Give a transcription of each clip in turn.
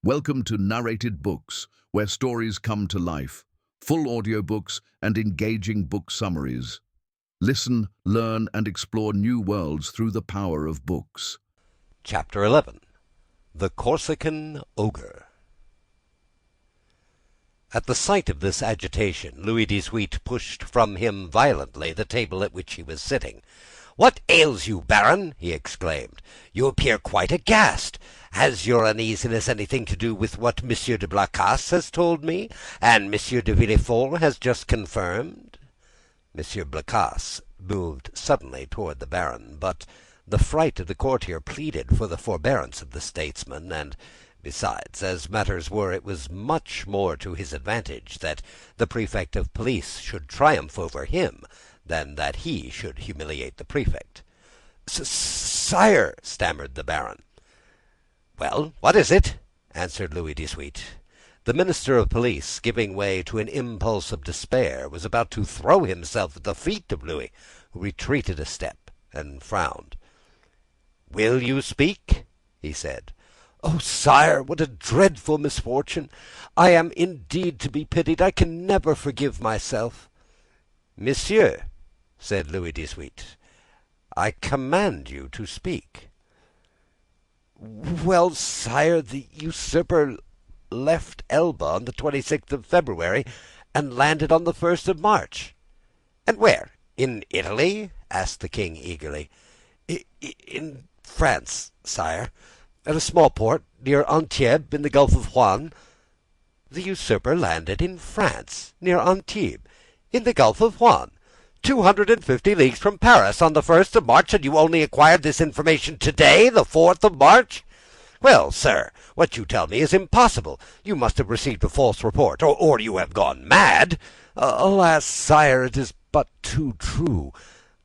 Welcome to Narrated Books, where stories come to life, full audiobooks and engaging book summaries. Listen, learn and explore new worlds through the power of books. Chapter 11. The Corsican Ogre. At the sight of this agitation, Louis XVIII pushed from him violently the table at which he was sitting. "What ails you, Baron?" he exclaimed. "You appear quite aghast. Has your uneasiness anything to do with what Monsieur de Blacas has told me, and Monsieur de Villefort has just confirmed?" Monsieur Blacas moved suddenly toward the Baron, but the fright of the courtier pleaded for the forbearance of the statesman, and besides, as matters were, it was much more to his advantage that the prefect of police should triumph over him than that he should humiliate the prefect. "Sire," stammered the Baron. "Well, what is it?" answered Louis XVIII. The minister of police, giving way to an impulse of despair, was about to throw himself at the feet of Louis, who retreated a step and frowned. "Will you speak?" he said. "Oh, sire, what a dreadful misfortune! I am indeed to be pitied. I can never forgive myself." "Monsieur," said Louis XVIII, "I command you to speak." "Well, sire, the usurper left Elba on the 26th of February, and landed on the 1st of March." "And where? In Italy?" asked the king eagerly. "In France, sire, at a small port near Antibes in the Gulf of Juan." "The usurper landed in France, near Antibes, in the Gulf of Juan, 250 leagues from Paris, on the 1st of March, and you only acquired this information today, the 4th of March? Well, sir, what you tell me is impossible. You must have received a false report, or you have gone mad." "Alas, sire, it is but too true."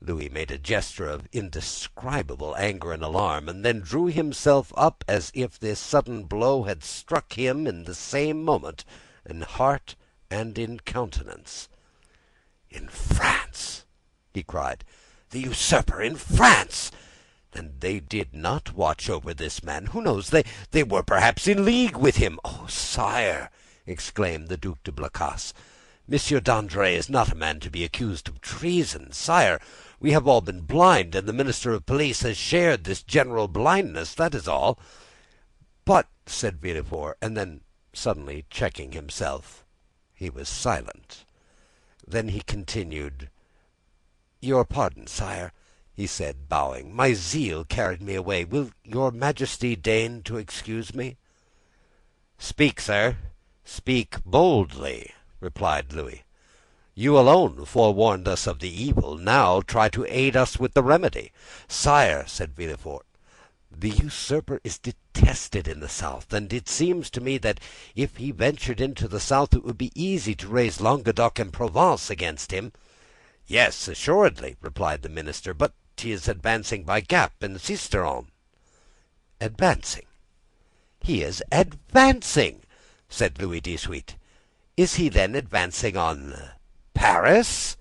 Louis made a gesture of indescribable anger and alarm, and then drew himself up as if this sudden blow had struck him in the same moment in heart and in countenance. "In France!" he cried. "The usurper in France! Then they did not watch over this man. Who knows? They were perhaps in league with him." "Oh, sire!" exclaimed the Duc de Blacas, "Monsieur d'André is not a man to be accused of treason. Sire, we have all been blind, and the minister of police has shared this general blindness, that is all." "But," said Villefort, and then, suddenly checking himself, he was silent. Then he continued. "Your pardon, sire," he said, bowing. "My zeal carried me away. Will your Majesty deign to excuse me?" "Speak, sir, speak boldly," replied Louis. "You alone forewarned us of the evil. Now try to aid us with the remedy." "Sire," said Villefort, "the usurper is detested in the south, and it seems to me that if he ventured into the south it would be easy to raise Languedoc and Provence against him." "Yes, assuredly," replied the minister, "but he is advancing by Gap and Sisteron." "Advancing? He is advancing!" said Louis XVIII. "Is he then advancing on Paris?"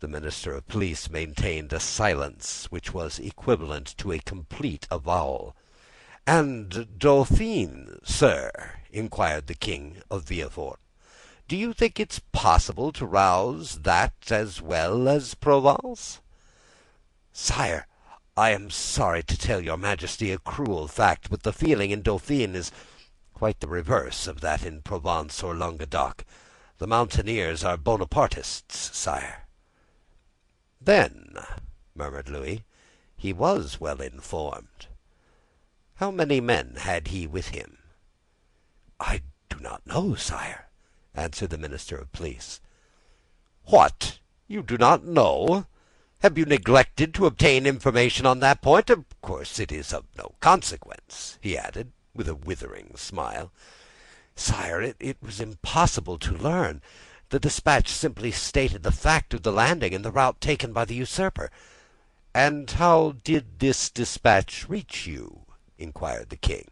The minister of police maintained a silence which was equivalent to a complete avowal. "And Dauphine, sir?" inquired the king of Villefort. "Do you think it's possible to rouse that as well as Provence?" "Sire, I am sorry to tell your Majesty a cruel fact, but the feeling in Dauphine is quite the reverse of that in Provence or Languedoc. The mountaineers are Bonapartists, sire." "Then," murmured Louis, "he was well informed. How many men had he with him?" "I do not know, sire," answered the minister of police. "What! You do not know? Have you neglected to obtain information on that point? Of course it is of no consequence," he added, with a withering smile. "Sire, it was impossible to learn. The despatch simply stated the fact of the landing and the route taken by the usurper." "And how did this despatch reach you?" inquired the king.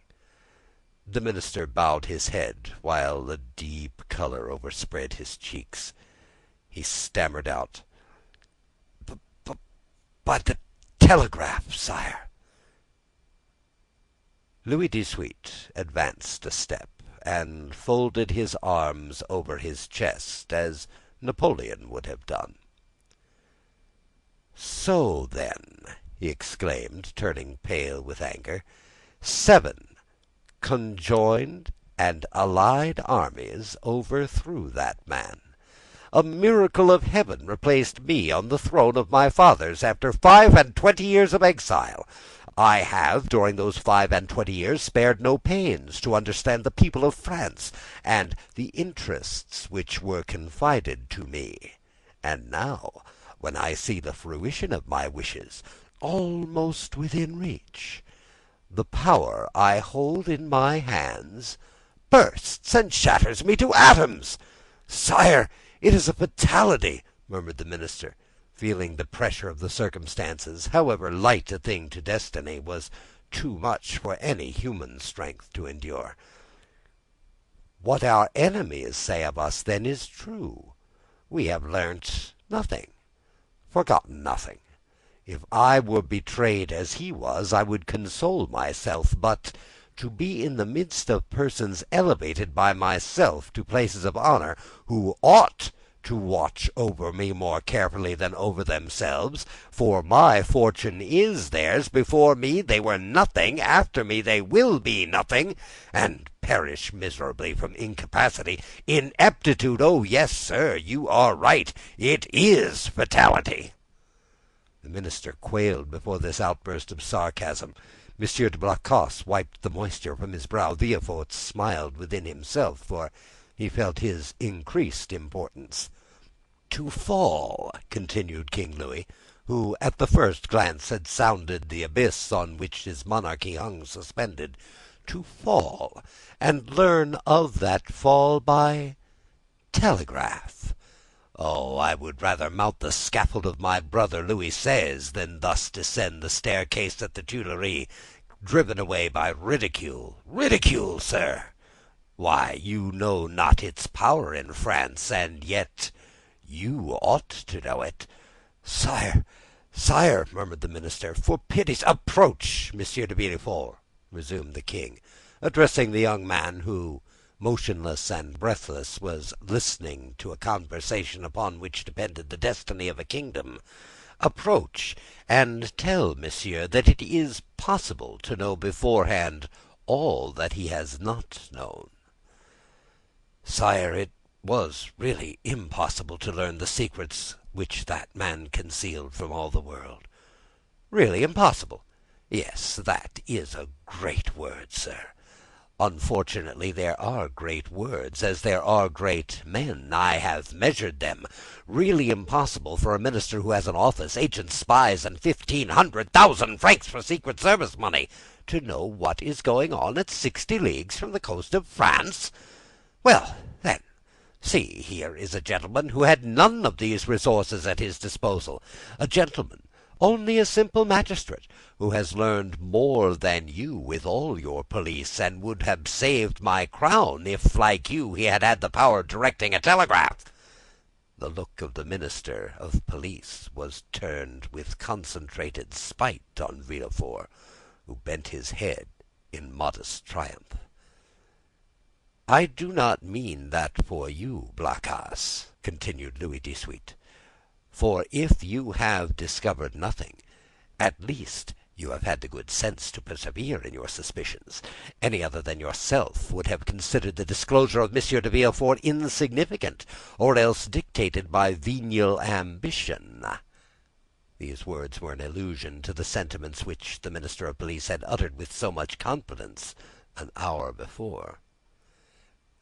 The minister bowed his head, while a deep color overspread his cheeks. He stammered out, "By the telegraph, sire." Louis XVIII advanced a step, and folded his arms over his chest, as Napoleon would have done. "So, then," he exclaimed, turning pale with anger, "seven conjoined and allied armies overthrew that man. A miracle of heaven replaced me on the throne of my fathers after 25 years of exile. I have, during those 25 years, spared no pains to understand the people of France, and the interests which were confided to me. And now, when I see the fruition of my wishes almost within reach, the power I hold in my hands bursts and shatters me to atoms. Sire, it is a fatality," murmured the minister, feeling the pressure of the circumstances, however light a thing to destiny, was too much for any human strength to endure. "What our enemies say of us, then, is true. We have learnt nothing, forgotten nothing. If I were betrayed as he was, I would console myself. But to be in the midst of persons elevated by myself to places of honour, who ought to watch over me more carefully than over themselves, for my fortune is theirs, before me they were nothing, after me they will be nothing, and perish miserably from incapacity, ineptitude. Oh, yes, sir, you are right. It is fatality." The minister quailed before this outburst of sarcasm. Monsieur de Blacas wiped the moisture from his brow. Villefort smiled within himself, for he felt his increased importance. "To fall," continued King Louis, who at the first glance had sounded the abyss on which his monarchy hung suspended, "to fall, and learn of that fall by telegraph. Oh, I would rather mount the scaffold of my brother Louis XVI than thus descend the staircase at the Tuileries, driven away by ridicule. Ridicule, sir! Why, you know not its power in France, and yet you ought to know it." "Sire, sire," murmured the minister, "for pity's—" "Approach, Monsieur de Villefort," resumed the king, addressing the young man, who, motionless and breathless, was listening to a conversation upon which depended the destiny of a kingdom. "Approach, and tell monsieur that it is possible to know beforehand all that he has not known." "Sire, it was really impossible to learn the secrets which that man concealed from all the world." "Really impossible?" "Yes, that is a great word, sir. Unfortunately, there are great words, as there are great men. I have measured them. Really impossible for a minister who has an office, agents, spies, and 1,500,000 francs for secret service money, to know what is going on at 60 leagues from the coast of France. Well, then, see, here is a gentleman who had none of these resources at his disposal, a gentleman, only a simple magistrate, who has learned more than you with all your police, and would have saved my crown if, like you, he had had the power of directing a telegraph." The look of the minister of police was turned with concentrated spite on Villefort, who bent his head in modest triumph. "I do not mean that for you, Blacas," continued Louis XVIII. "For if you have discovered nothing, at least you have had the good sense to persevere in your suspicions. Any other than yourself would have considered the disclosure of Monsieur de Villefort insignificant, or else dictated by venial ambition." These words were an allusion to the sentiments which the minister of police had uttered with so much confidence an hour before.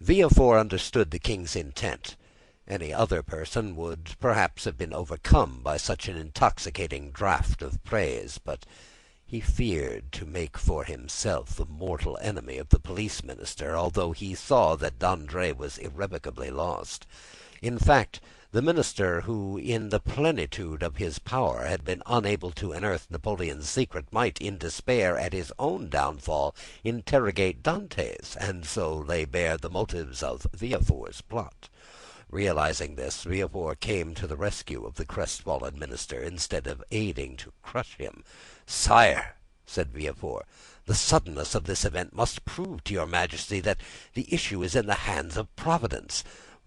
Villefort understood the king's intent. Any other person would perhaps have been overcome by such an intoxicating draught of praise, but he feared to make for himself a mortal enemy of the police minister, although he saw that d'André was irrevocably lost. In fact, the minister, who in the plenitude of his power had been unable to unearth Napoleon's secret, might, in despair at his own downfall, interrogate Dantes, and so lay bare the motives of Villefort's plot. Realizing this, Villefort came to the rescue of the crestfallen minister, instead of aiding to crush him. "Sire," said Villefort, The suddenness of this event must prove to your Majesty that the issue is in the hands of Providence.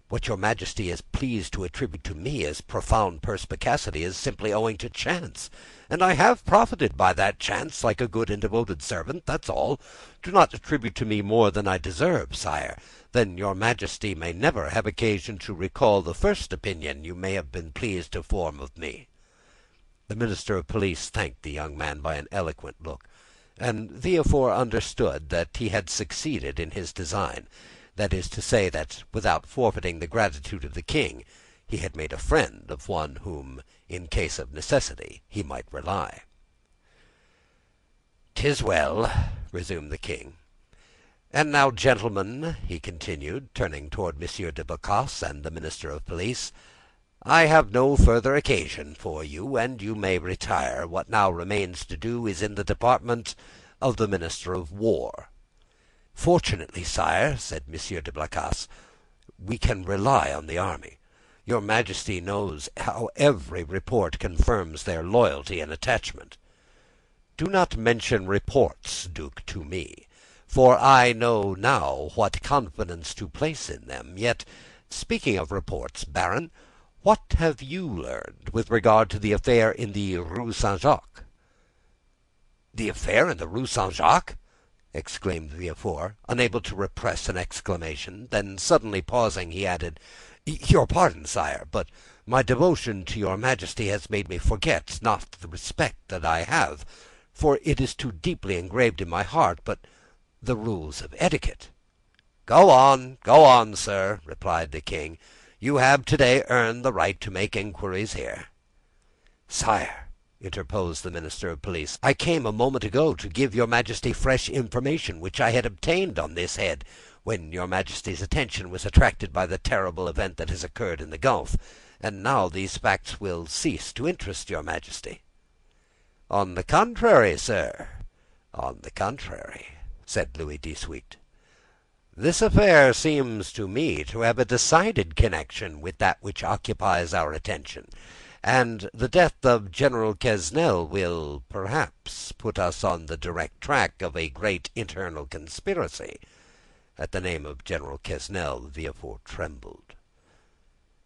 What your Majesty is pleased to attribute to me as profound perspicacity is simply owing to chance, and I have profited by that chance like a good and devoted servant, that's all. Do not attribute to me more than I deserve, sire. Then your Majesty may never have occasion to recall the first opinion you may have been pleased to form of me." The Minister of Police thanked the young man by an eloquent look, and Villefort understood that he had succeeded in his design. That is to say, that without forfeiting the gratitude of the king, he had made a friend of one whom, in case of necessity, he might rely. "'Tis well," resumed the king. "And now, gentlemen," he continued, turning toward Monsieur de Blacas and the Minister of Police, "I have no further occasion for you, and you may retire. What now remains to do is in the department of the Minister of War." "Fortunately, sire," said Monsieur de Blacas, "we can rely on the army. Your Majesty knows how every report confirms their loyalty and attachment." "Do not mention reports, Duke, to me, for I know now what confidence to place in them. Yet, speaking of reports, Baron, what have you learned with regard to the affair in the Rue Saint-Jacques?" "The affair in the Rue Saint-Jacques!" exclaimed Villefort, unable to repress an exclamation. Then, suddenly pausing, he added, "Your pardon, sire, but my devotion to your Majesty has made me forget, not the respect that I have, for it is too deeply engraved in my heart, but the rules of etiquette." Go on, sir," replied the king. "You have today earned the right to make inquiries here." "Sire," interposed the Minister of Police, "I came a moment ago to give your Majesty fresh information which I had obtained on this head, when your Majesty's attention was attracted by the terrible event that has occurred in the Gulf, and now these facts will cease to interest your Majesty." "On the contrary, sir, on the contrary," said Louis XVIII. "This affair seems to me to have a decided connection with that which occupies our attention, and the death of General Quesnel will, perhaps, put us on the direct track of a great internal conspiracy." At the name of General Quesnel, Villefort trembled.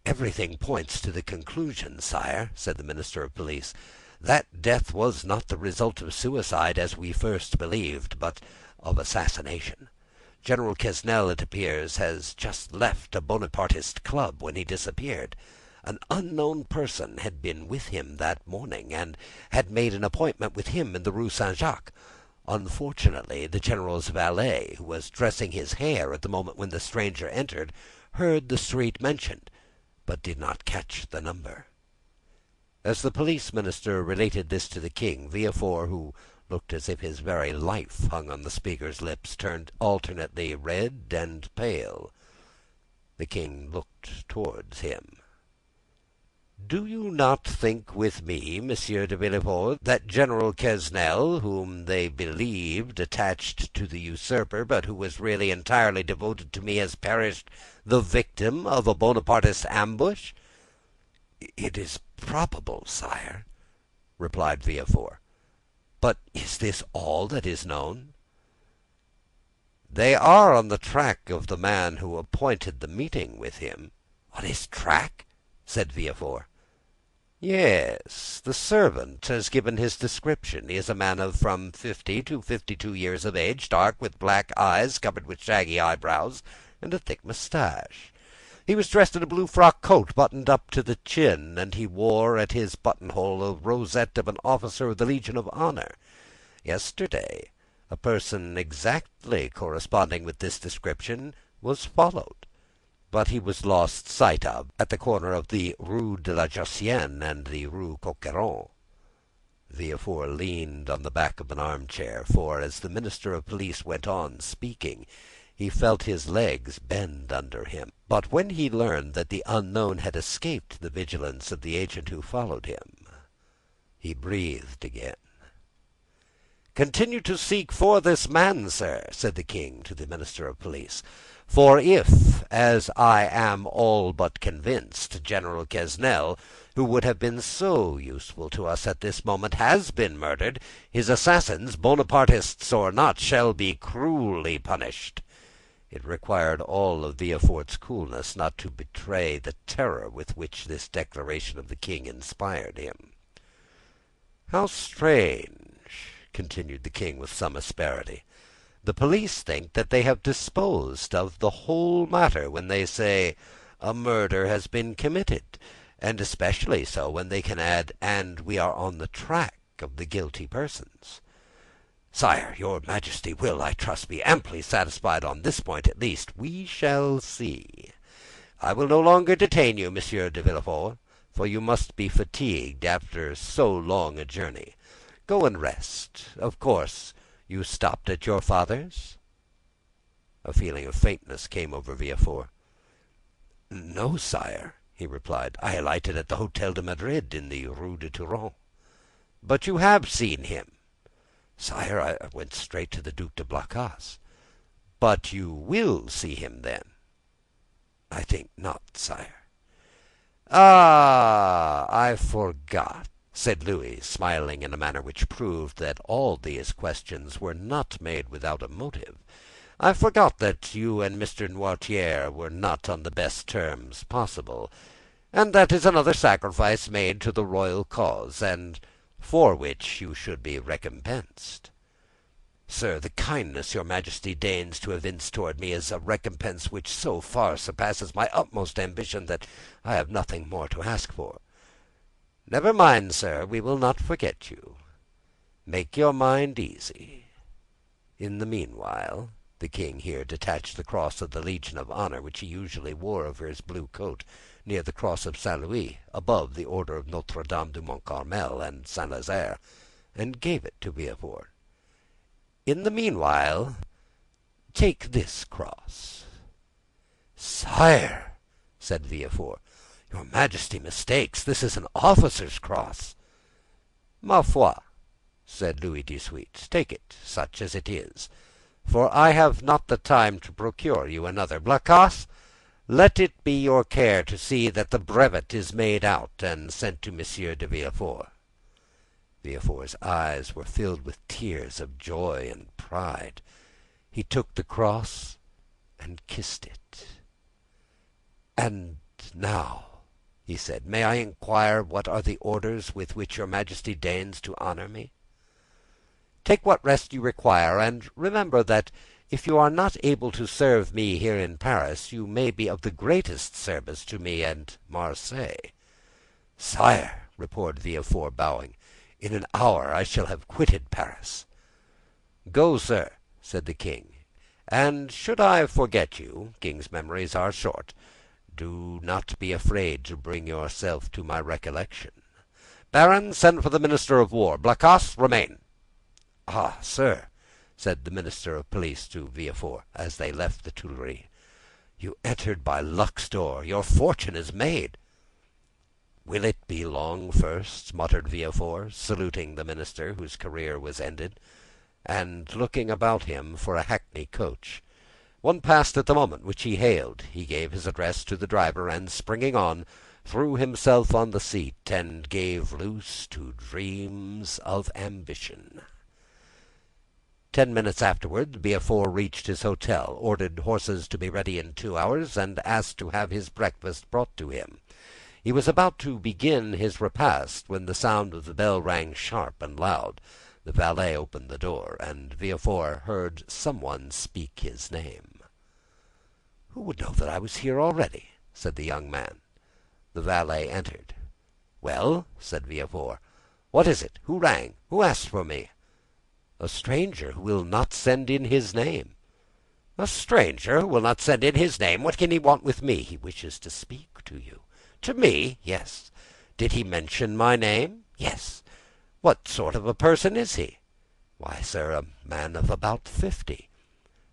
"Everything points to the conclusion, sire," said the Minister of Police, "that death was not the result of suicide, as we first believed, but of assassination. General Quesnel, it appears, has just left a Bonapartist club when he disappeared. An unknown person had been with him that morning, and had made an appointment with him in the Rue Saint-Jacques. Unfortunately, the general's valet, who was dressing his hair at the moment when the stranger entered, heard the street mentioned, but did not catch the number." As the police minister related this to the king, Villefort, who looked as if his very life hung on the speaker's lips, turned alternately red and pale. The king looked towards him. "Do you not think with me, Monsieur de Villefort, that General Quesnel, whom they believed attached to the usurper, but who was really entirely devoted to me, has perished the victim of a Bonapartist ambush?" "It is probable, sire," replied Villefort. "But is this all that is known?" "They are on the track of the man who appointed the meeting with him." "On his track?" said Villefort. "Yes, the servant has given his description. He is a man of from 50 to 52 years of age, dark, with black eyes covered with shaggy eyebrows, and a thick moustache. He was dressed in a blue frock coat buttoned up to the chin, and he wore at his buttonhole a rosette of an officer of the Legion of Honor. Yesterday, a person exactly corresponding with this description was followed, but he was lost sight of at the corner of the Rue de la Josienne and the Rue Coqueron." Villefort leaned on the back of an armchair, for, as the Minister of Police went on speaking, he felt his legs bend under him. But when he learned that the unknown had escaped the vigilance of the agent who followed him, he breathed again. "Continue to seek for this man, sir," said the king to the Minister of Police. "For if, as I am all but convinced, General Quesnel, who would have been so useful to us at this moment, has been murdered. His assassins, Bonapartists or not, shall be cruelly punished." It required all of Villefort's coolness not to betray the terror with which this declaration of the king inspired him. "How strange," continued the king with some asperity. "The police think that they have disposed of the whole matter when they say a murder has been committed, and especially so when they can add, 'and we are on the track of the guilty persons.' Sire, your Majesty will, I trust, be amply satisfied on this point at least. We shall see. I will no longer detain you, Monsieur de Villefort, for you must be fatigued after so long a journey. Go and rest. Of course, you stopped at your father's?" A feeling of faintness came over Villefort. "No, sire," he replied. "I alighted at the Hôtel de Madrid, in the Rue de Turon." "But you have seen him?" "Sire, I went straight to the Duc de Blacas." "But you will see him, then?" "I think not, sire." "Ah, I forgot," said Louis, smiling in a manner which proved that all these questions were not made without a motive. "I forgot that you and Mr. Noirtier were not on the best terms possible, and that is another sacrifice made to the royal cause, and for which you should be recompensed." "Sir, the kindness your Majesty deigns to evince toward me is a recompense which so far surpasses my utmost ambition that I have nothing more to ask for." "Never mind, sir, we will not forget you. Make your mind easy. In the meanwhile," the king here detached the cross of the Legion of Honor which he usually wore over his blue coat, near the cross of Saint Louis, above the order of Notre Dame du Mont Carmel and Saint Lazare, and gave it to Villefort. "In the meanwhile, take this cross." "Sire," said Villefort, "your Majesty mistakes. This is an officer's cross." "Ma foi," said Louis XVIII, "take it, such as it is, for I have not the time to procure you another. Blacas, let it be your care to see that the brevet is made out and sent to Monsieur de Villefort." Villefort's eyes were filled with tears of joy and pride. He took the cross and kissed it. "And now," he said, "may I inquire what are the orders with which your Majesty deigns to honor me?" "Take what rest you require, and remember that if you are not able to serve me here in Paris, you may be of the greatest service to me at Marseilles." "Sire," replied Villefort, bowing, "in an hour I shall have quitted Paris." "Go, sir," said the king, "and should I forget you, kings' memories are short, do not be afraid to bring yourself to my recollection. Baron, send for the Minister of War. Blacas, remain." "Ah, sir," said the Minister of Police to Villefort, as they left the Tuileries, "you entered by luck's door. Your fortune is made." "Will it be long first?" muttered Villefort, saluting the minister, whose career was ended, and looking about him for a hackney coach. One passed at the moment, which he hailed. He gave his address to the driver, and springing on, threw himself on the seat, and gave loose to dreams of ambition. 10 minutes afterward, Villefort reached his hotel, ordered horses to be ready in 2 hours, and asked to have his breakfast brought to him. He was about to begin his repast when the sound of the bell rang sharp and loud. The valet opened the door, and Villefort heard someone speak his name. "Who would know that I was here already?" said the young man. The valet entered. "Well," said Villefort, "what is it? Who rang? Who asked for me?" "A stranger who will not send in his name." "A stranger who will not send in his name? What can he want with me?" He wishes to speak to you. "To me?" Yes. "Did he mention my name?" Yes. "What sort of a person is he?" Why, sir, a man of about 50.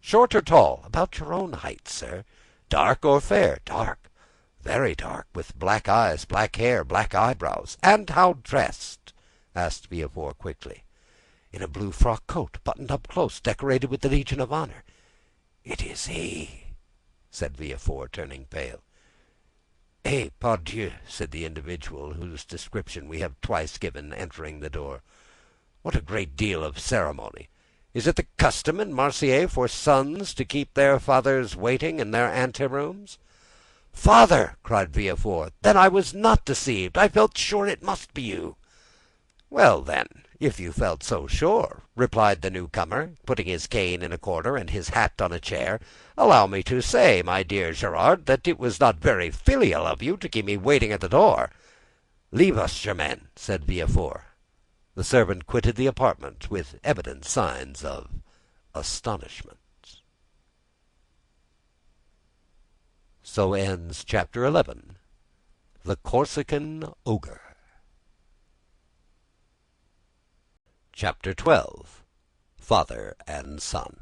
"Short or tall?" About your own height, sir. "Dark or fair?" Dark. Very dark, with black eyes, black hair, black eyebrows. "And how dressed?" asked Villefort quickly. In a blue frock coat, buttoned up close, decorated with the Legion of Honor." "It is he," said Villefort, turning pale. "Eh, pardieu," said the individual whose description we have twice given, entering the door. "What a great deal of ceremony! Is it the custom in Marseilles for sons to keep their fathers waiting in their anterooms?" "Father!" cried Villefort, "then I was not deceived. I felt sure it must be you." "Well, then, if you felt so sure," replied the newcomer, putting his cane in a corner and his hat on a chair, "allow me to say, my dear Gerard, that it was not very filial of you to keep me waiting at the door." "Leave us, Germain," said Villefort. The servant quitted the apartment with evident signs of astonishment. So ends Chapter 11. The Corsican Ogre. Chapter 12. Father and Son.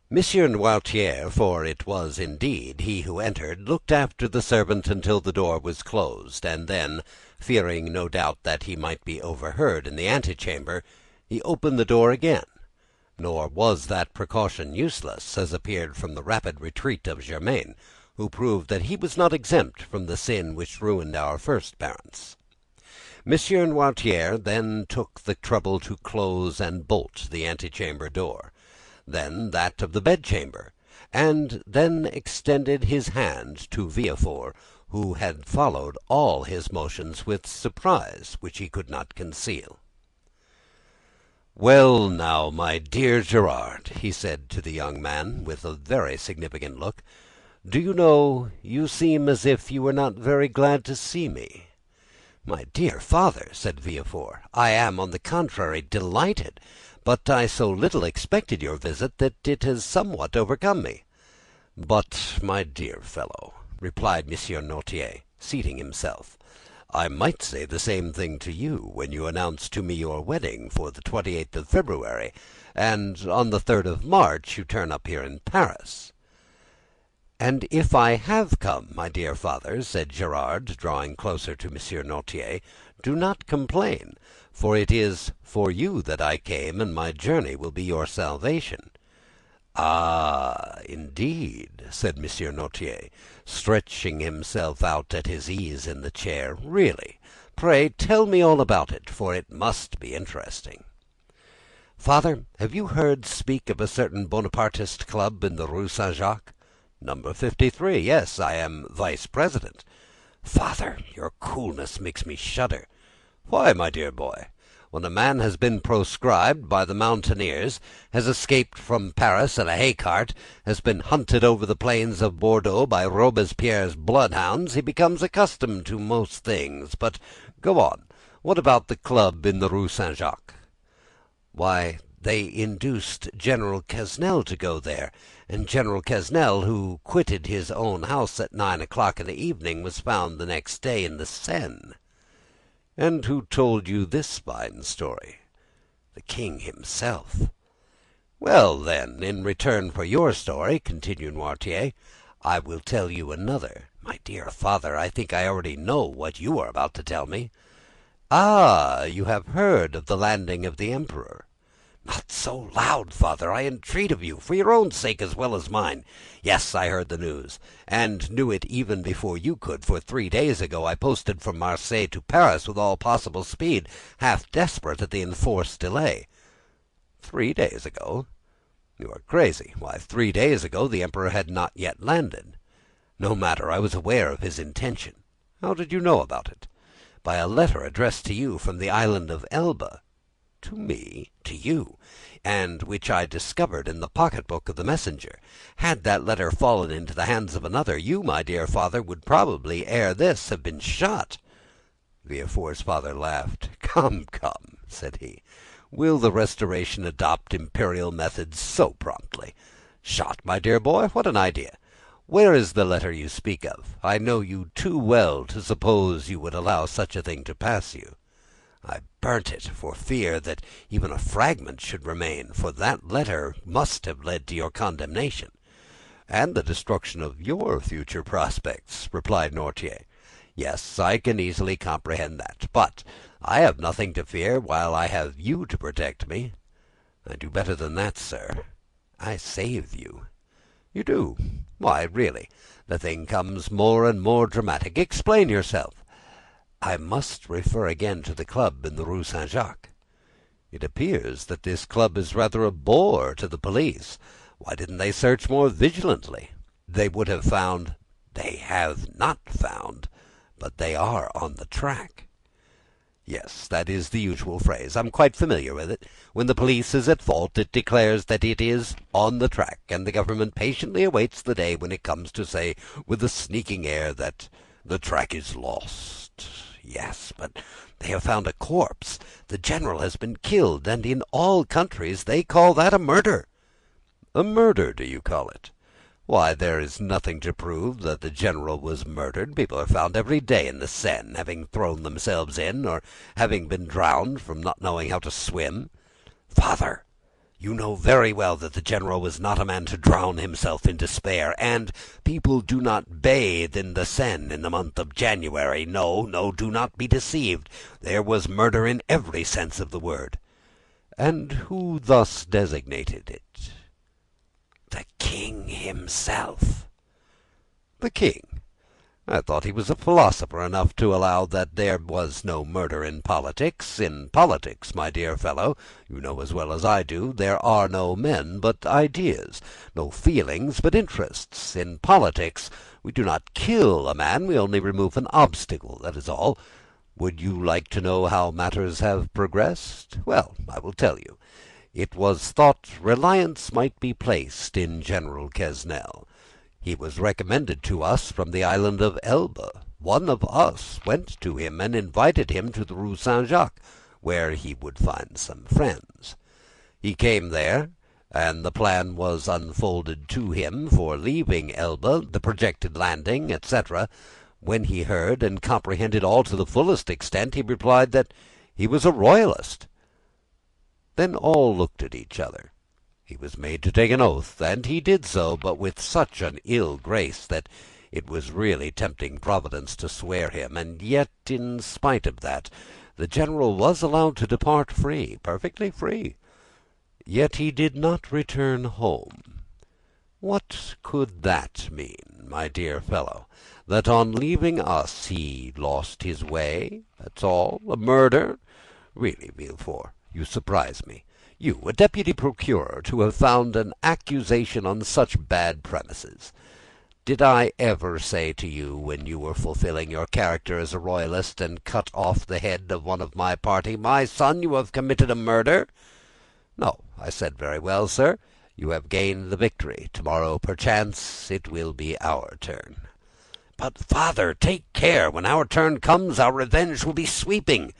Monsieur Noirtier, for it was indeed he who entered, looked after the servant until the door was closed, and then, fearing no doubt that he might be overheard in the antechamber, he opened the door again. Nor was that precaution useless, as appeared from the rapid retreat of Germain, who proved that he was not exempt from the sin which ruined our first parents. Monsieur Noirtier then took the trouble to close and bolt the antechamber door, then that of the bedchamber, and then extended his hand to Villefort, who had followed all his motions with surprise which he could not conceal. "Well, now, my dear Gerard," he said to the young man, with a very significant look, "do you know, you seem as if you were not very glad to see me." "My dear father," said Villefort, "I am, on the contrary, delighted; but I so little expected your visit that it has somewhat overcome me." "But, my dear fellow," replied Monsieur Noirtier, seating himself, "I might say the same thing to you when you announced to me your wedding for the 28th of February, and on the 3rd of March you turn up here in Paris." "And if I have come, my dear father," said Gerard, drawing closer to Monsieur Noirtier, "do not complain, for it is for you that I came, and my journey will be your salvation." "Ah, indeed," said Monsieur Noirtier, stretching himself out at his ease in the chair. "Really, pray tell me all about it, for it must be interesting." "Father, have you heard speak of a certain Bonapartist club in the Rue Saint-Jacques?" "Number 53, yes, I am vice president." "Father, your coolness makes me shudder." "Why, my dear boy? When a man has been proscribed by the mountaineers, has escaped from Paris in a hay cart, has been hunted over the plains of Bordeaux by Robespierre's bloodhounds, he becomes accustomed to most things. But go on. What about the club in the Rue Saint-Jacques?" "Why, they induced General Quesnel to go there, and General Quesnel, who quitted his own house at 9 o'clock in the evening, was found the next day in the Seine." "And who told you this fine story?" "The king himself." "Well, then, in return for your story," continued Noirtier, "I will tell you another." "My dear father, I think I already know what you are about to tell me." "Ah, you have heard of the landing of the Emperor?" "Not so loud, father, I entreat of you, for your own sake as well as mine. Yes, I heard the news, and knew it even before you could, for 3 days ago I posted from Marseilles to Paris with all possible speed, half desperate at the enforced delay." "3 days ago? You are crazy. Why, 3 days ago the Emperor had not yet landed." "No matter, I was aware of his intention." "How did you know about it?" "By a letter addressed to you from the island of Elba." "To me?" "To you, and which I discovered in the pocketbook of the messenger. Had that letter fallen into the hands of another, you, my dear father, would probably ere this have been shot." Villefort's father laughed. "Come, come," said he, "will the Restoration adopt imperial methods so promptly? Shot, my dear boy? What an idea! Where is the letter you speak of? I know you too well to suppose you would allow such a thing to pass you." "I burnt it for fear that even a fragment should remain, for that letter must have led to your condemnation." "And the destruction of your future prospects," replied Noirtier. "Yes, I can easily comprehend that. But I have nothing to fear while I have you to protect me." "I do better than that, sir. I save you." You do? Why, really, the thing comes more and more dramatic. Explain yourself." "I must refer again to the club in the Rue Saint-Jacques." "It appears that this club is rather a bore to the police. Why didn't they search more vigilantly? They would have found—" "They have not found, but they are on the track." "Yes, that is the usual phrase. I'm quite familiar with it. When the police is at fault, it declares that it is on the track, and the government patiently awaits the day when it comes to say, with a sneaking air, that the track is lost. Yes, but they have found a corpse. The general has been killed, and in all countries they call that a murder." "A murder, do you call it? Why, there is nothing to prove that the general was murdered. People are found every day in the Seine, having thrown themselves in, or having been drowned from not knowing how to swim." "Father, you know very well that the general was not a man to drown himself in despair, and people do not bathe in the Seine in the month of January. No, no, do not be deceived. There was murder in every sense of the word." "And who thus designated it?" "The king himself." "The king? I thought he was a philosopher enough to allow that there was no murder in politics. In politics, my dear fellow, you know as well as I do, there are no men but ideas, no feelings but interests. In politics, we do not kill a man, we only remove an obstacle, that is all. Would you like to know how matters have progressed? Well, I will tell you. It was thought reliance might be placed in General Quesnel. He was recommended to us from the island of Elba. One of us went to him and invited him to the Rue Saint-Jacques, where he would find some friends. He came there, and the plan was unfolded to him for leaving Elba, the projected landing, etc. When he heard and comprehended all to the fullest extent, he replied that he was a royalist. Then all looked at each other. He was made to take an oath, and he did so, but with such an ill grace that it was really tempting Providence to swear him, and yet, in spite of that, the general was allowed to depart free, perfectly free. Yet he did not return home. What could that mean, my dear fellow? That on leaving us he lost his way, that's all? A murder? Really, Villefort, you surprise me. You, a deputy procurer, to have found an accusation on such bad premises. Did I ever say to you, when you were fulfilling your character as a royalist, and cut off the head of one of my party, "My son, you have committed a murder"? No, I said, "Very well, sir, you have gained the victory. Tomorrow, perchance, it will be our turn." "But, father, take care. When our turn comes, our revenge will be sweeping."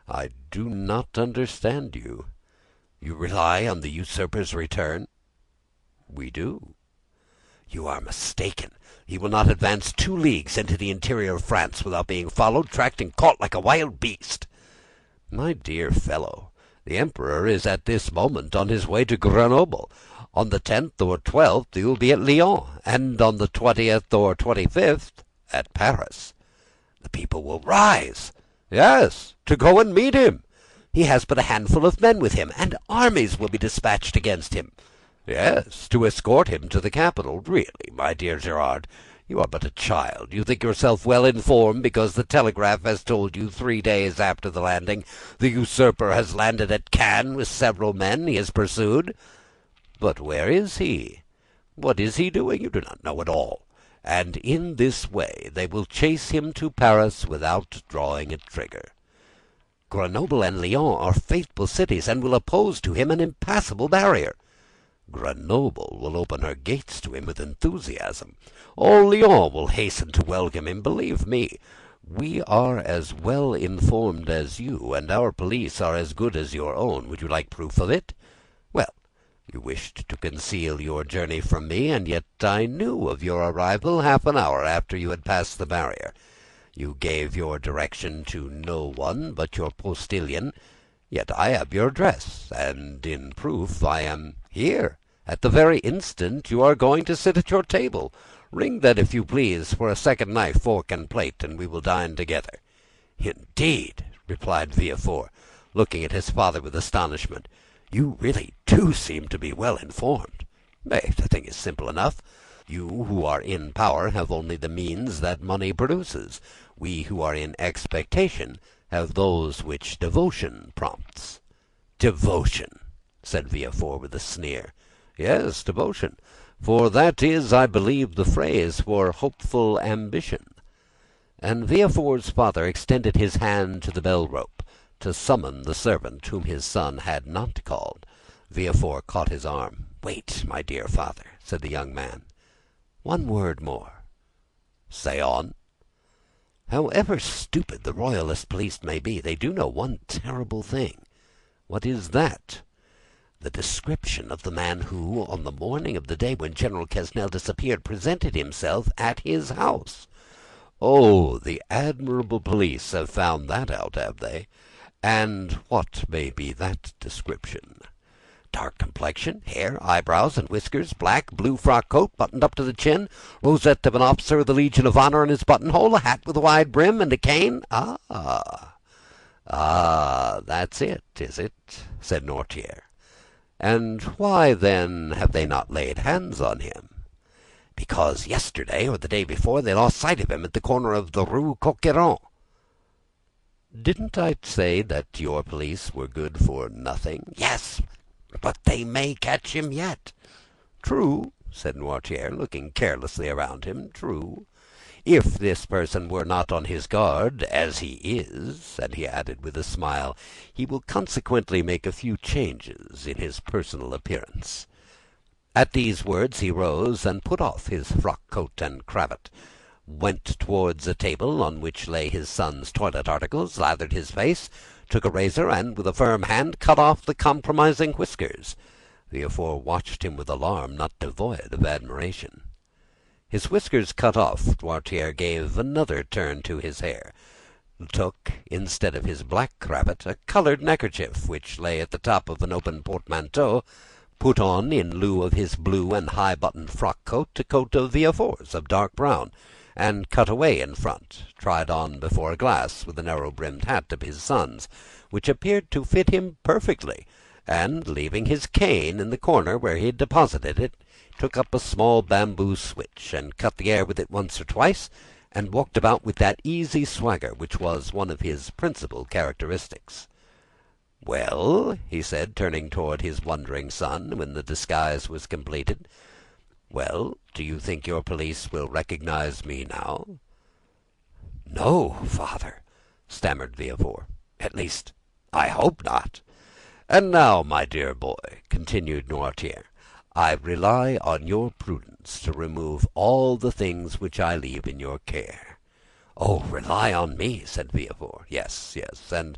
"I do not understand you." "You rely on the usurper's return?" "We do." "You are mistaken. He will not advance 2 leagues into the interior of France without being followed, tracked, and caught like a wild beast." "My dear fellow, the Emperor is at this moment on his way to Grenoble. On the 10th or 12th he will be at Lyons, and on the 20th or 25th at Paris." "The people will rise." "Yes, to go and meet him." "He has but a handful of men with him, and armies will be dispatched against him." "Yes, to escort him to the capital. Really, my dear Gerard, you are but a child. You think yourself well informed because the telegraph has told you 3 days after the landing. The usurper has landed at Cannes with several men. He is pursued. But where is he? What is he doing? You do not know at all. And in this way they will chase him to Paris without drawing a trigger. Grenoble and Lyons are faithful cities, and will oppose to him an impassable barrier. Grenoble will open her gates to him with enthusiasm. All Lyons will hasten to welcome him. Believe me, we are as well informed as you, and our police are as good as your own. Would you like proof of it? Well, you wished to conceal your journey from me, and yet I knew of your arrival half an hour after you had passed the barrier. You gave your direction to no one but your postilion, yet I have your address, and in proof I am here, at the very instant you are going to sit at your table. Ring then, if you please, for a second knife, fork, and plate, and we will dine together." "Indeed," replied Villefort, looking at his father with astonishment, "you really do seem to be well informed." "The thing is simple enough. You who are in power have only the means that money produces. We who are in expectation have those which devotion prompts." "Devotion!" said Villefort with a sneer. "Yes, devotion; for that is, I believe, the phrase for hopeful ambition." And Villefort's father extended his hand to the bell rope to summon the servant whom his son had not called. Villefort caught his arm. "Wait, my dear father," said the young man. "One word more." "Say on." "However stupid the royalist police may be, they do know one terrible thing." "What is that?" "The description of the man who, on the morning of the day when General Quesnel disappeared, presented himself at his house." "Oh, the admirable police have found that out, have they? And what may be that description?" "Dark complexion, hair, eyebrows, and whiskers, black blue frock coat, buttoned up to the chin, rosette of an officer of the Legion of Honor in his buttonhole, a hat with a wide brim, and a cane." "Ah, that's it, is it?" said Noirtier. "And why, then, have they not laid hands on him?" "Because yesterday or the day before they lost sight of him at the corner of the Rue Coq-Héron." "Didn't I say that your police were good for nothing?" "Yes, but they may catch him yet." "True," said Noirtier, looking carelessly around him, "true. If this person were not on his guard, as he is," and he added with a smile, "he will consequently make a few changes in his personal appearance." At these words he rose and put off his frock coat and cravat, went towards a table on which lay his son's toilet articles, lathered his face, took a razor, and with a firm hand cut off the compromising whiskers. Villefort watched him with alarm not devoid of admiration. His whiskers cut off, Noirtier gave another turn to his hair, took, instead of his black cravat, a colored neckerchief which lay at the top of an open portmanteau, put on, in lieu of his blue and high-buttoned frock coat, a coat of Villefort's of dark brown, and cut away in front, tried on before a glass with the narrow-brimmed hat of his son's, which appeared to fit him perfectly, and, leaving his cane in the corner where he had deposited it, took up a small bamboo switch, and cut the air with it once or twice, and walked about with that easy swagger which was one of his principal characteristics. "Well," he said, turning toward his wondering son, when the disguise was completed, "well, do you think your police will recognize me now?" "No, father," stammered Villefort. "At least, I hope not." "And now, my dear boy," continued Noirtier, "I rely on your prudence to remove all the things which I leave in your care." "Oh, rely on me," said Villefort. "Yes, yes, and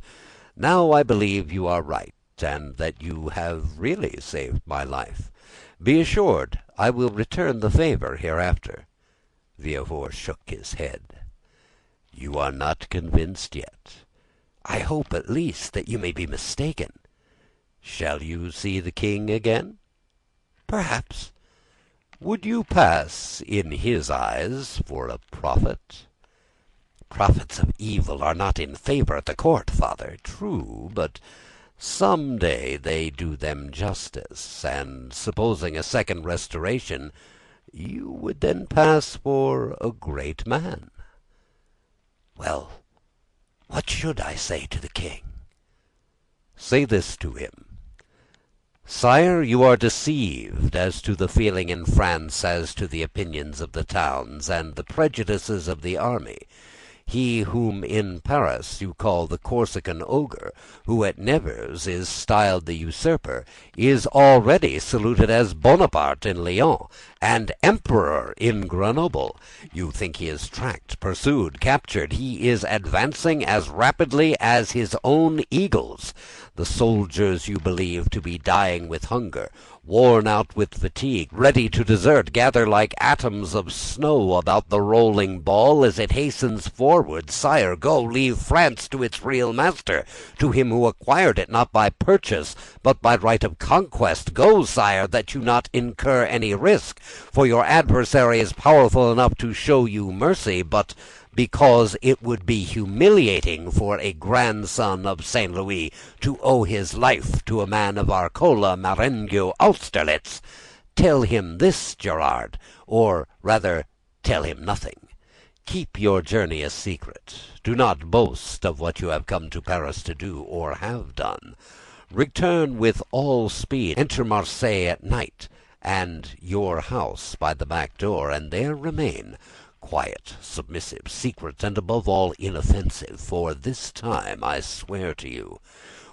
now I believe you are right, and that you have really saved my life. Be assured I will return the favor hereafter." Villefort shook his head. "You are not convinced yet." "I hope, at least, that you may be mistaken." "Shall you see the king again?" "Perhaps." "Would you pass, in his eyes, for a prophet?" "Prophets of evil are not in favor at the court, father." "True, but some day they do them justice, and supposing a second restoration, you would then pass for a great man." "Well, what should I say to the king?" "Say this to him: 'Sire, you are deceived as to the feeling in France as to the opinions of the towns and the prejudices of the army. He whom in Paris you call the Corsican ogre, who at Nevers is styled the usurper, is already saluted as Bonaparte in Lyons, and Emperor in Grenoble. You think he is tracked, pursued, captured. He is advancing as rapidly as his own eagles. The soldiers you believe to be dying with hunger, worn out with fatigue, ready to desert, gather like atoms of snow about the rolling ball as it hastens forward. Sire, go, leave France to its real master, to him who acquired it not by purchase, but by right of conquest. Go, sire, that you not incur any risk, for your adversary is powerful enough to show you mercy, but because it would be humiliating for a grandson of Saint Louis to owe his life to a man of Arcola, Marengo, Austerlitz. Tell him this, Gerard, or rather tell him nothing. Keep your journey a secret. Do not boast of what you have come to Paris to do, or have done. Return with all speed. Enter Marseilles at night, and your house by the back door, and there remain, quiet, submissive, secret, and above all inoffensive, for this time I swear to you.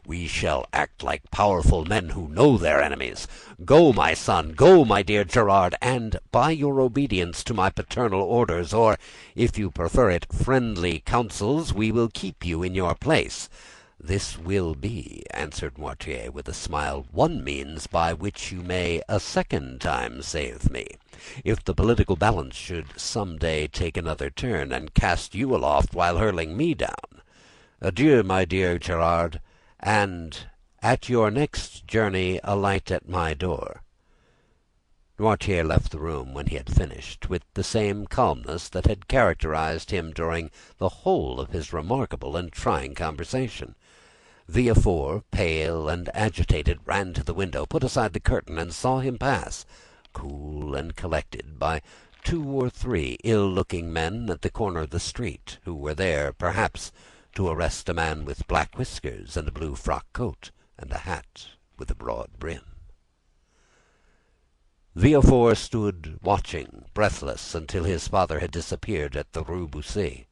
We shall act like powerful men who know their enemies. Go, my son, go, my dear Gerard, and by your obedience to my paternal orders, or, if you prefer it, friendly counsels, we will keep you in your place. This will be, answered Noirtier with a smile, one means by which you may a second time save me, if the political balance should some day take another turn, and cast you aloft while hurling me down. Adieu, my dear Gerard, and at your next journey alight at my door." Noirtier left the room when he had finished, with the same calmness that had characterized him during the whole of his remarkable and trying conversation. Villefort, pale and agitated, ran to the window, put aside the curtain, and saw him pass, cool and collected, by 2 or 3 ill-looking men at the corner of the street, who were there, perhaps, to arrest a man with black whiskers and a blue frock coat and a hat with a broad brim. Villefort stood watching, breathless, until his father had disappeared at the Rue Bussy.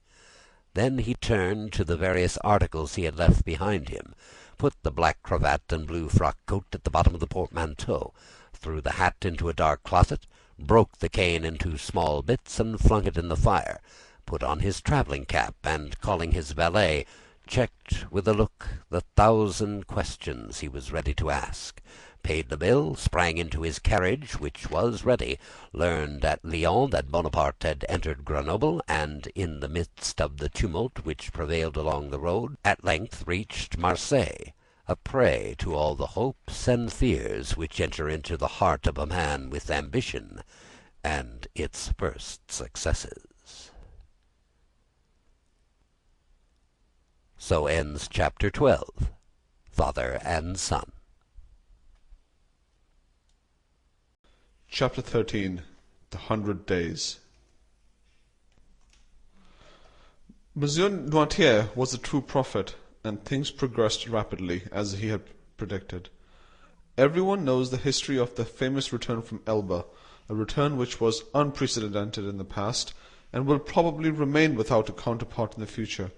Then he turned to the various articles he had left behind him, put the black cravat and blue frock coat at the bottom of the portmanteau, threw the hat into a dark closet, broke the cane into small bits, and flung it in the fire, put on his travelling cap, and, calling his valet, checked with a look the 1,000 questions he was ready to ask, paid the bill, sprang into his carriage, which was ready, learned at Lyons that Bonaparte had entered Grenoble, and, in the midst of the tumult which prevailed along the road, at length reached Marseilles, a prey to all the hopes and fears which enter into the heart of a man with ambition and its first successes. So ends chapter 12, Father and Son. Chapter 13. The 100 Days. Monsieur Noirtier was a true prophet, and things progressed rapidly, as he had predicted. Everyone knows the history of the famous return from Elba, a return which was unprecedented in the past, and will probably remain without a counterpart in the future.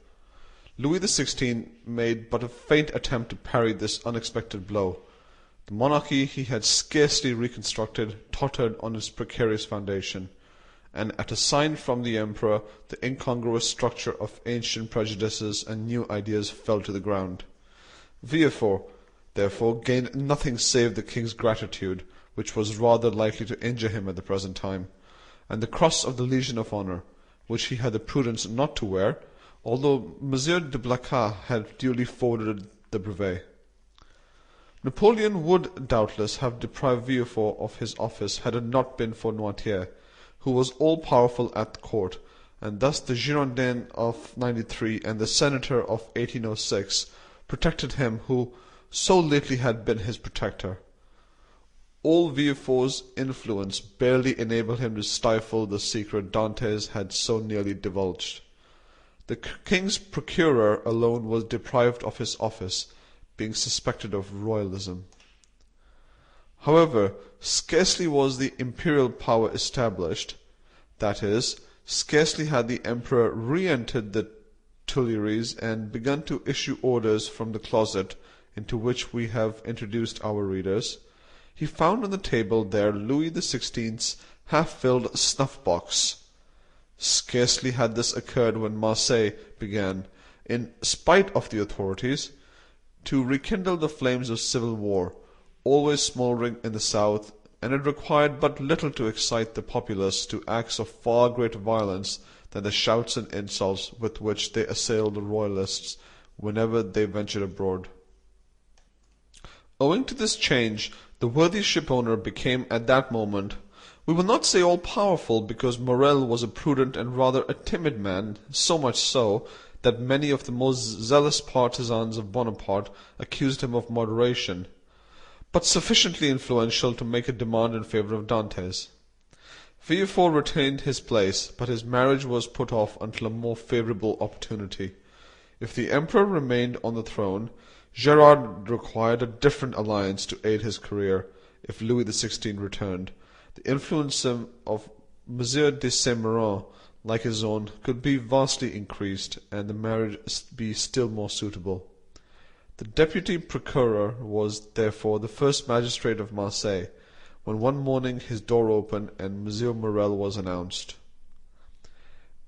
Louis XVI made but a faint attempt to parry this unexpected blow. The monarchy he had scarcely reconstructed tottered on its precarious foundation, and at a sign from the emperor the incongruous structure of ancient prejudices and new ideas fell to the ground. Villefort, therefore, gained nothing save the king's gratitude, which was rather likely to injure him at the present time, and the cross of the Legion of Honor, which he had the prudence not to wear, although Monsieur de Blacas had duly forwarded the brevet. Napoleon would doubtless have deprived Villefort of his office had it not been for Noirtier, who was all-powerful at court, and thus the Girondin of '93 and the Senator of 1806 protected him who so lately had been his protector. All Villefort's influence barely enabled him to stifle the secret Dantes had so nearly divulged. The king's procureur alone was deprived of his office, being suspected of royalism. However, scarcely was the imperial power established, that is, scarcely had the emperor re-entered the Tuileries and begun to issue orders from the closet into which we have introduced our readers, he found on the table there Louis XVI's half-filled snuff-box. Scarcely had this occurred when Marseilles began, in spite of the authorities, to rekindle the flames of civil war, always smouldering in the south, and it required but little to excite the populace to acts of far greater violence than the shouts and insults with which they assailed the royalists whenever they ventured abroad. Owing to this change, the worthy shipowner became at that moment, we will not say all-powerful, because Morel was a prudent and rather a timid man, so much so that many of the most zealous partisans of Bonaparte accused him of moderation. but sufficiently influential to make a demand in favor of Dantes. Villefort retained his place, but his marriage was put off until a more favorable opportunity. If the emperor remained on the throne, Gerard required a different alliance to aid his career. If Louis XVI returned, the influence of Monsieur de Saint-Méran, like his own, could be vastly increased, and the marriage be still more suitable. The deputy procureur was, therefore, the first magistrate of Marseille, when one morning his door opened and Monsieur Morel was announced.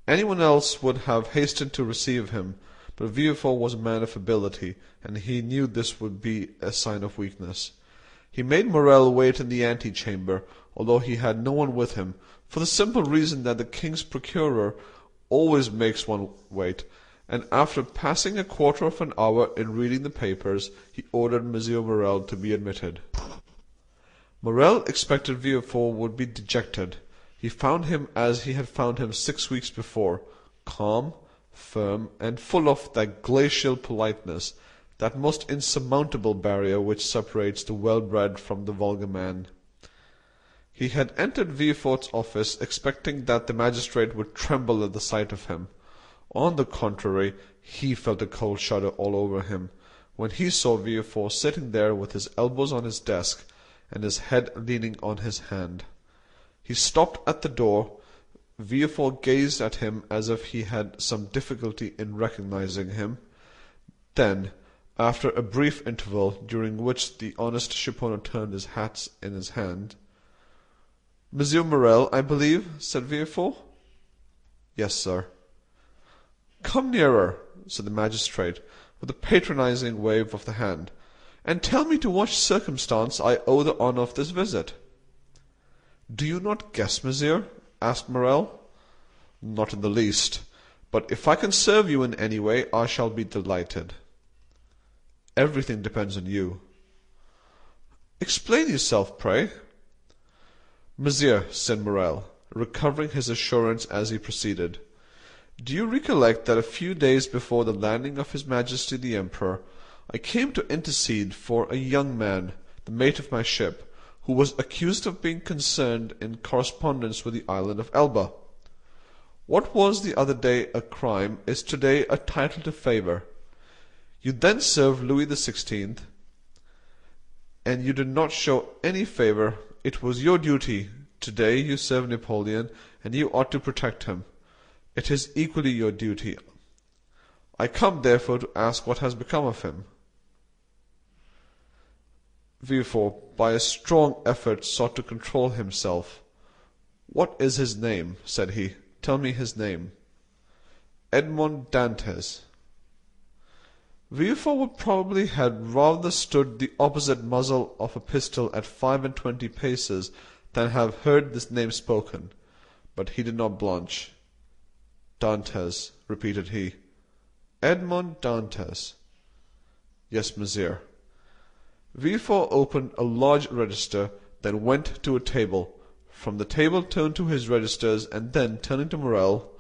Anyone else would have hastened to receive him, but Villefort was a man of ability, and he knew this would be a sign of weakness. He made Morel wait in the antechamber, although he had no one with him, for the simple reason that the king's procureur always makes one wait, and after passing a quarter of an hour in reading the papers, he ordered Monsieur Morel to be admitted. Morel expected Villefort would be dejected. He found him as he had found him 6 weeks before, calm, firm, and full of that glacial politeness, that most insurmountable barrier which separates the well-bred from the vulgar man. He had entered Villefort's office expecting that the magistrate would tremble at the sight of him. On the contrary, he felt a cold shudder all over him, when he saw Villefort sitting there with his elbows on his desk, and his head leaning on his hand. He stopped at the door. Villefort gazed at him as if he had some difficulty in recognizing him. Then, after a brief interval, during which the honest Chiponnat turned his hat in his hand, "Monsieur Morel, I believe?" said Villefort. "Yes, sir." "Come nearer," said the magistrate, with a patronizing wave of the hand, "and tell me to what circumstance I owe the honor of this visit." "Do you not guess, monsieur?" asked Morel. "Not in the least, but if I can serve you in any way, I shall be delighted." "Everything depends on you." "Explain yourself, pray." "Monsieur," said Morel, recovering his assurance as he proceeded, "do you recollect that a few days before the landing of His Majesty the Emperor, I came to intercede for a young man, the mate of my ship, who was accused of being concerned in correspondence with the island of Elba? What was the other day a crime is today a title to favour. You then served Louis XVI, and you did not show any favour. It was your duty. Today you serve Napoleon, and you ought to protect him. It is equally your duty. I come, therefore, to ask what has become of him." Villefort, by a strong effort, sought to control himself. "What is his name?" said he. "Tell me his name." "Edmond Dantès." Villefort would probably have rather stood the opposite muzzle of a pistol at 25 paces than have heard this name spoken, but he did not blanch. "Dantès," repeated he. "Edmond Dantès." "Yes, monsieur." Villefort opened a large register, then went to a table. From the table turned to his registers, and then, turning to Morel,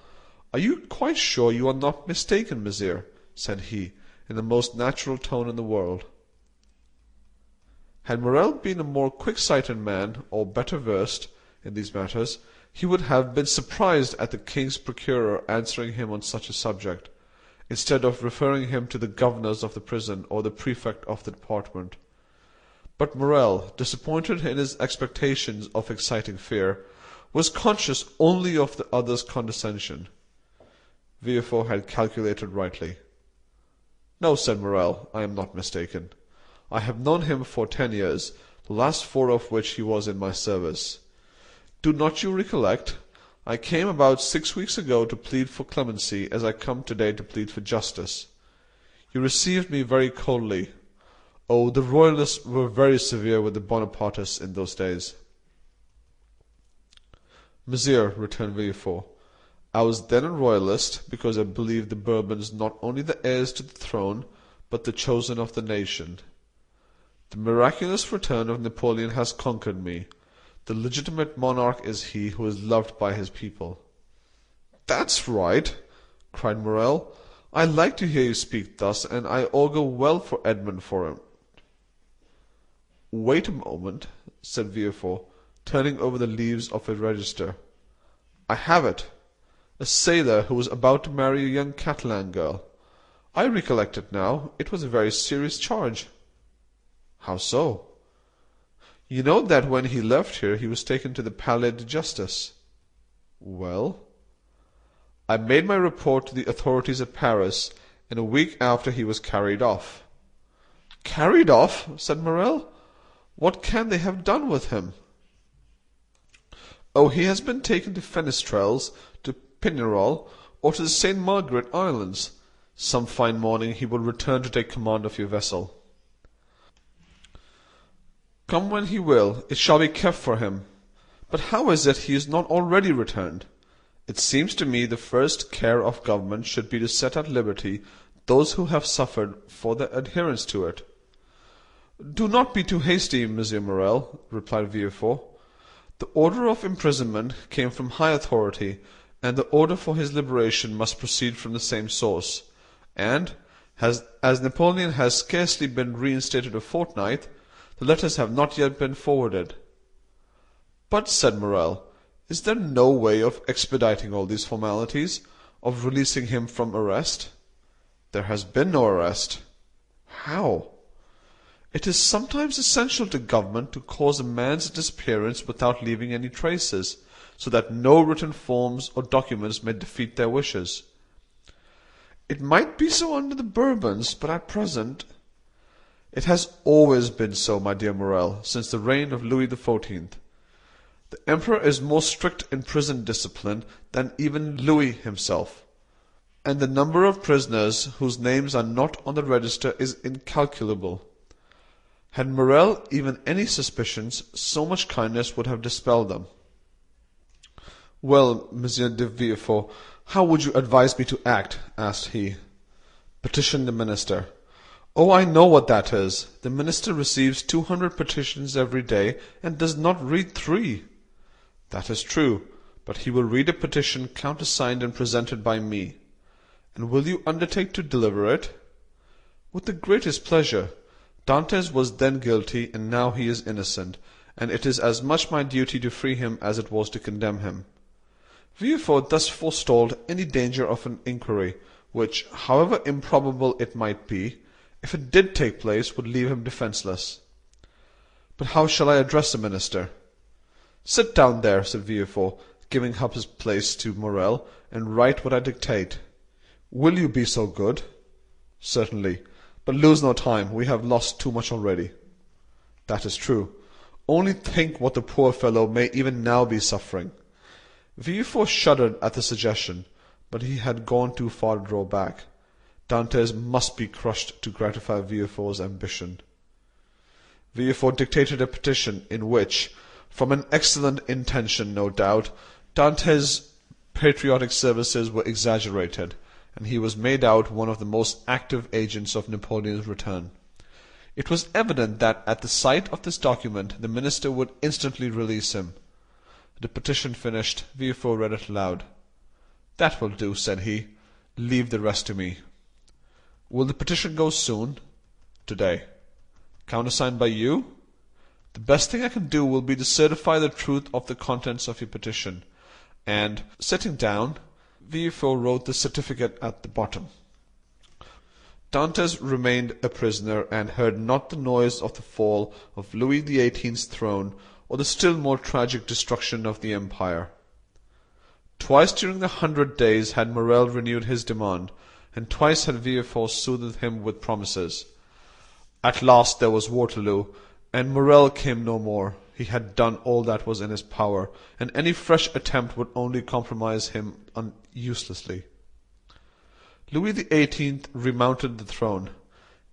"Are you quite sure you are not mistaken, monsieur?" said he, in the most natural tone in the world. Had Morel been a more quick-sighted man, or better versed in these matters, he would have been surprised at the king's procureur answering him on such a subject, instead of referring him to the governors of the prison or the prefect of the department. But Morel, disappointed in his expectations of exciting fear, was conscious only of the other's condescension. Villefort had calculated rightly. "No," said Morel, "I am not mistaken. I have known him for 10 years, the last 4 of which he was in my service. Do not you recollect? I came about 6 weeks ago to plead for clemency, as I come today to plead for justice. You received me very coldly. Oh, the royalists were very severe with the Bonapartists in those days." "Monsieur," returned Villefort, "I was then a royalist, because I believed the Bourbons not only the heirs to the throne, but the chosen of the nation. The miraculous return of Napoleon has conquered me. The legitimate monarch is he who is loved by his people." "That's right," cried Morel. "I like to hear you speak thus, and I augur well for Edmond for him." "Wait a moment," said Villefort, turning over the leaves of a register. "I have it. A sailor who was about to marry a young Catalan girl. I recollect it now. It was a very serious charge." "How so?" "You know that when he left here he was taken to the Palais de Justice." "Well?" "I made my report to the authorities at Paris, and a week after he was carried off." "Carried off?" said Morrel. "What can they have done with him?" "Oh, he has been taken to Fenestrelles, to Pignerol, or to the St. Margaret Islands. Some fine morning he will return to take command of your vessel." "Come when he will, it shall be kept for him. But how is it he is not already returned? It seems to me the first care of government should be to set at liberty those who have suffered for their adherence to it." "Do not be too hasty, Monsieur Morrel," replied Villefort. "The order of imprisonment came from high authority, and the order for his liberation must proceed from the same source; and, as Napoleon has scarcely been reinstated a fortnight, the letters have not yet been forwarded." "But," said Morrel, "is there no way of expediting all these formalities, of releasing him from arrest?" "There has been no arrest." "How?" "It is sometimes essential to government to cause a man's disappearance without leaving any traces, so that no written forms or documents may defeat their wishes." "It might be so under the Bourbons, but at present—" "It has always been so, my dear Morrel, since the reign of Louis XIV. The Emperor is more strict in prison discipline than even Louis himself, and the number of prisoners whose names are not on the register is incalculable. Had Morrel even any suspicions, so much kindness would have dispelled them." "Well, Monsieur de Villefort, how would you advise me to act?" asked he. "Petition the minister." "Oh, I know what that is. The minister receives 200 petitions every day, and does not read 3. "That is true, but he will read a petition countersigned and presented by me." "And will you undertake to deliver it?" "With the greatest pleasure. Dantès was then guilty, and now he is innocent, and it is as much my duty to free him as it was to condemn him." Villefort thus forestalled any danger of an inquiry, which, however improbable it might be, if it did take place, would leave him defenceless. "But how shall I address the minister?" "Sit down there," said Villefort, giving up his place to Morrel, "and write what I dictate." "Will you be so good?" "Certainly. But lose no time, we have lost too much already." "That is true. Only think what the poor fellow may even now be suffering." Villefort shuddered at the suggestion, but he had gone too far to draw back. Dantès must be crushed to gratify Villefort's ambition. Villefort dictated a petition in which, from an excellent intention no doubt, Dantès' patriotic services were exaggerated, and he was made out one of the most active agents of Napoleon's return. It was evident that at the sight of this document the minister would instantly release him. The petition finished, Villefort read it aloud. "That will do," said he. "Leave the rest to me." "Will the petition go soon?" "Today." "Countersigned by you?" "The best thing I can do will be to certify the truth of the contents of your petition." And, sitting down, Villefort wrote the certificate at the bottom. Dantès remained a prisoner, and heard not the noise of the fall of Louis XVIII's throne, or the still more tragic destruction of the empire. Twice during the 100 days had Morrel renewed his demand, and twice had Villefort soothed him with promises. At last there was Waterloo, and Morrel came no more. He had done all that was in his power, and any fresh attempt would only compromise him uselessly. Louis XVIII remounted the throne.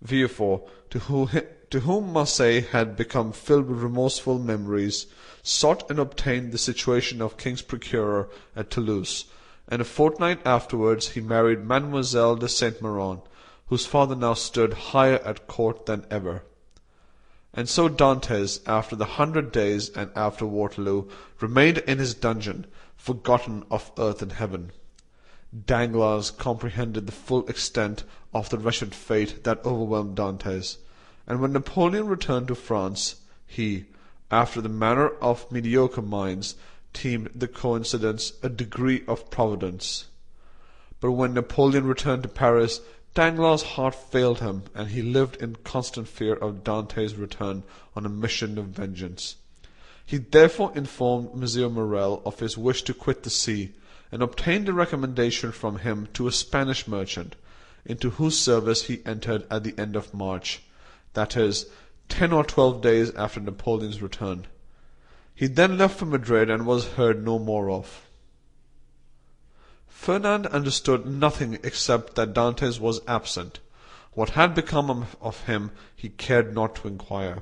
Villefort, to whom Marseilles had become filled with remorseful memories, sought and obtained the situation of king's procureur at Toulouse, and a fortnight afterwards he married Mademoiselle de Saint-Méran, whose father now stood higher at court than ever. And so Dantès, after the 100 days and after Waterloo, remained in his dungeon, forgotten of earth and heaven. Danglars comprehended the full extent of the wretched fate that overwhelmed Dantès, and when Napoleon returned to France, He, after the manner of mediocre minds, deemed the coincidence a degree of providence. But when Napoleon returned to Paris, Danglars' heart failed him, and he lived in constant fear of Dante's return on a mission of vengeance. He therefore informed M. Morrel of his wish to quit the sea, and obtained a recommendation from him to a Spanish merchant, into whose service he entered at the end of March, that is, 10 or 12 days after Napoleon's return. He then left for Madrid and was heard no more of. Fernand understood nothing except that Dantes was absent. What had become of him he cared not to inquire.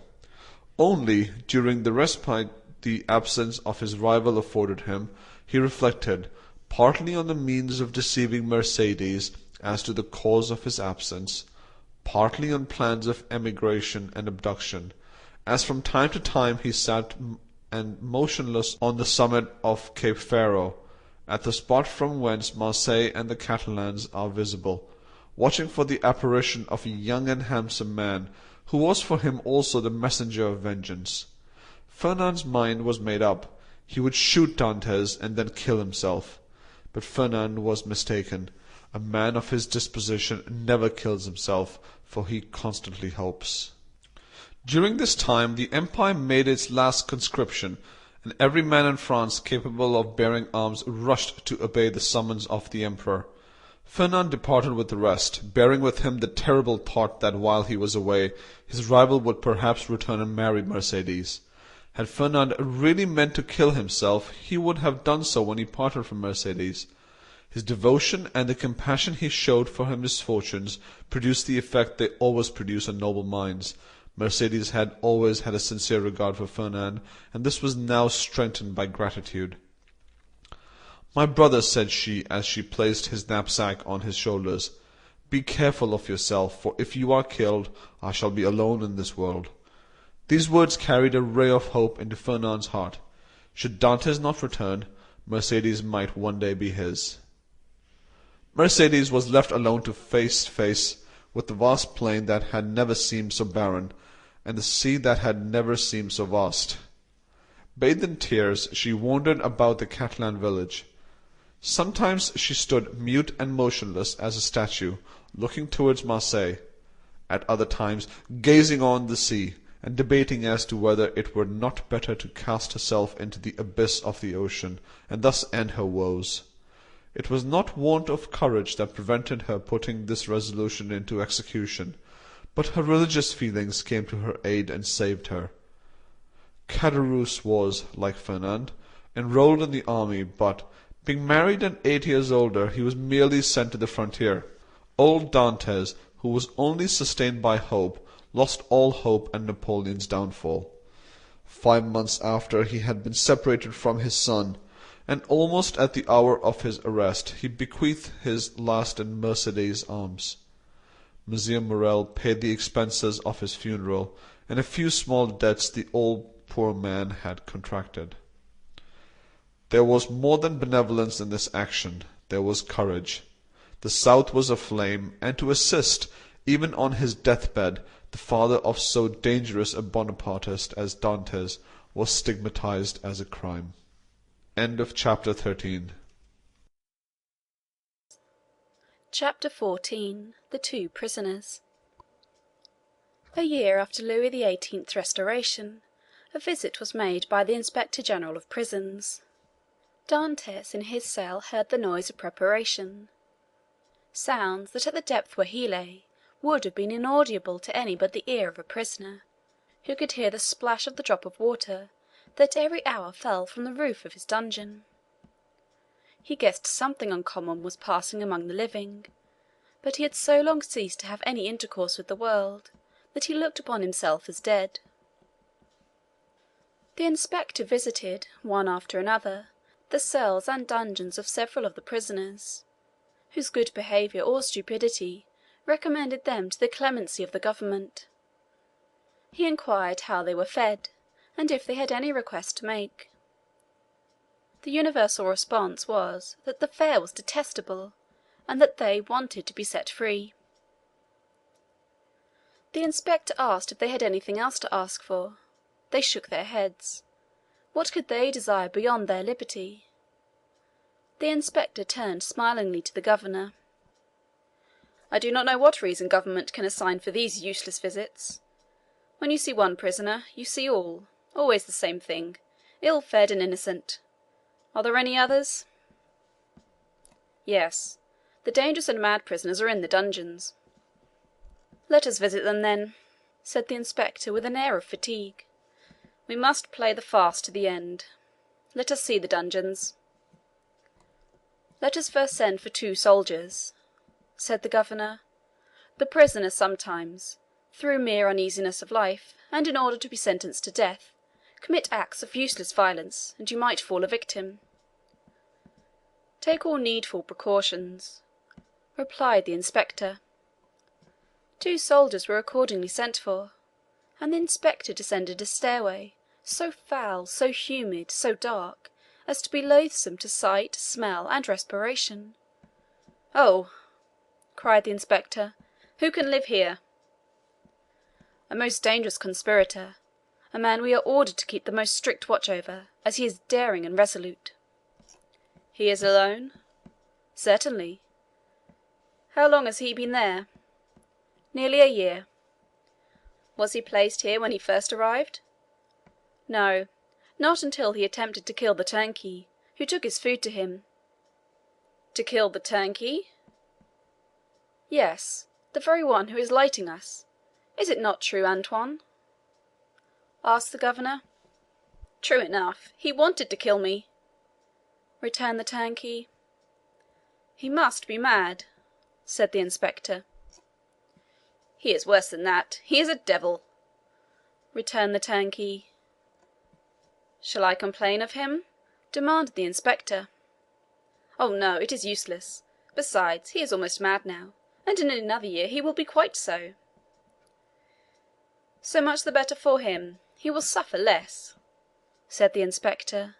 Only, during the respite the absence of his rival afforded him, he reflected, partly on the means of deceiving Mercédès as to the cause of his absence, partly on plans of emigration and abduction, as from time to time he sat and motionless on the summit of Cape Pharo, at the spot from whence Marseilles and the Catalans are visible, watching for the apparition of a young and handsome man, who was for him also the messenger of vengeance. Fernand's mind was made up. He would shoot Dantes and then kill himself. But Fernand was mistaken. A man of his disposition never kills himself, for he constantly hopes. During this time the Empire made its last conscription, and every man in France capable of bearing arms rushed to obey the summons of the Emperor. Fernand departed with the rest, bearing with him the terrible thought that while he was away, his rival would perhaps return and marry Mercédès. Had Fernand really meant to kill himself, he would have done so when he parted from Mercédès. His devotion and the compassion he showed for her misfortunes produced the effect they always produce on noble minds. Mercédès had always had a sincere regard for Fernand, and this was now strengthened by gratitude. "My brother," said she, as she placed his knapsack on his shoulders, "be careful of yourself, for if you are killed, I shall be alone in this world." These words carried a ray of hope into Fernand's heart. Should Dantes not return, Mercédès might one day be his. Mercédès was left alone to face with the vast plain that had never seemed so barren, and the sea that had never seemed so vast. Bathed in tears, she wandered about the Catalan village. Sometimes she stood mute and motionless as a statue, looking towards Marseilles; at other times gazing on the sea, and debating as to whether it were not better to cast herself into the abyss of the ocean, and thus end her woes. It was not want of courage that prevented her putting this resolution into execution, but her religious feelings came to her aid and saved her. Caderousse was, like Fernand, enrolled in the army, but, being married and 8 years older, he was merely sent to the frontier. Old Dantes, who was only sustained by hope, lost all hope at Napoleon's downfall. 5 months after he had been separated from his son, and almost at the hour of his arrest, he bequeathed his last in Mercédès' arms. M. Morrel paid the expenses of his funeral, and a few small debts the old poor man had contracted. There was more than benevolence in this action, there was courage. The South was aflame, and to assist, even on his deathbed, the father of so dangerous a Bonapartist as Dantes was stigmatized as a crime. End of chapter 13. Chapter 14. The Two Prisoners. A year after Louis XVIII's restoration, a visit was made by the Inspector General of Prisons. Dantès in his cell heard the noise of preparation, sounds that at the depth where he lay would have been inaudible to any but the ear of a prisoner, who could hear the splash of the drop of water that every hour fell from the roof of his dungeon. He guessed something uncommon was passing among the living, but he had so long ceased to have any intercourse with the world that he looked upon himself as dead. The inspector visited, one after another, the cells and dungeons of several of the prisoners, whose good behaviour or stupidity recommended them to the clemency of the government. He inquired how they were fed, and if they had any request to make. The universal response was that the fare was detestable, and that they wanted to be set free. The inspector asked if they had anything else to ask for. They shook their heads. What could they desire beyond their liberty? The inspector turned smilingly to the governor. "I do not know what reason government can assign for these useless visits. When you see one prisoner, you see all. Always the same thing. Ill-fed and innocent. Are there any others?" "Yes. The dangerous and mad prisoners are in the dungeons." "Let us visit them, then," said the inspector with an air of fatigue. "We must play the farce to the end. Let us see the dungeons." "Let us first send for 2 soldiers," said the governor. "The prisoners sometimes, through mere uneasiness of life, and in order to be sentenced to death, commit acts of useless violence, and you might fall a victim." "Take all needful precautions," replied the inspector. 2 soldiers were accordingly sent for, and the inspector descended a stairway, so foul, so humid, so dark, as to be loathsome to sight, smell, and respiration. "Oh!" cried the inspector, "who can live here?" "A most dangerous conspirator, a man we are ordered to keep the most strict watch over, as he is daring and resolute." "He is alone?" "Certainly." "How long has he been there?" "Nearly a year." "Was he placed here when he first arrived?" "No, not until he attempted to kill the turnkey, who took his food to him." "To kill the turnkey?" "Yes, the very one who is lighting us. Is it not true, Antoine?" asked the governor. "True enough. He wanted to kill me," returned the turnkey. "He must be mad," said the inspector. "He is worse than that. He is a devil," returned the turnkey. "Shall I complain of him?" demanded the inspector. "Oh no, it is useless. Besides, he is almost mad now, and in another year he will be quite so." "So much the better for him. He will suffer less," said the inspector.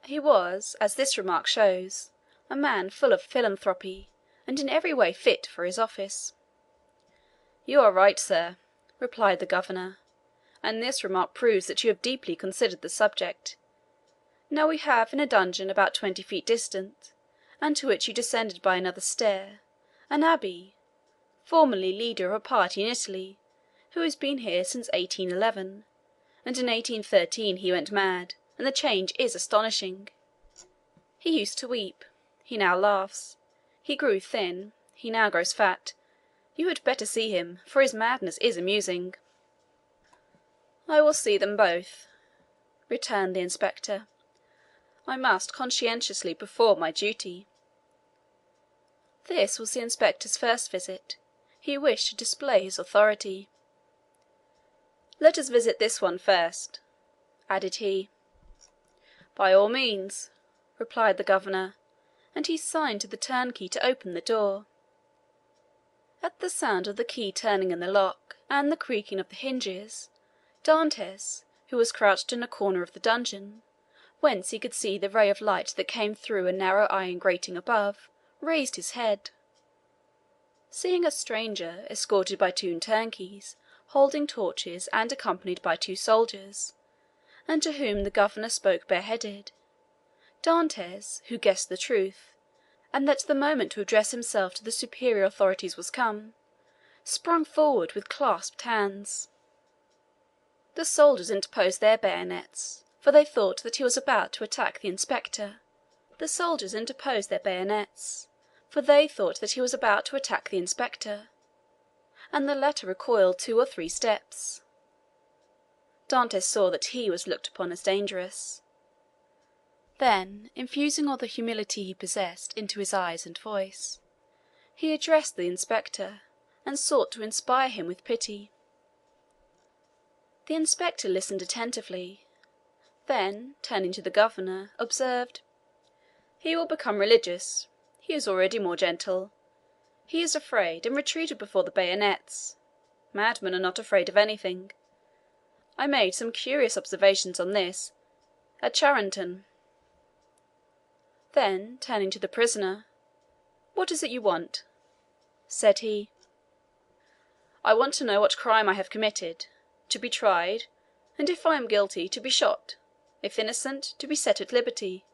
He was, as this remark shows, a man full of philanthropy, and in every way fit for his office. "You are right, sir," replied the governor, "and this remark proves that you have deeply considered the subject. Now we have in a dungeon about 20 feet distant, and to which you descended by another stair, an abbé, formerly leader of a party in Italy, who has been here since 1811, and in 1813 he went mad, and the change is astonishing. He used to weep, he now laughs; he grew thin, he now grows fat. You had better see him, for his madness is amusing." "I will see them both," returned the inspector. "I must conscientiously perform my duty." This was the inspector's first visit. He wished to display his authority. "Let us visit this one first," added he. "By all means," replied the governor, and he signed to the turnkey to open the door. At the sound of the key turning in the lock, and the creaking of the hinges, Dantès, who was crouched in a corner of the dungeon, whence he could see the ray of light that came through a narrow iron grating above, raised his head. Seeing a stranger, escorted by 2 turnkeys, holding torches, and accompanied by 2 soldiers, and to whom the governor spoke bareheaded, Dantès, who guessed the truth, and that the moment to address himself to the superior authorities was come, sprung forward with clasped hands. The soldiers interposed their bayonets, for they thought that he was about to attack the inspector. And the latter recoiled 2 or 3 steps. Dantès saw that he was looked upon as dangerous. Then, infusing all the humility he possessed into his eyes and voice, he addressed the inspector, and sought to inspire him with pity. The inspector listened attentively, then, turning to the governor, observed, "He will become religious. He is already more gentle. He is afraid, and retreated before the bayonets. Madmen are not afraid of anything. I made some curious observations on this at Charenton." Then, turning to the prisoner, "What is it you want?" said he. "I want to know what crime I have committed, to be tried, and if I am guilty, to be shot; if innocent, to be set at liberty."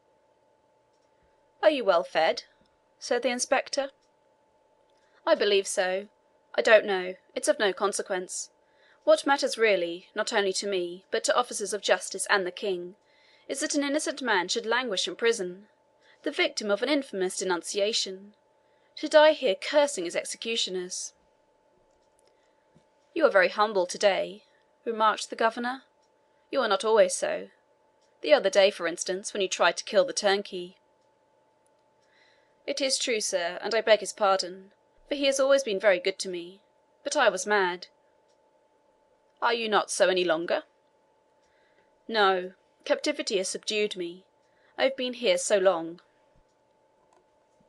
"Are you well fed?" said the inspector. "I believe so. I don't know. It's of no consequence. What matters really, not only to me, but to officers of justice and the king, is that an innocent man should languish in prison, the victim of an infamous denunciation, to die here cursing his executioners." "You are very humble to day," remarked the governor. "You are not always so. The other day, for instance, when you tried to kill the turnkey." "It is true, sir, and I beg his pardon, for he has always been very good to me. But I was mad." "Are you not so any longer?" "No. Captivity has subdued me. I have been here so long."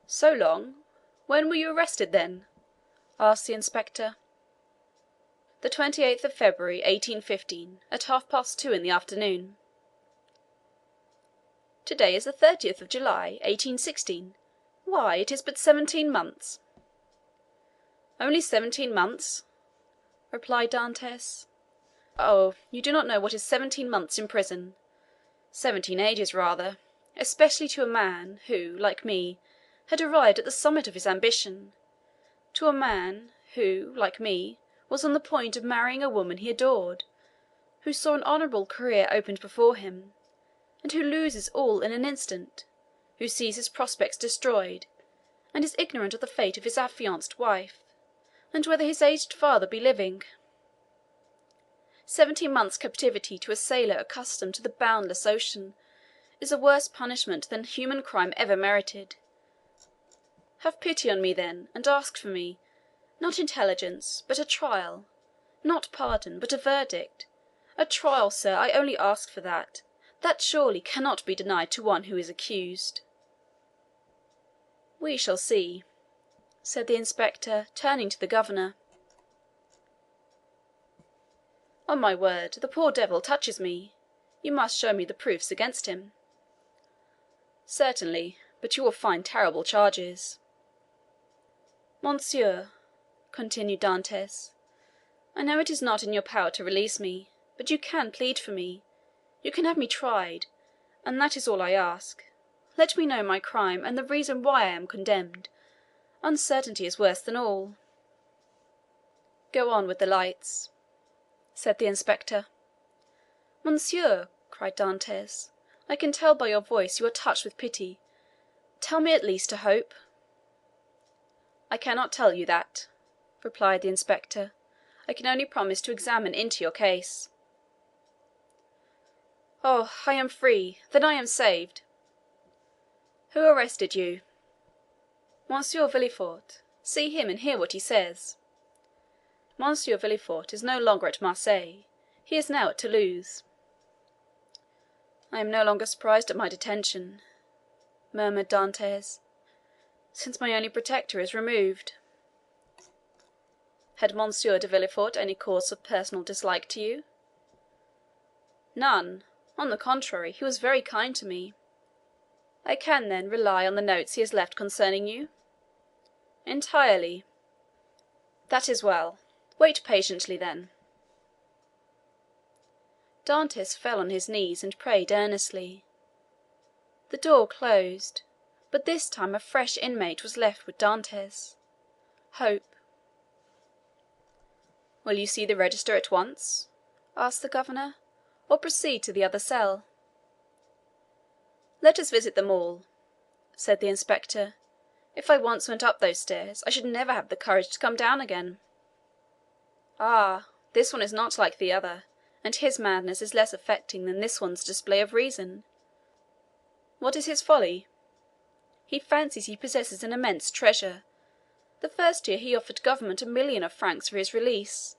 "So long? When were you arrested, then?" asked the inspector. "The 28th of February, 1815, at 2:30 in the afternoon." "To-day is the 30th of July, 1816. Why, it is but 17 months." "Only 17 months?" replied Dantès. "Oh, you do not know what is 17 months in prison. 17 ages, rather, especially to a man who, like me, had arrived at the summit of his ambition; to a man who, like me, was on the point of marrying a woman he adored, who saw an honourable career opened before him, and who loses all in an instant, who sees his prospects destroyed, and is ignorant of the fate of his affianced wife, and whether his aged father be living. 17 months' captivity to a sailor accustomed to the boundless ocean is a worse punishment than human crime ever merited. Have pity on me, then, and ask for me, not intelligence, but a trial; not pardon, but a verdict. A trial, sir, I only ask for that. That surely cannot be denied to one who is accused." "We shall see," said the inspector, turning to the governor. "On my word, the poor devil touches me. You must show me the proofs against him." "Certainly, but you will find terrible charges." "Monsieur," continued Dantès, "I know it is not in your power to release me, but you can plead for me, you can have me tried, and that is all I ask. Let me know my crime and the reason why I am condemned. Uncertainty is worse than all." "Go on with the lights," said the inspector. "Monsieur," cried Dantès, "I can tell by your voice you are touched with pity. Tell me at least a hope." "I cannot tell you that," replied the inspector. "I can only promise to examine into your case." "Oh, I am free! Then I am saved!" "Who arrested you?" "Monsieur Villefort. See him and hear what he says." "Monsieur Villefort is no longer at Marseilles; he is now at Toulouse." "I am no longer surprised at my detention," murmured Dantès, "since my only protector is removed." "Had Monsieur de Villefort any cause of personal dislike to you?" "None; on the contrary, he was very kind to me." "I can, then, rely on the notes he has left concerning you?" "Entirely." "That is well. Wait patiently, then." Dantès fell on his knees and prayed earnestly. The door closed, but this time a fresh inmate was left with Dantès—hope. "Will you see the register at once?" asked the governor, "or proceed to the other cell?" "Let us visit them all," said the inspector. "If I once went up those stairs, I should never have the courage to come down again." "Ah, this one is not like the other, and his madness is less affecting than this one's display of reason." "What is his folly?" "He fancies he possesses an immense treasure. The first year he offered government 1,000,000 of francs for his release;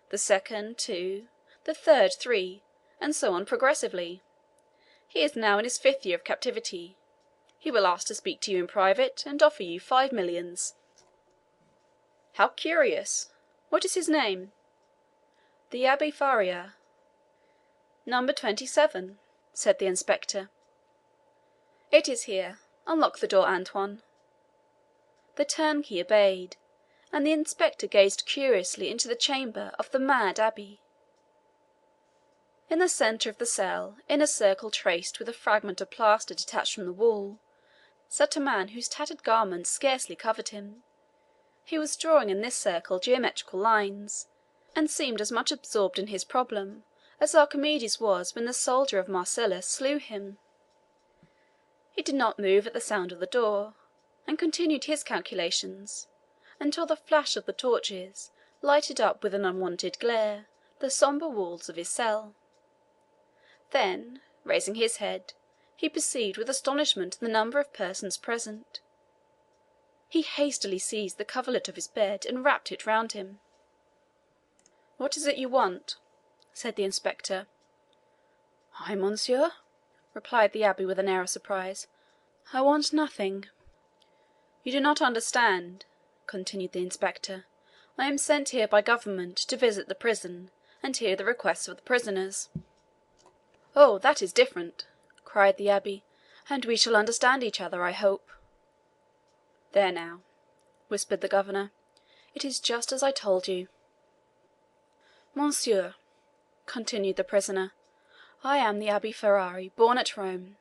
the second, 2; the third, 3; and so on progressively. He is now in his 5th year of captivity. He will ask to speak to you in private, and offer you 5 millions." "How curious! What is his name?" "The Abbé Faria." "Number 27," said the inspector. "It is here. Unlock the door, Antoine." The turnkey obeyed, and the inspector gazed curiously into the chamber of the mad abbé. In the centre of the cell, in a circle traced with a fragment of plaster detached from the wall, sat a man whose tattered garments scarcely covered him. He was drawing in this circle geometrical lines, and seemed as much absorbed in his problem as Archimedes was when the soldier of Marcellus slew him. He did not move at the sound of the door, and continued his calculations until the flash of the torches lighted up with an unwonted glare the sombre walls of his cell. Then, raising his head, he perceived with astonishment the number of persons present. He hastily seized the coverlet of his bed and wrapped it round him. "What is it you want?" said the inspector. "I, monsieur?" replied the abbé with an air of surprise. "I want nothing." "You do not understand," continued the inspector. "I am sent here by government to visit the prison and hear the requests of the prisoners." "Oh, that is different," cried the abbé, "and we shall understand each other, I hope." "There now," whispered the governor, "it is just as I told you." "Monsieur," continued the prisoner, "I am the Abbé Ferrari, born at Rome.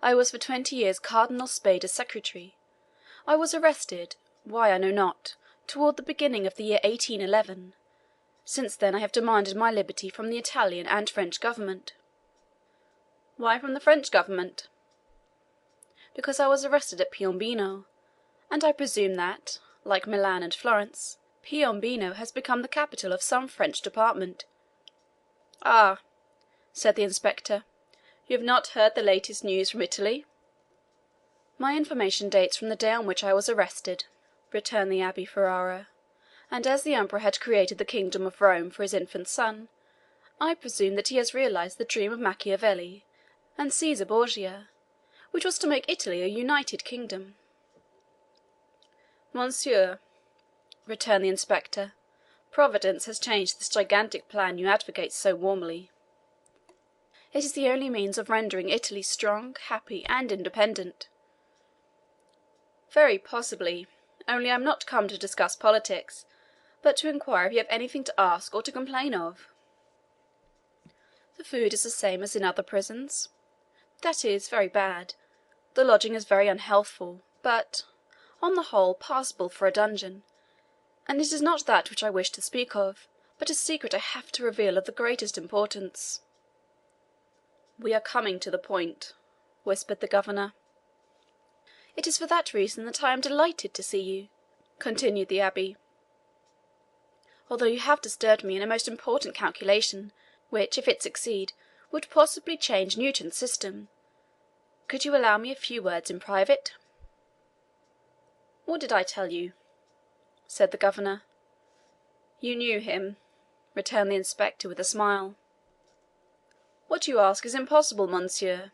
I was for 20 years Cardinal Spader's secretary. I was arrested, why I know not, toward the beginning of the year 1811. Since then I have demanded my liberty from the Italian and French government." "Why from the French government?" "Because I was arrested at Piombino, and I presume that, like Milan and Florence, Piombino has become the capital of some French department." "Ah," said the inspector, "you have not heard the latest news from Italy?" "My information dates from the day on which I was arrested," returned the Abbé Ferrara, "and as the emperor had created the kingdom of Rome for his infant son, I presume that he has realized the dream of Machiavelli and Caesar Borgia, which was to make Italy a united kingdom." "Monsieur," returned the inspector, "Providence has changed this gigantic plan you advocate so warmly. It is the only means of rendering Italy strong, happy, and independent." "Very possibly, only I am not come to discuss politics, but to inquire if you have anything to ask or to complain of." "The food is the same as in other prisons. That is, very bad. The lodging is very unhealthful, but, on the whole, passable for a dungeon. And it is not that which I wish to speak of, but a secret I have to reveal of the greatest importance." "We are coming to the point," whispered the governor. "It is for that reason that I am delighted to see you," continued the abbé, "although you have disturbed me in a most important calculation, which, if it succeed, would possibly change Newton's system. Could you allow me a few words in private?" "What did I tell you?" said the governor. "You knew him," returned the inspector with a smile. "What you ask is impossible, monsieur,"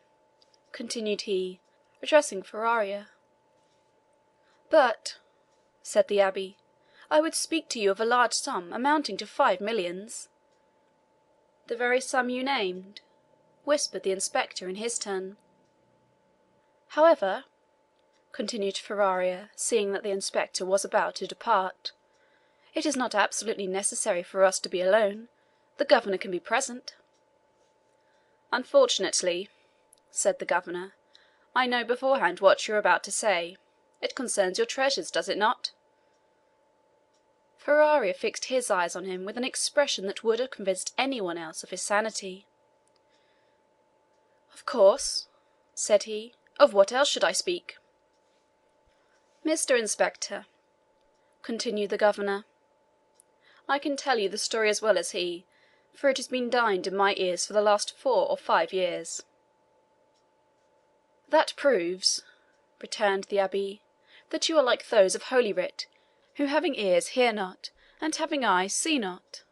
continued he, addressing Ferrara. "But," said the abbé, "I would speak to you of a large sum amounting to 5 millions." "The very sum you named," whispered the inspector in his turn. "However," continued Ferrara, seeing that the inspector was about to depart, "it is not absolutely necessary for us to be alone. The governor can be present." "Unfortunately," said the governor, "I know beforehand what you are about to say. It concerns your treasures, does it not?" Ferrara fixed his eyes on him with an expression that would have convinced any one else of his sanity. "Of course," said he. "Of what else should I speak?" "Mr. Inspector," continued the governor, "I can tell you the story as well as he, for it has been dinned in my ears for the last 4 or 5 years." "That proves," returned the abbé, "that you are like those of Holy Writ, who having ears hear not, and having eyes see not."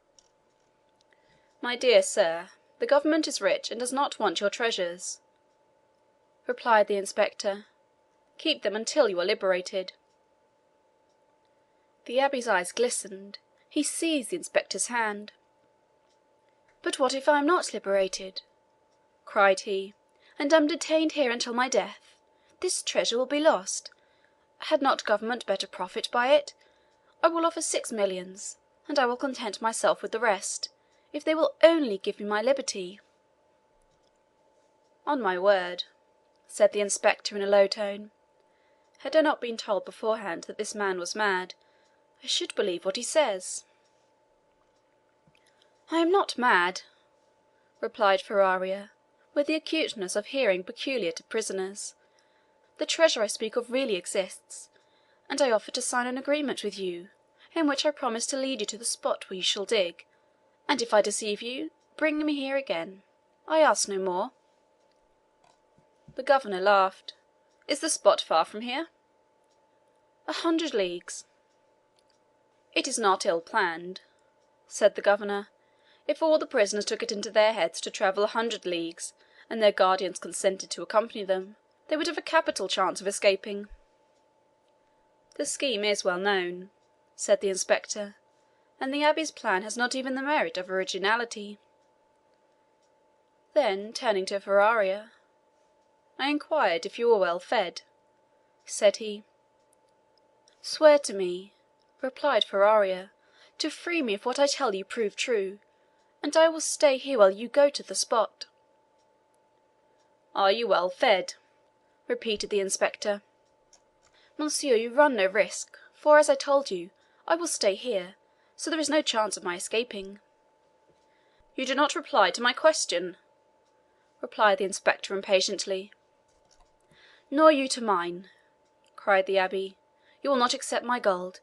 "My dear sir, the government is rich and does not want your treasures," replied the inspector. "Keep them until you are liberated." The abbé's eyes glistened. He seized the inspector's hand. "But what if I am not liberated?" cried he, "and am detained here until my death? This treasure will be lost. Had not government better profit by it? I will offer 6 millions, and I will content myself with the rest, if they will only give me my liberty." "On my word," said the inspector in a low tone, "had I not been told beforehand that this man was mad, I should believe what he says." "I am not mad," replied Ferraria, with the acuteness of hearing peculiar to prisoners. "The treasure I speak of really exists, and I offer to sign an agreement with you, in which I promise to lead you to the spot where you shall dig, and if I deceive you, bring me here again. I ask no more." The governor laughed. "Is the spot far from here?" 100 leagues. "It is not ill planned," said the governor. "If all the prisoners took it into their heads to travel 100 leagues, and their guardians consented to accompany them, they would have a capital chance of escaping." "The scheme is well known," said the inspector, "and the Abbé's plan has not even the merit of originality." Then, turning to Ferraria, "I inquired if you were well fed," said he. "Swear to me," replied Ferraria, "to free me if what I tell you prove true, and I will stay here while you go to the spot." "Are you well fed?" repeated the inspector. "Monsieur, you run no risk, for, as I told you, I will stay here, so there is no chance of my escaping." "You do not reply to my question," replied the inspector impatiently. "Nor you to mine," cried the Abbé. "You will not accept my gold.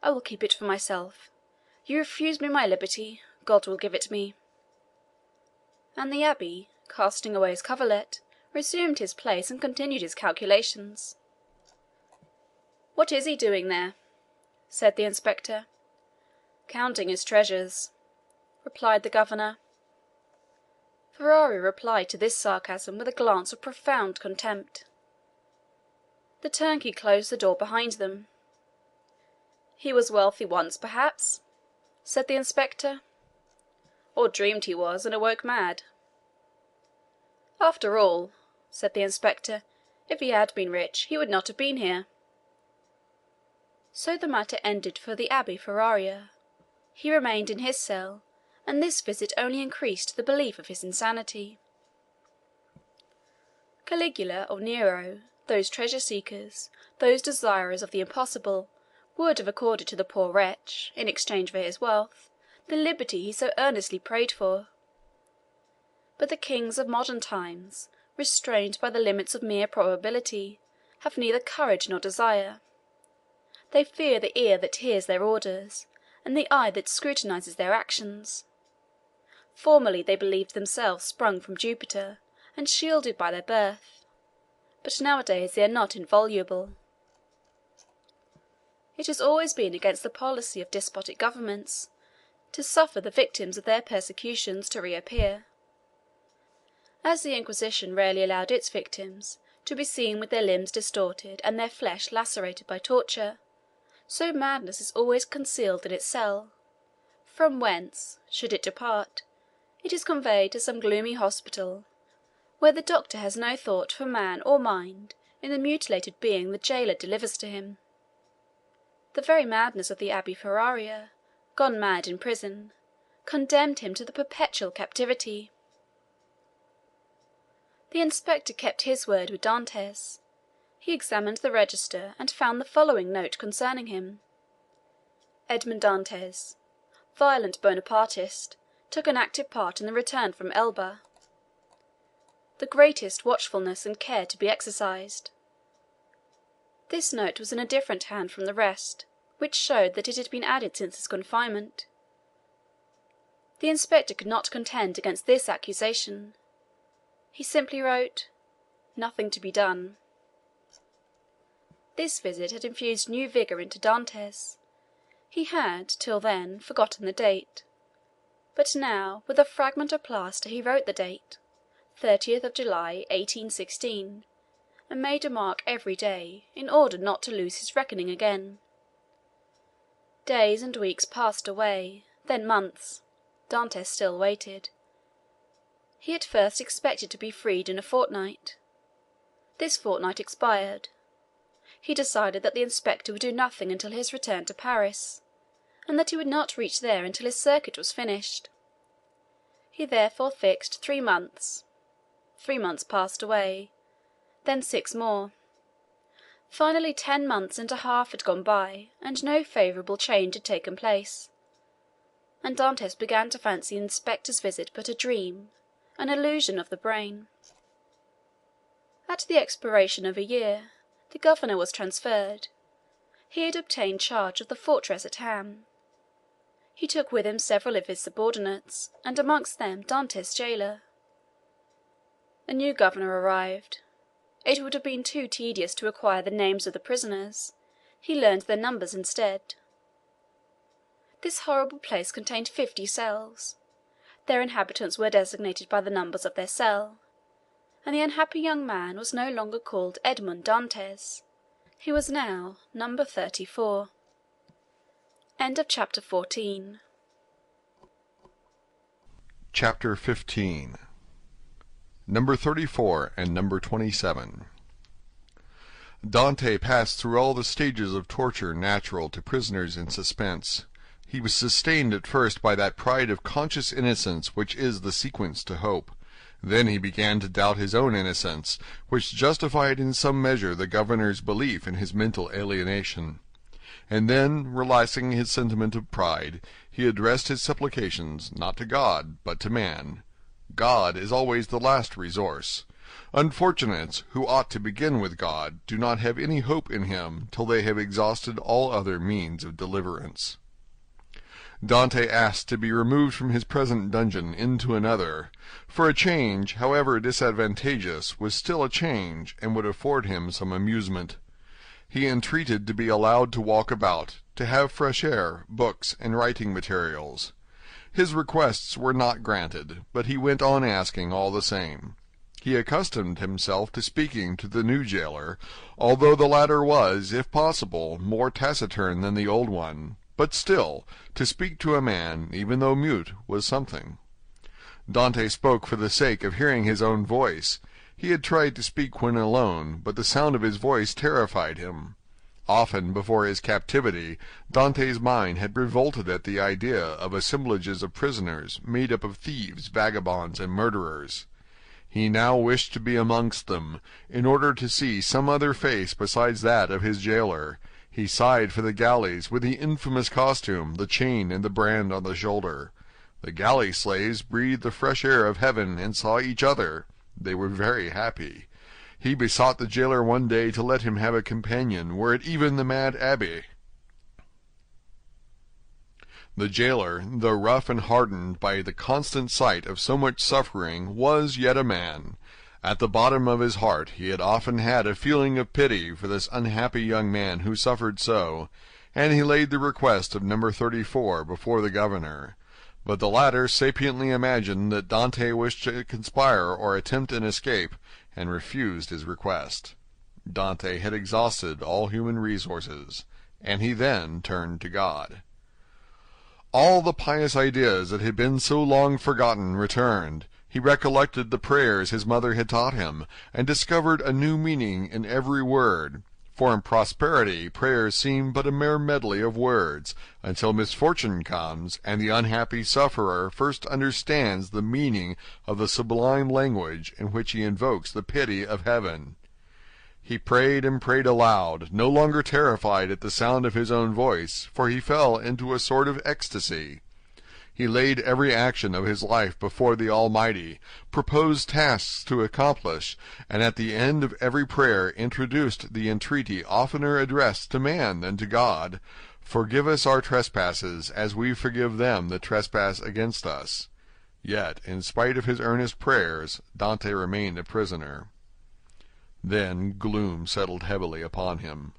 I will keep it for myself. You refuse me my liberty. God will give it me." And the Abbé, casting away his coverlet, resumed his place and continued his calculations. "What is he doing there?" said the inspector. "Counting his treasures," replied the governor. Ferrari replied to this sarcasm with a glance of profound contempt. The turnkey closed the door behind them. "He was wealthy once, perhaps?" said the inspector. "Or dreamed he was, and awoke mad." "After all," said the inspector, "if he had been rich, he would not have been here." So the matter ended for the Abbé Ferraria. He remained in his cell, and this visit only increased the belief of his insanity. Caligula or Nero, those treasure seekers, those desirers of the impossible, would have accorded to the poor wretch, in exchange for his wealth, the liberty he so earnestly prayed for. But the kings of modern times, restrained by the limits of mere probability, have neither courage nor desire. They fear the ear that hears their orders, and the eye that scrutinizes their actions. Formerly they believed themselves sprung from Jupiter, and shielded by their birth, but nowadays they are not invulnerable. It has always been against the policy of despotic governments to suffer the victims of their persecutions to reappear. As the Inquisition rarely allowed its victims to be seen with their limbs distorted and their flesh lacerated by torture, so madness is always concealed in its cell, from whence, should it depart, it is conveyed to some gloomy hospital, where the doctor has no thought for man or mind in the mutilated being the jailer delivers to him. The very madness of the Abbé Ferraria, gone mad in prison, condemned him to the perpetual captivity. The inspector kept his word with Dantès. He examined the register and found the following note concerning him: "Edmond Dantès, violent Bonapartist, took an active part in the return from Elba. The greatest watchfulness and care to be exercised." This note was in a different hand from the rest, which showed that it had been added since his confinement. The inspector could not contend against this accusation. He simply wrote, "Nothing to be done." This visit had infused new vigour into Dantès. He had, till then, forgotten the date, but now, with a fragment of plaster, he wrote the date, 30th of July, 1816, and made a mark every day, in order not to lose his reckoning again. Days and weeks passed away, then months. Dantès still waited. He at first expected to be freed in a fortnight. This fortnight expired. He decided that the inspector would do nothing until his return to Paris, and that he would not reach there until his circuit was finished. He therefore fixed 3 months. 3 months passed away, then 6 more. Finally 10 months and a half had gone by, and no favourable change had taken place, and Dantès began to fancy the inspector's visit but a dream, an illusion of the brain. At the expiration of a year, the governor was transferred. He had obtained charge of the fortress at Ham. He took with him several of his subordinates, and amongst them Dantès' jailer. A new governor arrived. It would have been too tedious to acquire the names of the prisoners. He learned their numbers instead. This horrible place contained 50 cells. Their inhabitants were designated by the numbers of their cell, and the unhappy young man was no longer called Edmond Dantès. He was now number 34. Chapter 14. Chapter 15. Number 34 and number 27. Dante passed through all the stages of torture natural to prisoners in suspense. He was sustained at first by that pride of conscious innocence which is the sequence to hope. Then he began to doubt his own innocence, which justified in some measure the governor's belief in his mental alienation. And then, realizing his sentiment of pride, he addressed his supplications not to God, but to man. God is always the last resource. Unfortunates, who ought to begin with God, do not have any hope in him till they have exhausted all other means of deliverance. Dante asked to be removed from his present dungeon into another, for a change, however disadvantageous, was still a change, and would afford him some amusement. He entreated to be allowed to walk about, to have fresh air, books, and writing materials. His requests were not granted, but he went on asking all the same. He accustomed himself to speaking to the new jailer, although the latter was, if possible, more taciturn than the old one. But still, to speak to a man, even though mute, was something. Dante spoke for the sake of hearing his own voice. He had tried to speak when alone, but the sound of his voice terrified him. Often before his captivity, Dante's mind had revolted at the idea of assemblages of prisoners made up of thieves, vagabonds, and murderers. He now wished to be amongst them, in order to see some other face besides that of his jailer. He sighed for the galleys with the infamous costume, the chain, and the brand on the shoulder. The galley slaves breathed the fresh air of heaven and saw each other. They were very happy. He besought the jailer one day to let him have a companion, were it even the mad abbé. The jailer, though rough and hardened by the constant sight of so much suffering, was yet a man. At the bottom of his heart he had often had a feeling of pity for this unhappy young man who suffered so, and he laid the request of number 34 before the governor. But the latter sapiently imagined that Dante wished to conspire or attempt an escape, and refused his request. Dante had exhausted all human resources, and he then turned to God. All the pious ideas that had been so long forgotten returned. He recollected the prayers his mother had taught him, and discovered a new meaning in every word. For in prosperity prayers seem but a mere medley of words, until misfortune comes, and the unhappy sufferer first understands the meaning of the sublime language in which he invokes the pity of heaven. He prayed and prayed aloud, no longer terrified at the sound of his own voice, for he fell into a sort of ecstasy. He laid every action of his life before the Almighty, proposed tasks to accomplish, and at the end of every prayer introduced the entreaty oftener addressed to man than to God, "Forgive us our trespasses, as we forgive them that trespass against us." Yet, in spite of his earnest prayers, Dante remained a prisoner. Then gloom settled heavily upon him.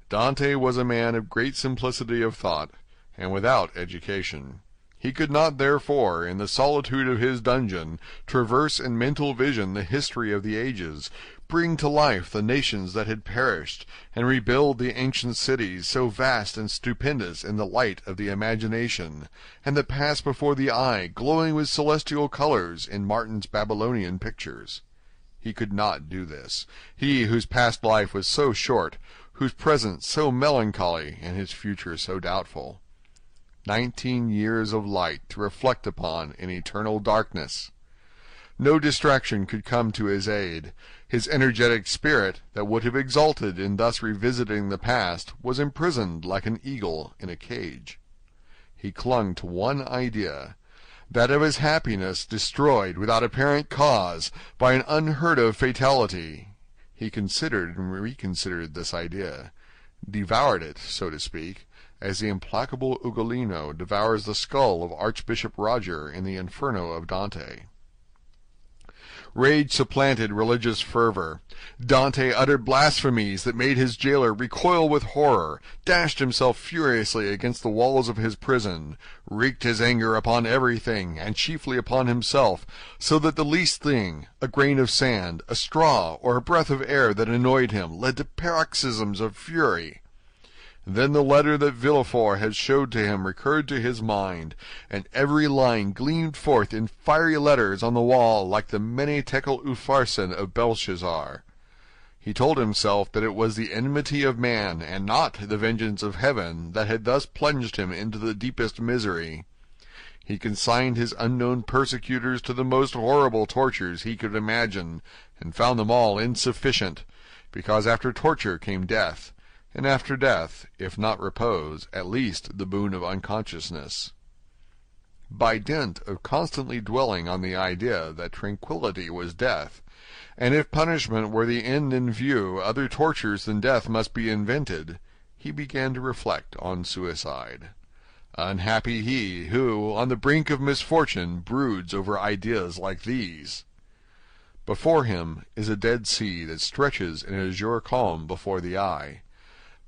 Dante was a man of great simplicity of thought, and without education. He could not, therefore, in the solitude of his dungeon, traverse in mental vision the history of the ages, bring to life the nations that had perished, and rebuild the ancient cities so vast and stupendous in the light of the imagination, and that pass before the eye, glowing with celestial colors in Martin's Babylonian pictures. He could not do this, he whose past life was so short, whose present so melancholy, and his future so doubtful. 19 years of light to reflect upon in eternal darkness. No distraction could come to his aid. His energetic spirit, that would have exulted in thus revisiting the past, was imprisoned like an eagle in a cage. He clung to one idea, that of his happiness destroyed without apparent cause by an unheard-of fatality. He considered and reconsidered this idea, devoured it, so to speak, as the implacable Ugolino devours the skull of Archbishop Roger in the Inferno of Dante. Rage supplanted religious fervor. Dante uttered blasphemies that made his jailer recoil with horror, dashed himself furiously against the walls of his prison, wreaked his anger upon everything, and chiefly upon himself, so that the least thing, a grain of sand, a straw, or a breath of air that annoyed him, led to paroxysms of fury. Then the letter that Villefort had showed to him recurred to his mind, and every line gleamed forth in fiery letters on the wall like the Mene Tekel Upharsin of Belshazzar. He told himself that it was the enmity of man, and not the vengeance of heaven, that had thus plunged him into the deepest misery. He consigned his unknown persecutors to the most horrible tortures he could imagine, and found them all insufficient, because after torture came death, and after death, if not repose, at least the boon of unconsciousness. By dint of constantly dwelling on the idea that tranquillity was death, and if punishment were the end in view, other tortures than death must be invented, he began to reflect on suicide. Unhappy he who, on the brink of misfortune, broods over ideas like these. Before him is a dead sea that stretches in azure calm before the eye.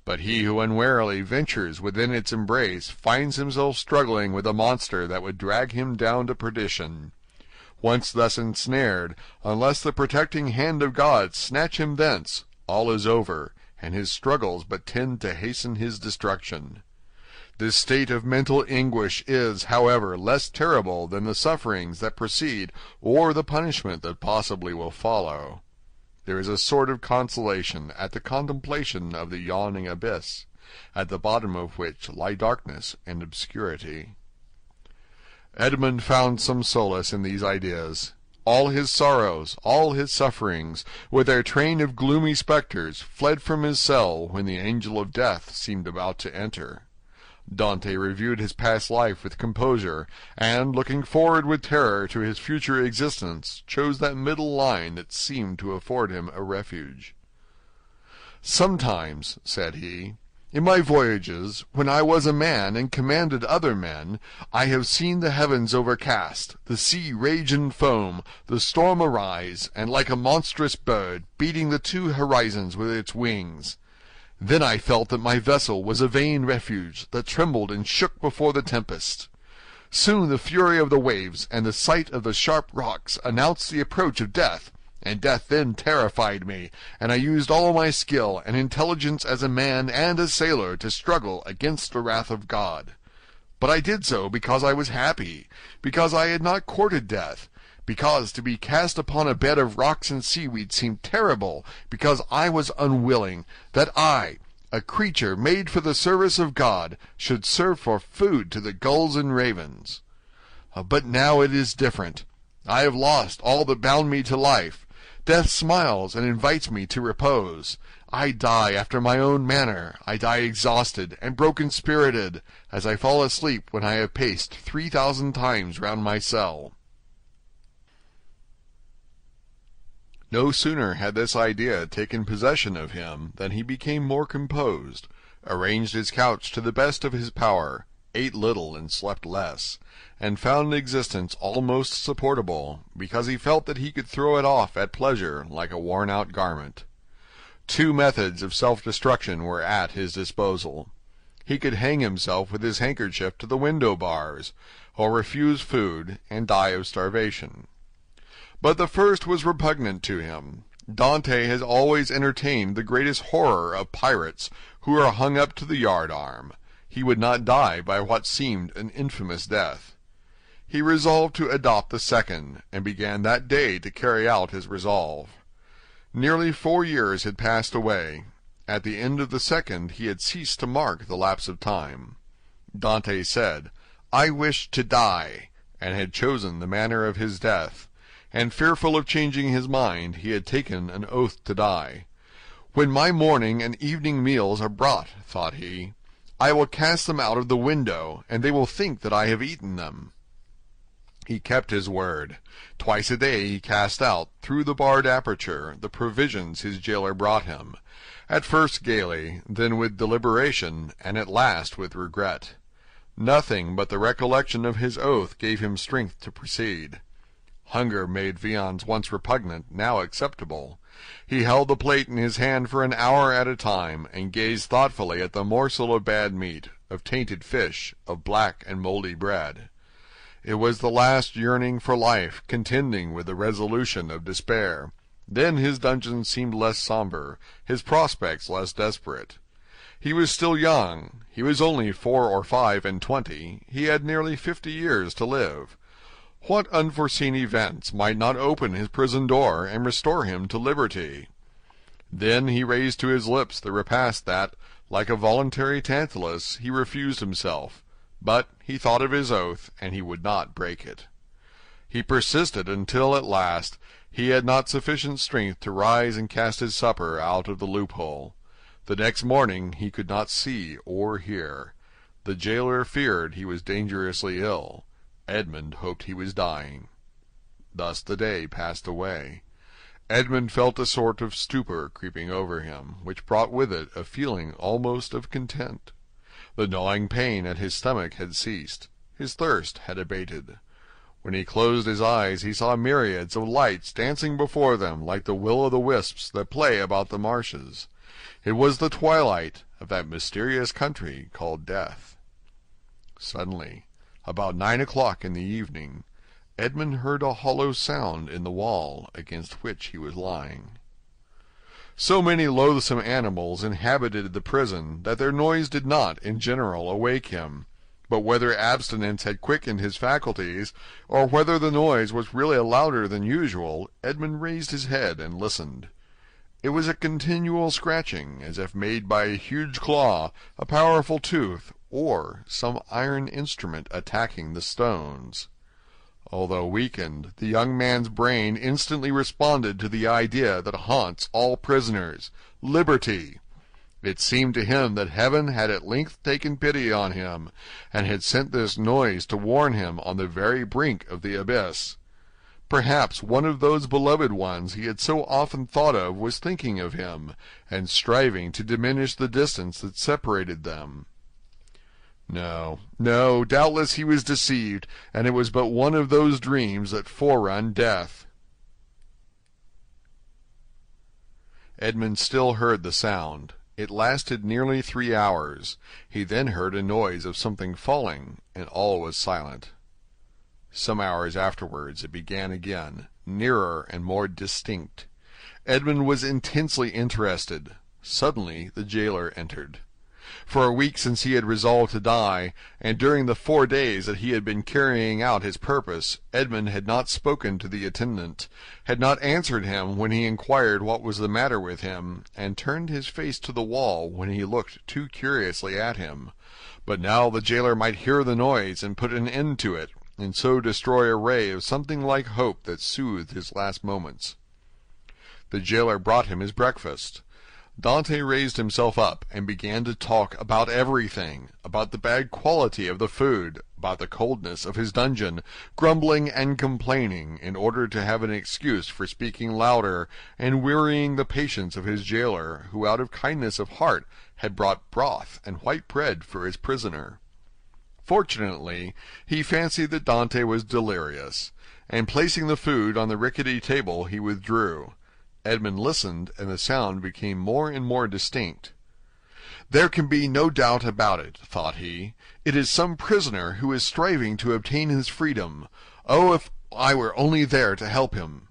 But he who unwarily ventures within its embrace finds himself struggling with a monster that would drag him down to perdition. Once thus ensnared, unless the protecting hand of God snatch him thence, all is over, and his struggles but tend to hasten his destruction. This state of mental anguish is, however, less terrible than the sufferings that precede or the punishment that possibly will follow. There is a sort of consolation at the contemplation of the yawning abyss, at the bottom of which lie darkness and obscurity. Edmund found some solace in these ideas. All his sorrows, all his sufferings, with their train of gloomy spectres, fled from his cell when the angel of death seemed about to enter. Dante reviewed his past life with composure, and, looking forward with terror to his future existence, chose that middle line that seemed to afford him a refuge. "Sometimes," said he, "in my voyages, when I was a man and commanded other men, I have seen the heavens overcast, the sea rage and foam, the storm arise, and like a monstrous bird, beating the two horizons with its wings. Then I felt that my vessel was a vain refuge that trembled and shook before the tempest. Soon the fury of the waves and the sight of the sharp rocks announced the approach of death, and death then terrified me, and I used all my skill and intelligence as a man and a sailor to struggle against the wrath of God. But I did so because I was happy, because I had not courted death, because to be cast upon a bed of rocks and seaweed seemed terrible, because I was unwilling that I, a creature made for the service of God, should serve for food to the gulls and ravens. But now it is different. I have lost all that bound me to life. Death smiles and invites me to repose. I die after my own manner. I die exhausted and broken-spirited, as I fall asleep when I have paced 3,000 times round my cell." No sooner had this idea taken possession of him than he became more composed, arranged his couch to the best of his power, ate little and slept less, and found existence almost supportable, because he felt that he could throw it off at pleasure like a worn-out garment. Two methods of self-destruction were at his disposal. He could hang himself with his handkerchief to the window bars, or refuse food and die of starvation. But the first was repugnant to him. Dante has always entertained the greatest horror of pirates who are hung up to the yardarm. He would not die by what seemed an infamous death. He resolved to adopt the second, and began that day to carry out his resolve. Nearly 4 years had passed away. At the end of the second he had ceased to mark the lapse of time. Dante said, "I wish to die," and had chosen the manner of his death, and fearful of changing his mind, he had taken an oath to die. "When my morning and evening meals are brought," thought he, "I will cast them out of the window, and they will think that I have eaten them." He kept his word. Twice a day he cast out, through the barred aperture, the provisions his jailer brought him, at first gaily, then with deliberation, and at last with regret. Nothing but the recollection of his oath gave him strength to proceed. Hunger made viands once repugnant, now acceptable. He held the plate in his hand for an hour at a time, and gazed thoughtfully at the morsel of bad meat, of tainted fish, of black and mouldy bread. It was the last yearning for life, contending with the resolution of despair. Then his dungeon seemed less somber, his prospects less desperate. He was still young. He was only 4 or 5 and 20. He had nearly 50 years to live. What unforeseen events might not open his prison door and restore him to liberty? Then he raised to his lips the repast that, like a voluntary Tantalus, he refused himself. But he thought of his oath, and he would not break it. He persisted until at last he had not sufficient strength to rise and cast his supper out of the loophole. The next morning he could not see or hear. The jailer feared he was dangerously ill. Edmund hoped he was dying. Thus the day passed away. Edmund felt a sort of stupor creeping over him, which brought with it a feeling almost of content. The gnawing pain at his stomach had ceased. His thirst had abated. When he closed his eyes he saw myriads of lights dancing before them like the will-o'-the-wisps that play about the marshes. It was the twilight of that mysterious country called death. Suddenly, about 9 o'clock in the evening, Edmund heard a hollow sound in the wall against which he was lying. So many loathsome animals inhabited the prison that their noise did not, in general, awake him. But whether abstinence had quickened his faculties, or whether the noise was really louder than usual, Edmund raised his head and listened. It was a continual scratching, as if made by a huge claw, a powerful tooth, or some iron instrument attacking the stones. Although weakened, the young man's brain instantly responded to the idea that haunts all prisoners, liberty. It seemed to him that heaven had at length taken pity on him, and had sent this noise to warn him on the very brink of the abyss. Perhaps one of those beloved ones he had so often thought of was thinking of him, and striving to diminish the distance that separated them. No, no, doubtless he was deceived, and it was but one of those dreams that forerun death. Edmund still heard the sound. It lasted nearly 3 hours. He then heard a noise of something falling, and all was silent. Some hours afterwards it began again, nearer and more distinct. Edmund was intensely interested. Suddenly the jailer entered. For a week since he had resolved to die, and during the 4 days that he had been carrying out his purpose, Edmund had not spoken to the attendant, had not answered him when he inquired what was the matter with him, and turned his face to the wall when he looked too curiously at him. But now the jailer might hear the noise and put an end to it, and so destroy a ray of something like hope that soothed his last moments. The jailer brought him his breakfast. Dante raised himself up and began to talk about everything, about the bad quality of the food, about the coldness of his dungeon, grumbling and complaining in order to have an excuse for speaking louder, and wearying the patience of his jailer, who out of kindness of heart had brought broth and white bread for his prisoner. Fortunately, he fancied that Dante was delirious, and placing the food on the rickety table he withdrew. Edmund listened, and the sound became more and more distinct. "There can be no doubt about it," thought he. "It is some prisoner who is striving to obtain his freedom. Oh, if I were only there to help him!"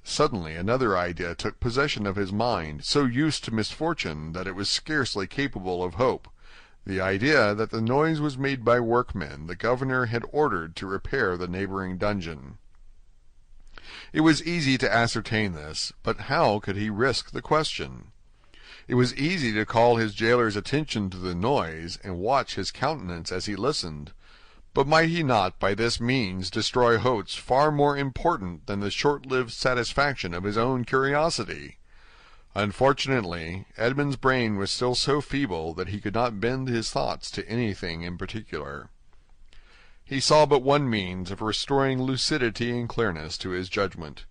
Suddenly another idea took possession of his mind, so used to misfortune that it was scarcely capable of hope. The idea that the noise was made by workmen the governor had ordered to repair the neighboring dungeon. It was easy to ascertain this, but how could he risk the question? It was easy to call his jailer's attention to the noise and watch his countenance as he listened, but might he not by this means destroy hopes far more important than the short-lived satisfaction of his own curiosity? Unfortunately, Edmund's brain was still so feeble that he could not bend his thoughts to anything in particular. He saw but one means of restoring lucidity and clearness to his judgment.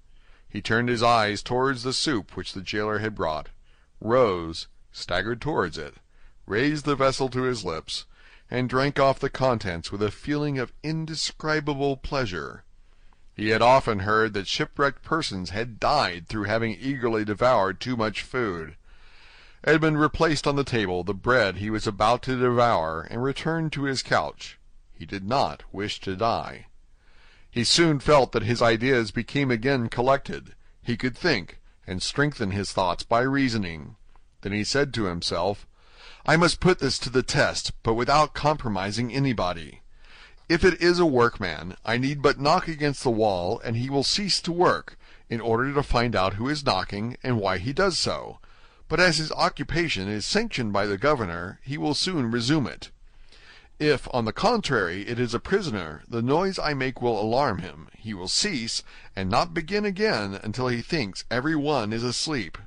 He turned his eyes towards the soup which the jailer had brought, rose, staggered towards it, raised the vessel to his lips, and drank off the contents with a feeling of indescribable pleasure. He had often heard that shipwrecked persons had died through having eagerly devoured too much food. Edmund replaced on the table the bread he was about to devour and returned to his couch. He did not wish to die. He soon felt that his ideas became again collected. He could think, and strengthen his thoughts by reasoning. Then he said to himself, "I must put this to the test, but without compromising anybody. If it is a workman, I need but knock against the wall, and he will cease to work, in order to find out who is knocking, and why he does so. But as his occupation is sanctioned by the governor, he will soon resume it. If, on the contrary, it is a prisoner, the noise I make will alarm him. He will cease, and not begin again until he thinks every one is asleep."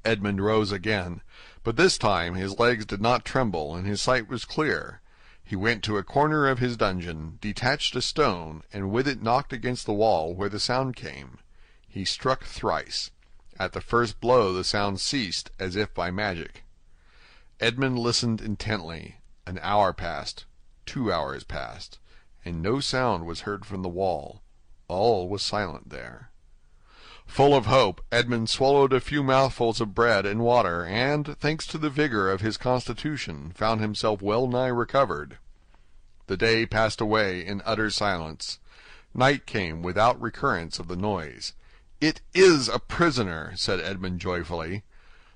Edmund rose again, but this time his legs did not tremble, and his sight was clear. He went to a corner of his dungeon, detached a stone, and with it knocked against the wall where the sound came. He struck thrice. At the first blow the sound ceased as if by magic. Edmund listened intently. An hour passed, 2 hours passed, and no sound was heard from the wall. All was silent there. Full of hope, Edmund swallowed a few mouthfuls of bread and water, and, thanks to the vigor of his constitution, found himself well nigh recovered. The day passed away in utter silence. Night came without recurrence of the noise. "It is a prisoner," said Edmund joyfully.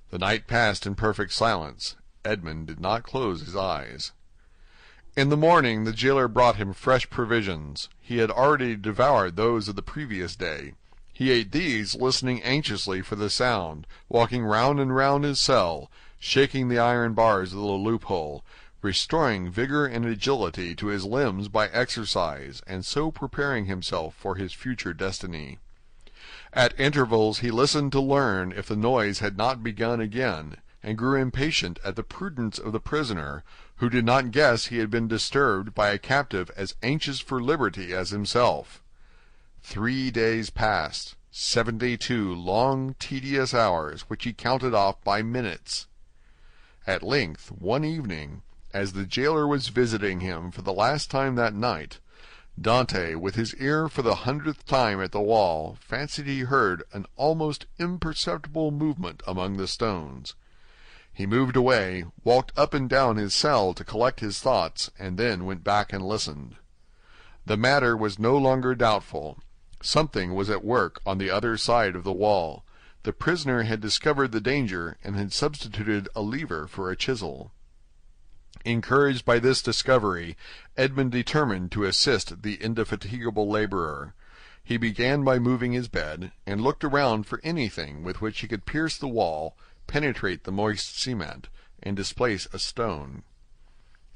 The night passed in perfect silence. Edmund did not close his eyes. In the morning the jailer brought him fresh provisions. He had already devoured those of the previous day. He ate these, listening anxiously for the sound, walking round and round his cell, shaking the iron bars of the loophole, restoring vigor and agility to his limbs by exercise, and so preparing himself for his future destiny. At intervals he listened to learn if the noise had not begun again, and grew impatient at the prudence of the prisoner, who did not guess he had been disturbed by a captive as anxious for liberty as himself. 3 days passed, 72 long, tedious hours, which he counted off by minutes. At length, one evening, as the jailer was visiting him for the last time that night, Dante, with his ear for the 100th time at the wall, fancied he heard an almost imperceptible movement among the stones. He moved away, walked up and down his cell to collect his thoughts, and then went back and listened. The matter was no longer doubtful. Something was at work on the other side of the wall. The prisoner had discovered the danger, and had substituted a lever for a chisel. Encouraged by this discovery, Edmund determined to assist the indefatigable laborer. He began by moving his bed, and looked around for anything with which he could pierce the wall, penetrate the moist cement, and displace a stone.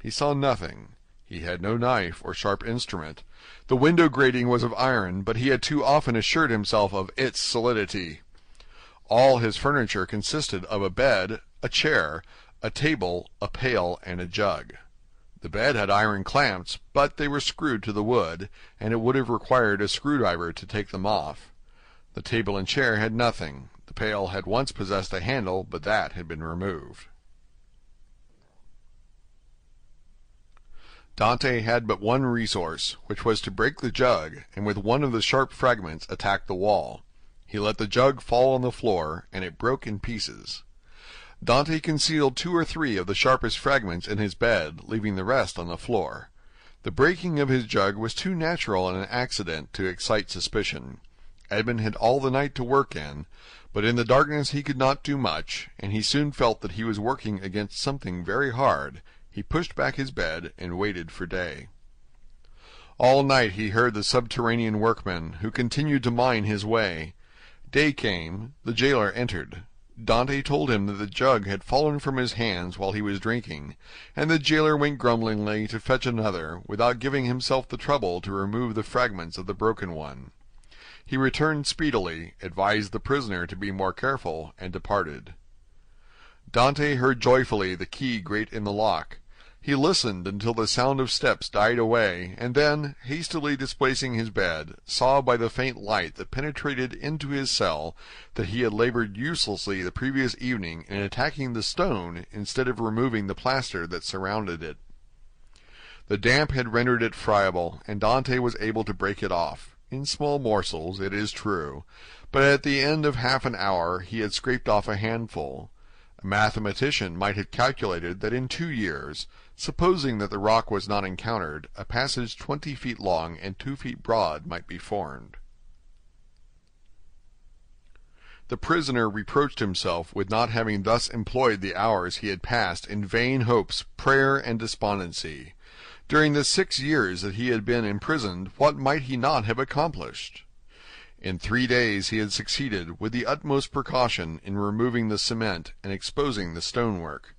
He saw nothing. He had no knife or sharp instrument. The window grating was of iron, but he had too often assured himself of its solidity. All his furniture consisted of a bed, a chair, a table, a pail, and a jug. The bed had iron clamps, but they were screwed to the wood, and it would have required a screwdriver to take them off. The table and chair had nothing. The pail had once possessed a handle, but that had been removed. Dante had but one resource, which was to break the jug, and with one of the sharp fragments attack the wall. He let the jug fall on the floor, and it broke in pieces. Dante concealed 2 or 3 of the sharpest fragments in his bed, leaving the rest on the floor. The breaking of his jug was too natural an accident to excite suspicion. Edmund had all the night to work in, but in the darkness he could not do much, and he soon felt that he was working against something very hard. He pushed back his bed and waited for day. All night he heard the subterranean workmen, who continued to mine his way. Day came. The jailer entered. Dante told him that the jug had fallen from his hands while he was drinking, and the jailer went grumblingly to fetch another, without giving himself the trouble to remove the fragments of the broken one. He returned speedily, advised the prisoner to be more careful, and departed. Dante heard joyfully the key grate in the lock. He listened until the sound of steps died away, and then, hastily displacing his bed, saw by the faint light that penetrated into his cell that he had labored uselessly the previous evening in attacking the stone instead of removing the plaster that surrounded it. The damp had rendered it friable, and Dante was able to break it off, in small morsels, it is true, but at the end of half an hour he had scraped off a handful. A mathematician might have calculated that in 2 years, supposing that the rock was not encountered, a passage 20 feet long and 2 feet broad might be formed. The prisoner reproached himself with not having thus employed the hours he had passed in vain hopes, prayer, and despondency. During the 6 years that he had been imprisoned, what might he not have accomplished? In 3 days he had succeeded, with the utmost precaution, in removing the cement and exposing the stonework.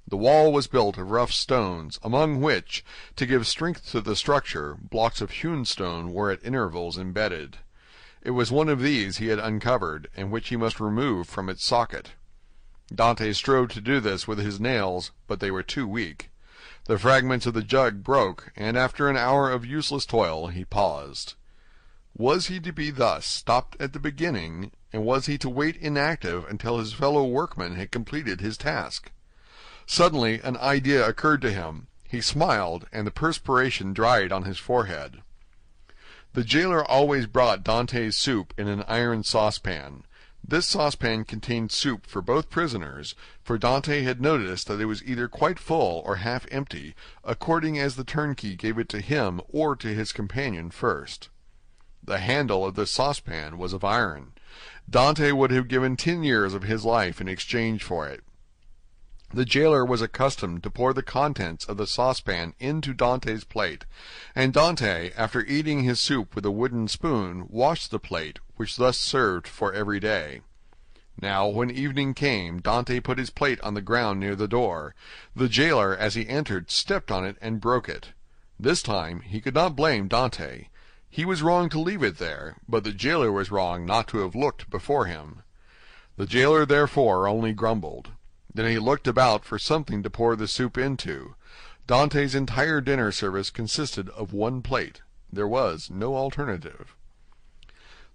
The wall was built of rough stones, among which, to give strength to the structure, blocks of hewn stone were at intervals embedded. It was one of these he had uncovered, and which he must remove from its socket. Dante strove to do this with his nails, but they were too weak. The fragments of the jug broke, and after an hour of useless toil he paused. Was he to be thus stopped at the beginning, and was he to wait inactive until his fellow workman had completed his task? Suddenly an idea occurred to him. He smiled, and the perspiration dried on his forehead. The jailer always brought Dante's soup in an iron saucepan. This saucepan contained soup for both prisoners, for Dante had noticed that it was either quite full or half empty, according as the turnkey gave it to him or to his companion first. The handle of the saucepan was of iron. Dante would have given 10 years of his life in exchange for it. The jailer was accustomed to pour the contents of the saucepan into Dante's plate, and Dante, after eating his soup with a wooden spoon, washed the plate, which thus served for every day. Now, when evening came, Dante put his plate on the ground near the door. The jailer, as he entered, stepped on it and broke it. This time he could not blame Dante. He was wrong to leave it there, but the jailer was wrong not to have looked before him. The jailer therefore only grumbled. Then he looked about for something to pour the soup into. Dante's entire dinner service consisted of 1 plate. There was no alternative.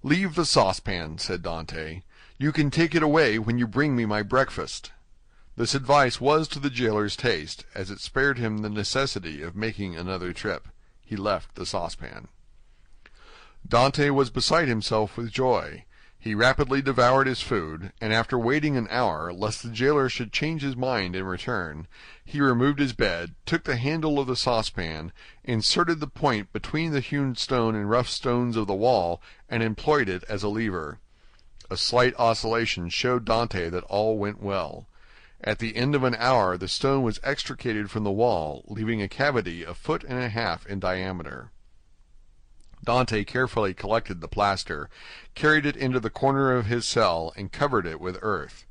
"Leave the saucepan," said Dante. "You can take it away when you bring me my breakfast." This advice was to the jailer's taste, as it spared him the necessity of making another trip. He left the saucepan. Dante was beside himself with joy. He rapidly devoured his food, and after waiting an hour, lest the jailer should change his mind and return, he removed his bed, took the handle of the saucepan, inserted the point between the hewn stone and rough stones of the wall, and employed it as a lever. A slight oscillation showed Dante that all went well. At the end of an hour the stone was extricated from the wall, leaving a cavity 1.5 feet in diameter. Dante carefully collected the plaster, carried it into the corner of his cell, and covered it with earth.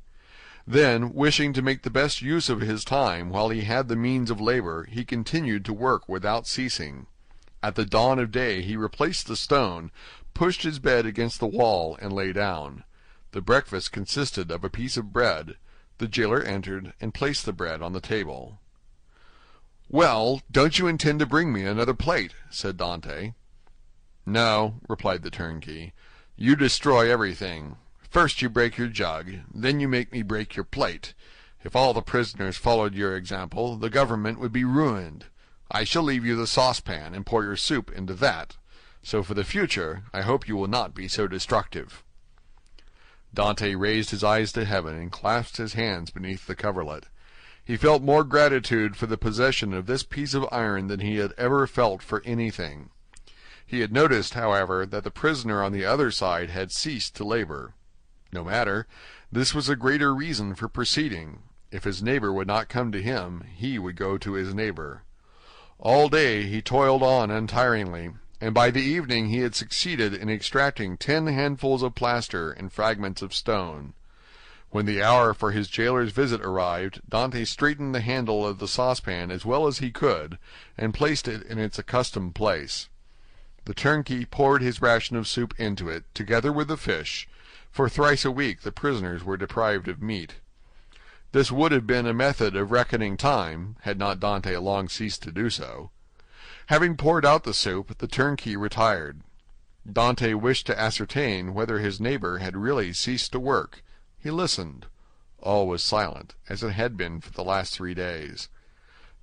Then, wishing to make the best use of his time while he had the means of labor, he continued to work without ceasing. At the dawn of day he replaced the stone, pushed his bed against the wall, and lay down. The breakfast consisted of a piece of bread. The jailer entered and placed the bread on the table. "Well, don't you intend to bring me another plate?" said Dante. "No," replied the turnkey. "You destroy everything. First you break your jug, then you make me break your plate. If all the prisoners followed your example, the government would be ruined. I shall leave you the saucepan, and pour your soup into that. So for the future, I hope you will not be so destructive." Dante raised his eyes to heaven and clasped his hands beneath the coverlet. He felt more gratitude for the possession of this piece of iron than he had ever felt for anything. He had noticed, however, that the prisoner on the other side had ceased to labor. No matter, this was a greater reason for proceeding. If his neighbor would not come to him, he would go to his neighbor. All day he toiled on untiringly, and by the evening he had succeeded in extracting 10 handfuls of plaster and fragments of stone. When the hour for his jailer's visit arrived, Dante straightened the handle of the saucepan as well as he could, and placed it in its accustomed place. The turnkey poured his ration of soup into it, together with the fish, for thrice a week the prisoners were deprived of meat. This would have been a method of reckoning time, had not Dante long ceased to do so. Having poured out the soup, the turnkey retired. Dante wished to ascertain whether his neighbor had really ceased to work. He listened. All was silent, as it had been for the last 3 days.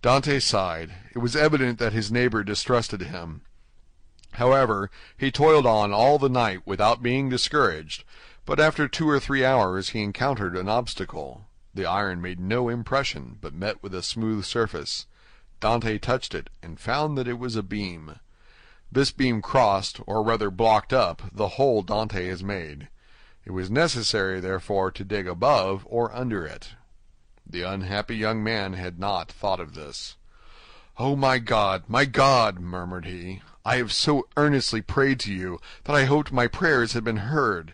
Dante sighed. It was evident that his neighbor distrusted him. However, he toiled on all the night without being discouraged, but after 2 or 3 hours he encountered an obstacle. The iron made no impression, but met with a smooth surface. Dante touched it, and found that it was a beam. This beam crossed, or rather blocked up, the hole Dante has made. It was necessary, therefore, to dig above or under it. The unhappy young man had not thought of this. "Oh, my God, murmured he, "I have so earnestly prayed to you that I hoped my prayers had been heard.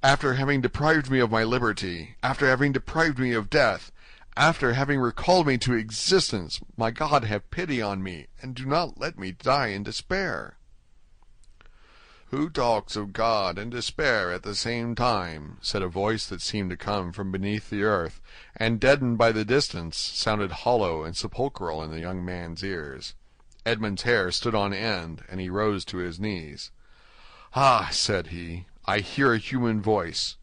After having deprived me of my liberty, after having deprived me of death, after having recalled me to existence, my God, have pity on me, and do not let me die in despair." "Who talks of God and despair at the same time?" said a voice that seemed to come from beneath the earth, and, deadened by the distance, sounded hollow and sepulchral in the young man's ears. Edmund's hair stood on end, and he rose to his knees. "Ah," said he, "I hear a human voice."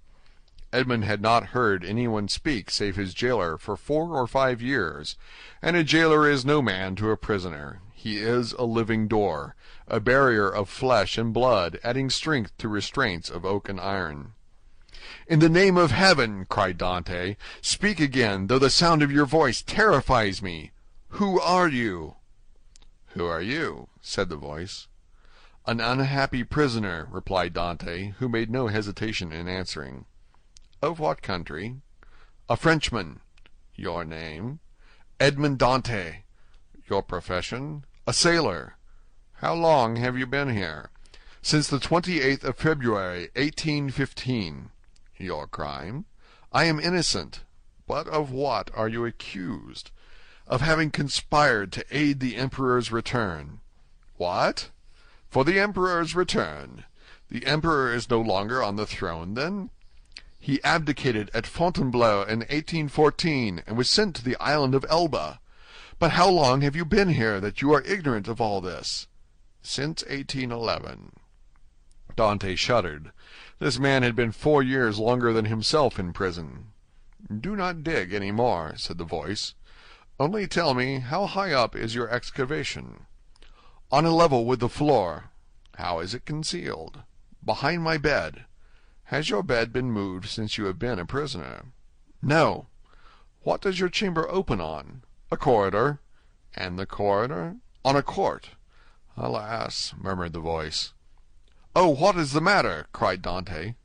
Edmund had not heard anyone speak save his jailer for 4 or 5 years, and a jailer is no man to a prisoner. He is a living door, a barrier of flesh and blood, adding strength to restraints of oak and iron. "In the name of heaven," cried Dante, "speak again, though the sound of your voice terrifies me. Who are you?" "Who are you?" said the voice. "An unhappy prisoner," replied Dante, who made no hesitation in answering. "Of what country?" "A Frenchman." "Your name?" "Edmond Dante." "Your profession?" "A sailor." "How long have you been here?" "Since the 28th of February, 1815. "Your crime?" "I am innocent." "But of what are you accused?" "Of having conspired to aid the Emperor's return." "What? For the Emperor's return? The Emperor is no longer on the throne, then?" "He abdicated at Fontainebleau in 1814, and was sent to the island of Elba. But how long have you been here that you are ignorant of all this?" "Since 1811. Dante shuddered. This man had been 4 years longer than himself in prison. "Do not dig any more," said the voice. "Only tell me, how high up is your excavation?" "On a level with the floor." "How is it concealed?" "Behind my bed." "Has your bed been moved since you have been a prisoner?" "No." "What does your chamber open on?" "A corridor." "And the corridor?" "On a court." "Alas!" murmured the voice. "Oh, what is the matter?" cried Dante.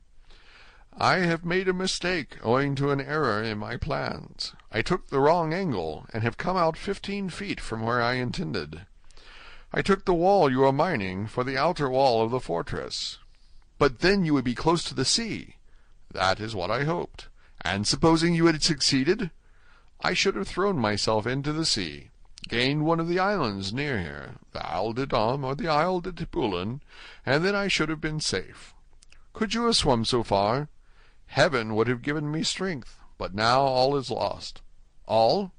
"I have made a mistake, owing to an error in my plans. I took the wrong angle, and have come out 15 feet from where I intended. I took the wall you are mining for the outer wall of the fortress." "But then you would be close to the sea." "That is what I hoped." "And supposing you had succeeded?" "I should have thrown myself into the sea, gained one of the islands near here, the Isle de Dôme or the Isle de Tiburon, and then I should have been safe." "Could you have swum so far?" "Heaven would have given me strength, but now all is lost." "All?"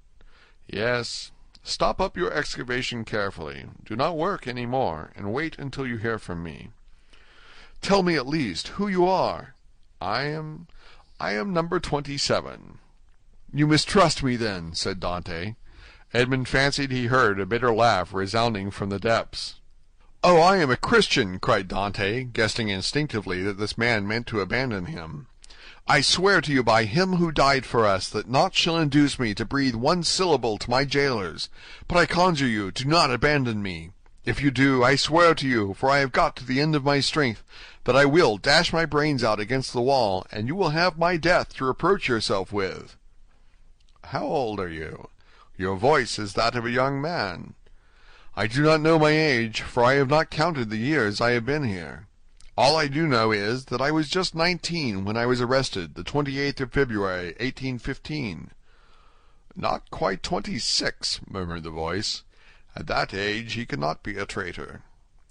"Yes. Stop up your excavation carefully. Do not work any more, and wait until you hear from me." "Tell me at least who you are." I am number 27. "You mistrust me, then," said Dante. Edmund fancied he heard a bitter laugh resounding from the depths. "Oh, I am a Christian!" cried Dante, guessing instinctively that this man meant to abandon him. "I swear to you by him who died for us that naught shall induce me to breathe one syllable to my jailers. But I conjure you, do not abandon me. If you do, I swear to you, for I have got to the end of my strength, that I will dash my brains out against the wall, and you will have my death to reproach yourself with." "How old are you? Your voice is that of a young man." "I do not know my age, for I have not counted the years I have been here." All I do know is that I was just 19 when I was arrested, the 28th of February, 1815. Not quite 26, murmured the voice. At that age he could not be a traitor.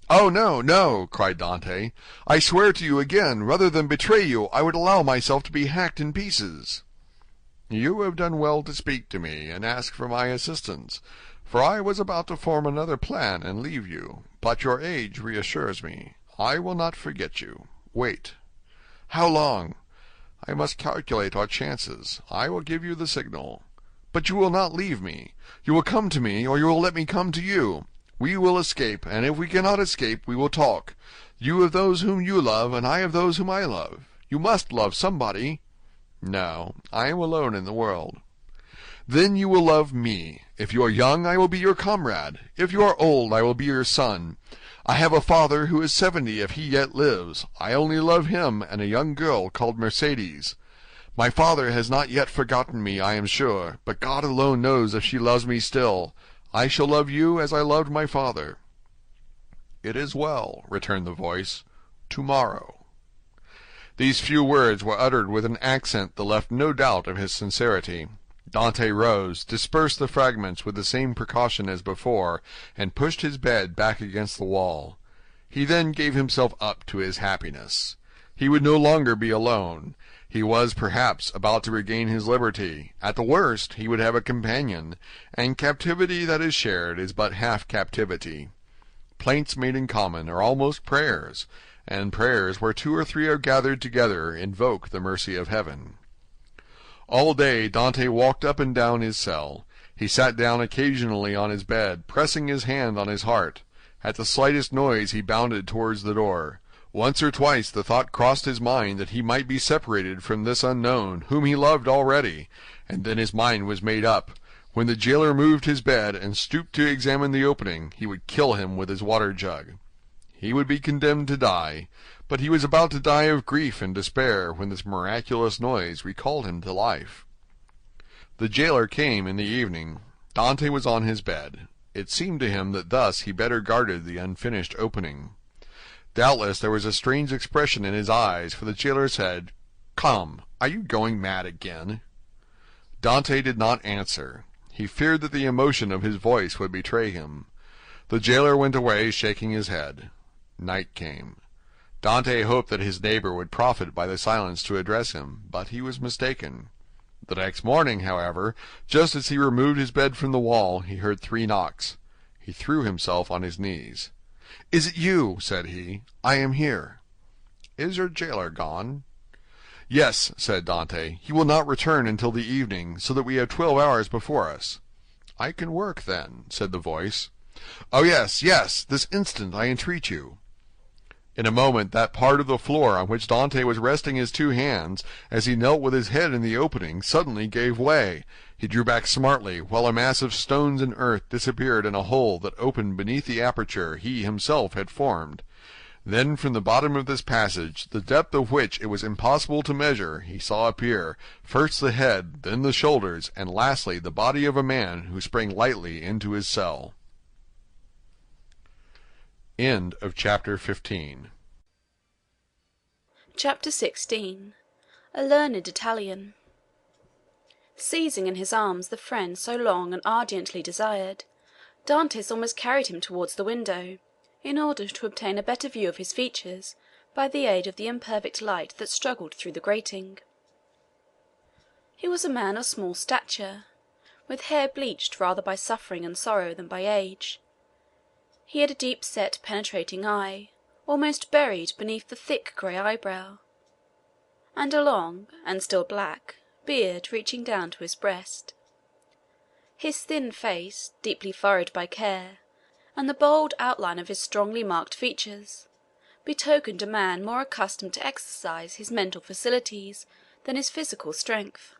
Oh, no, no, cried Dante. I swear to you again, rather than betray you, I would allow myself to be hacked in pieces. You have done well to speak to me and ask for my assistance, for I was about to form another plan and leave you, but your age reassures me. I will not forget you. Wait. How long? I must calculate our chances. I will give you the signal. But you will not leave me. You will come to me, or you will let me come to you. We will escape, and if we cannot escape, we will talk. You of those whom you love, and I of those whom I love. You must love somebody. No, I am alone in the world. Then you will love me. If you are young, I will be your comrade. If you are old, I will be your son. I have a father who is 70 if he yet lives. I only love him and a young girl called Mercedes. My father has not yet forgotten me, I am sure, but God alone knows if she loves me still. I shall love you as I loved my father. It is well, returned the voice. Tomorrow. These few words were uttered with an accent that left no doubt of his sincerity. Dante rose, dispersed the fragments with the same precaution as before, and pushed his bed back against the wall. He then gave himself up to his happiness. He would no longer be alone. He was, perhaps, about to regain his liberty. At the worst, he would have a companion, and captivity that is shared is but half captivity. Plaints made in common are almost prayers, and prayers where 2 or 3 are gathered together invoke the mercy of heaven. All day Dante walked up and down his cell. He sat down occasionally on his bed, pressing his hand on his heart. At the slightest noise he bounded towards the door. Once or twice the thought crossed his mind that he might be separated from this unknown, whom he loved already, and then his mind was made up. When the jailer moved his bed and stooped to examine the opening, he would kill him with his water jug. He would be condemned to die, but he was about to die of grief and despair when this miraculous noise recalled him to life. The jailer came in the evening. Dante was on his bed. It seemed to him that thus he better guarded the unfinished opening. Doubtless there was a strange expression in his eyes, for the jailer said, "Come, are you going mad again?" Dante did not answer. He feared that the emotion of his voice would betray him. The jailer went away, shaking his head. Night came. Dante hoped that his neighbor would profit by the silence to address him, but he was mistaken. The next morning, however, just as he removed his bed from the wall, he heard 3 knocks. He threw himself on his knees. "Is it you?" said he. "I am here." "Is your jailer gone?" "Yes," said Dante. "He will not return until the evening, so that we have 12 hours before us." "I can work, then," said the voice. "Oh, yes, yes, this instant, I entreat you." In a moment that part of the floor on which Dante was resting his 2 hands, as he knelt with his head in the opening, suddenly gave way. He drew back smartly, while a mass of stones and earth disappeared in a hole that opened beneath the aperture he himself had formed. Then from the bottom of this passage, the depth of which it was impossible to measure, he saw appear, first the head, then the shoulders, and lastly the body of a man who sprang lightly into his cell. End of chapter 15. Chapter 16. A learned Italian. Seizing in his arms the friend so long and ardently desired, Dantès almost carried him towards the window, in order to obtain a better view of his features by the aid of the imperfect light that struggled through the grating. He was a man of small stature, with hair bleached rather by suffering and sorrow than by age. He had a deep-set, penetrating eye, almost buried beneath the thick grey eyebrow, and a long, and still black, beard reaching down to his breast. His thin face, deeply furrowed by care, and the bold outline of his strongly marked features, betokened a man more accustomed to exercise his mental faculties than his physical strength.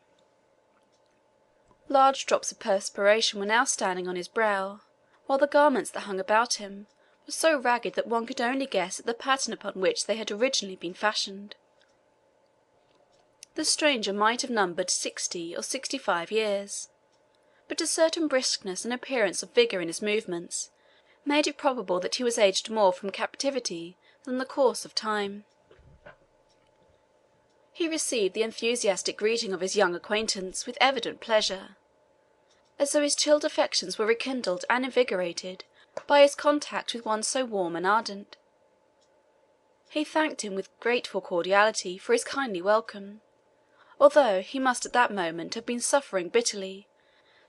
Large drops of perspiration were now standing on his brow, while the garments that hung about him were so ragged that one could only guess at the pattern upon which they had originally been fashioned. The stranger might have numbered 60 or 65 years, but a certain briskness and appearance of vigour in his movements made it probable that he was aged more from captivity than the course of time. He received the enthusiastic greeting of his young acquaintance with evident pleasure, as though his chilled affections were rekindled and invigorated by his contact with one so warm and ardent. He thanked him with grateful cordiality for his kindly welcome, although he must at that moment have been suffering bitterly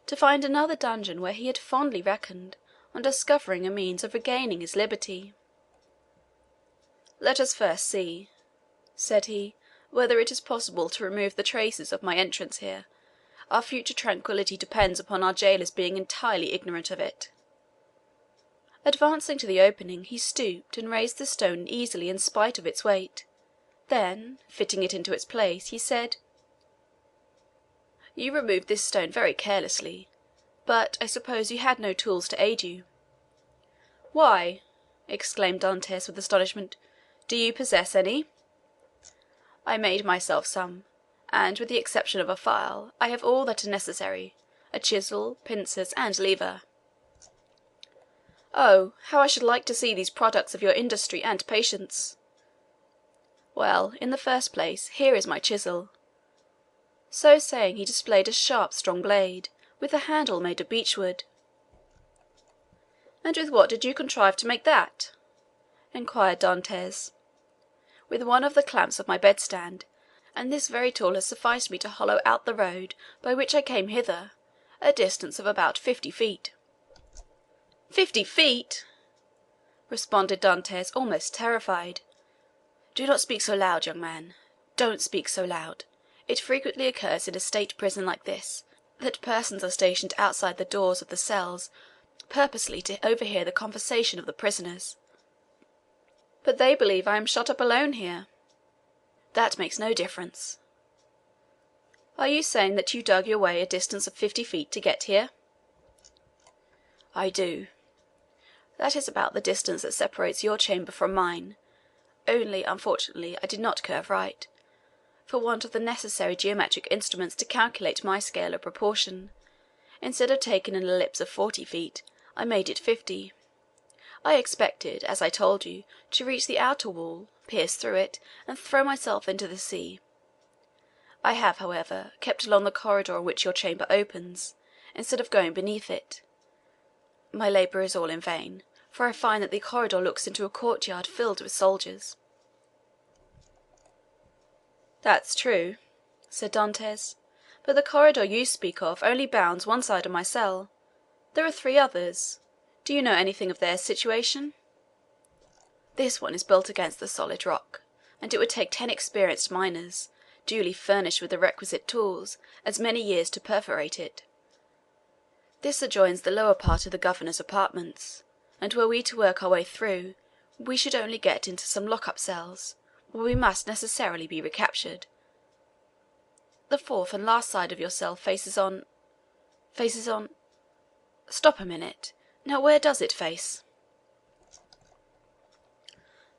to find another dungeon where he had fondly reckoned on discovering a means of regaining his liberty. "Let us first see," said he, "whether it is possible to remove the traces of my entrance here. Our future tranquillity depends upon our jailers being entirely ignorant of it." Advancing to the opening, he stooped and raised the stone easily in spite of its weight. Then, fitting it into its place, he said, "You removed this stone very carelessly, but I suppose you had no tools to aid you." "Why," exclaimed Dantès with astonishment, "do you possess any?" "I made myself some, and with the exception of a file, I have all that is necessary, a chisel, pincers, and lever." "Oh, how I should like to see these products of your industry and patience!" "Well, in the first place, here is my chisel." So saying, he displayed a sharp, strong blade, with a handle made of beechwood. "And with what did you contrive to make that?" inquired Dantès. "With one of the clamps of my bedstand, and this very tool has sufficed me to hollow out the road by which I came hither, a distance of about 50 feet." "50 feet!" responded Dantès, almost terrified. "Do not speak so loud, young man. Don't speak so loud. It frequently occurs in a state prison like this, that persons are stationed outside the doors of the cells purposely to overhear the conversation of the prisoners. But they believe I am shut up alone here." "That makes no difference." "Are you saying that you dug your way a distance of 50 feet to get here?" "I do." "That is about the distance that separates your chamber from mine, only, unfortunately, I did not curve right. For want of the necessary geometric instruments to calculate my scale of proportion, instead of taking an ellipse of 40 feet, I made it 50. I expected, as I told you, to reach the outer wall, pierce through it, and throw myself into the sea. I have, however, kept along the corridor on which your chamber opens, instead of going beneath it. My labour is all in vain, for I find that the corridor looks into a courtyard filled with soldiers." "That's true," said Dantès, "but the corridor you speak of only bounds one side of my cell. There are 3 others. Do you know anything of their situation?" "This one is built against the solid rock, and it would take 10 experienced miners, duly furnished with the requisite tools, as many years to perforate it. This adjoins the lower part of the governor's apartments, and were we to work our way through, we should only get into some lock-up cells, where we must necessarily be recaptured. The 4th and last side of your cell faces on... Stop a minute. Now where does it face?"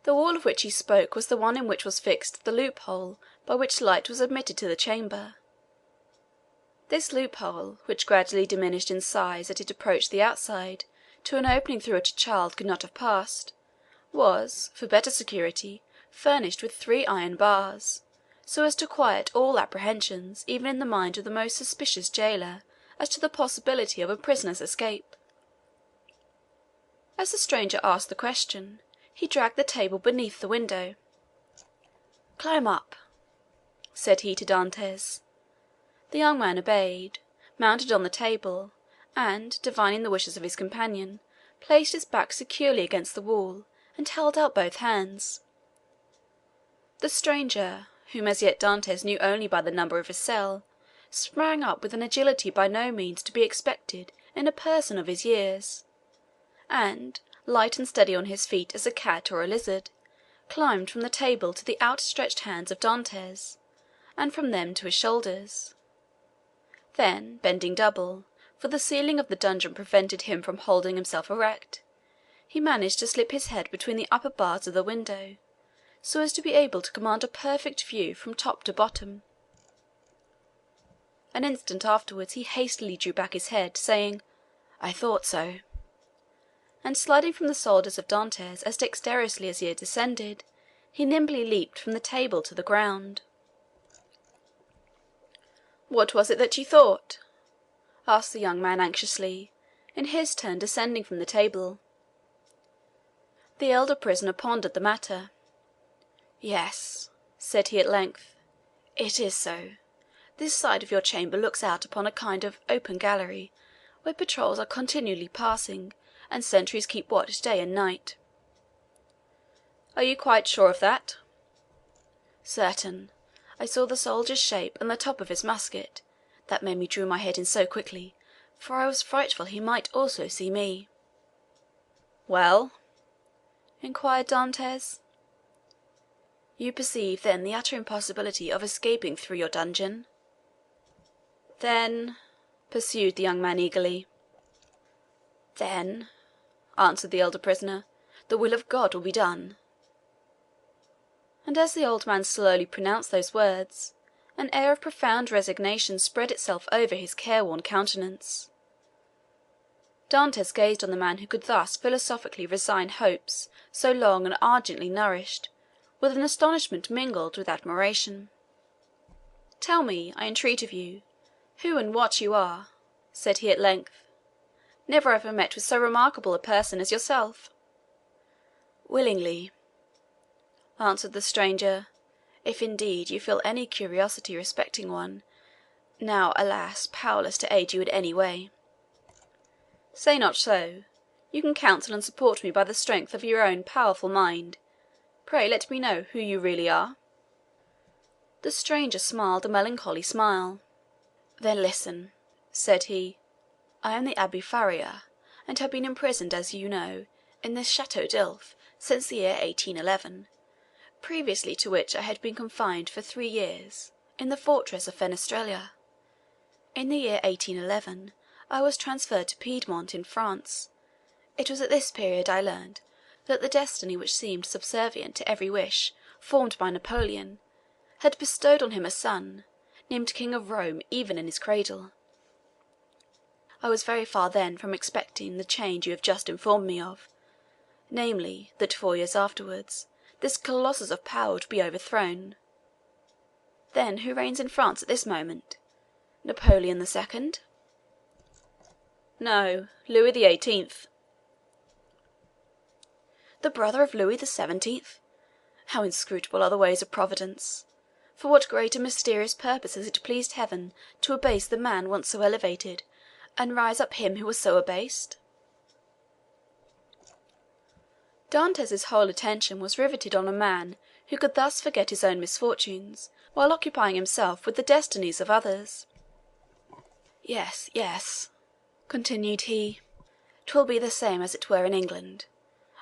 The wall of which he spoke was the one in which was fixed the loophole by which light was admitted to the chamber. This loophole, which gradually diminished in size as it approached the outside to an opening through which a child could not have passed, was, for better security, furnished with 3 iron bars, so as to quiet all apprehensions, even in the mind of the most suspicious jailer, as to the possibility of a prisoner's escape. As the stranger asked the question, he dragged the table beneath the window. "Climb up," said he to Dantès. The young man obeyed, mounted on the table, and, divining the wishes of his companion, placed his back securely against the wall, and held out both hands. The stranger, whom as yet Dantès knew only by the number of his cell, sprang up with an agility by no means to be expected in a person of his years, and, light and steady on his feet as a cat or a lizard, climbed from the table to the outstretched hands of Dantès, and from them to his shoulders. Then, bending double, for the ceiling of the dungeon prevented him from holding himself erect, he managed to slip his head between the upper bars of the window, so as to be able to command a perfect view from top to bottom. An instant afterwards he hastily drew back his head, saying, "I thought so." and sliding from the shoulders of Dantès as dexterously as he had descended, he nimbly leaped from the table to the ground. "What was it that you thought?" asked the young man anxiously, in his turn descending from the table. The elder prisoner pondered the matter. "Yes," said he at length, "it is so. This side of your chamber looks out upon a kind of open gallery, where patrols are continually passing, and sentries keep watch day and night." "Are you quite sure of that?" "Certain. I saw the soldier's shape and the top of his musket. That made me draw my head in so quickly, for I was frightful he might also see me." "Well?" inquired Dantès. "You perceive then the utter impossibility of escaping through your dungeon?" "Then," pursued the young man eagerly, "then," answered the elder prisoner, "the will of God will be done." And as the old man slowly pronounced those words, an air of profound resignation spread itself over his careworn countenance. Dantès gazed on the man who could thus philosophically resign hopes so long and ardently nourished, with an astonishment mingled with admiration. "Tell me, I entreat of you, who and what you are," said he at length. "Never have I met with so remarkable a person as yourself." "Willingly," answered the stranger, "if indeed you feel any curiosity respecting one, now, alas, powerless to aid you in any way." "Say not so. You can counsel and support me by the strength of your own powerful mind. Pray let me know who you really are." The stranger smiled a melancholy smile. "Then listen," said he. "I am the Abbé Faria, and have been imprisoned, as you know, in this Château d'Elf since the year 1811, previously to which I had been confined for 3 years in the fortress of Fenestrella. In the year 1811 I was transferred to Piedmont in France. It was at this period I learned that the destiny which seemed subservient to every wish formed by Napoleon had bestowed on him a son, named King of Rome even in his cradle. I was very far then from expecting the change you have just informed me of, namely, that 4 years afterwards this colossus of power would be overthrown. Then who reigns in France at this moment? Napoleon II? No, Louis XVIII. The brother of Louis XVII? How inscrutable are the ways of Providence! For what great and mysterious purpose has it pleased Heaven to abase the man once so elevated, and rise up him who was so abased?" Dantès' whole attention was riveted on a man who could thus forget his own misfortunes while occupying himself with the destinies of others. "Yes, yes," continued he, "'twill be the same as it were in England.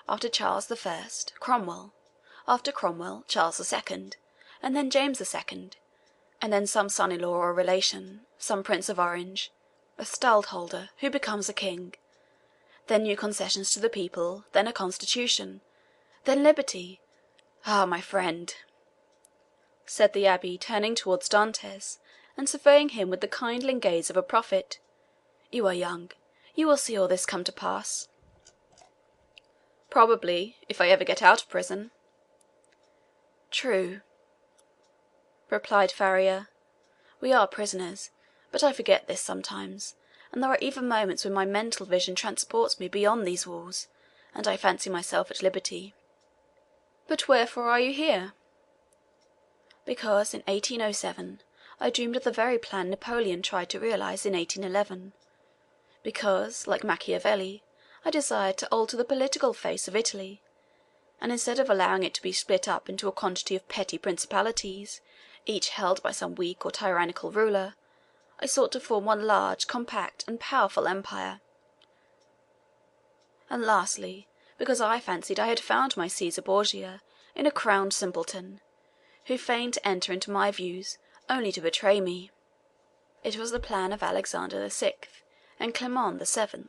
After Charles I, Cromwell; after Cromwell, Charles II, and then James II, and then some son-in-law or relation, some Prince of Orange, a stadtholder, who becomes a king; then new concessions to the people, then a constitution, then liberty. Ah, my friend," said the abbé, turning towards Dantès, and surveying him with the kindling gaze of a prophet, "you are young, you will see all this come to pass." "Probably, if I ever get out of prison." "True," replied Faria. "We are prisoners, but I forget this sometimes, and there are even moments when my mental vision transports me beyond these walls, and I fancy myself at liberty." "But wherefore are you here?" "Because in 1807 I dreamed of the very plan Napoleon tried to realize in 1811; because, like Machiavelli, I desired to alter the political face of Italy, and instead of allowing it to be split up into a quantity of petty principalities, each held by some weak or tyrannical ruler, I sought to form one large, compact, and powerful empire. And lastly, because I fancied I had found my Caesar Borgia in a crowned simpleton, who feigned to enter into my views only to betray me. It was the plan of Alexander VI. And Clement VII.,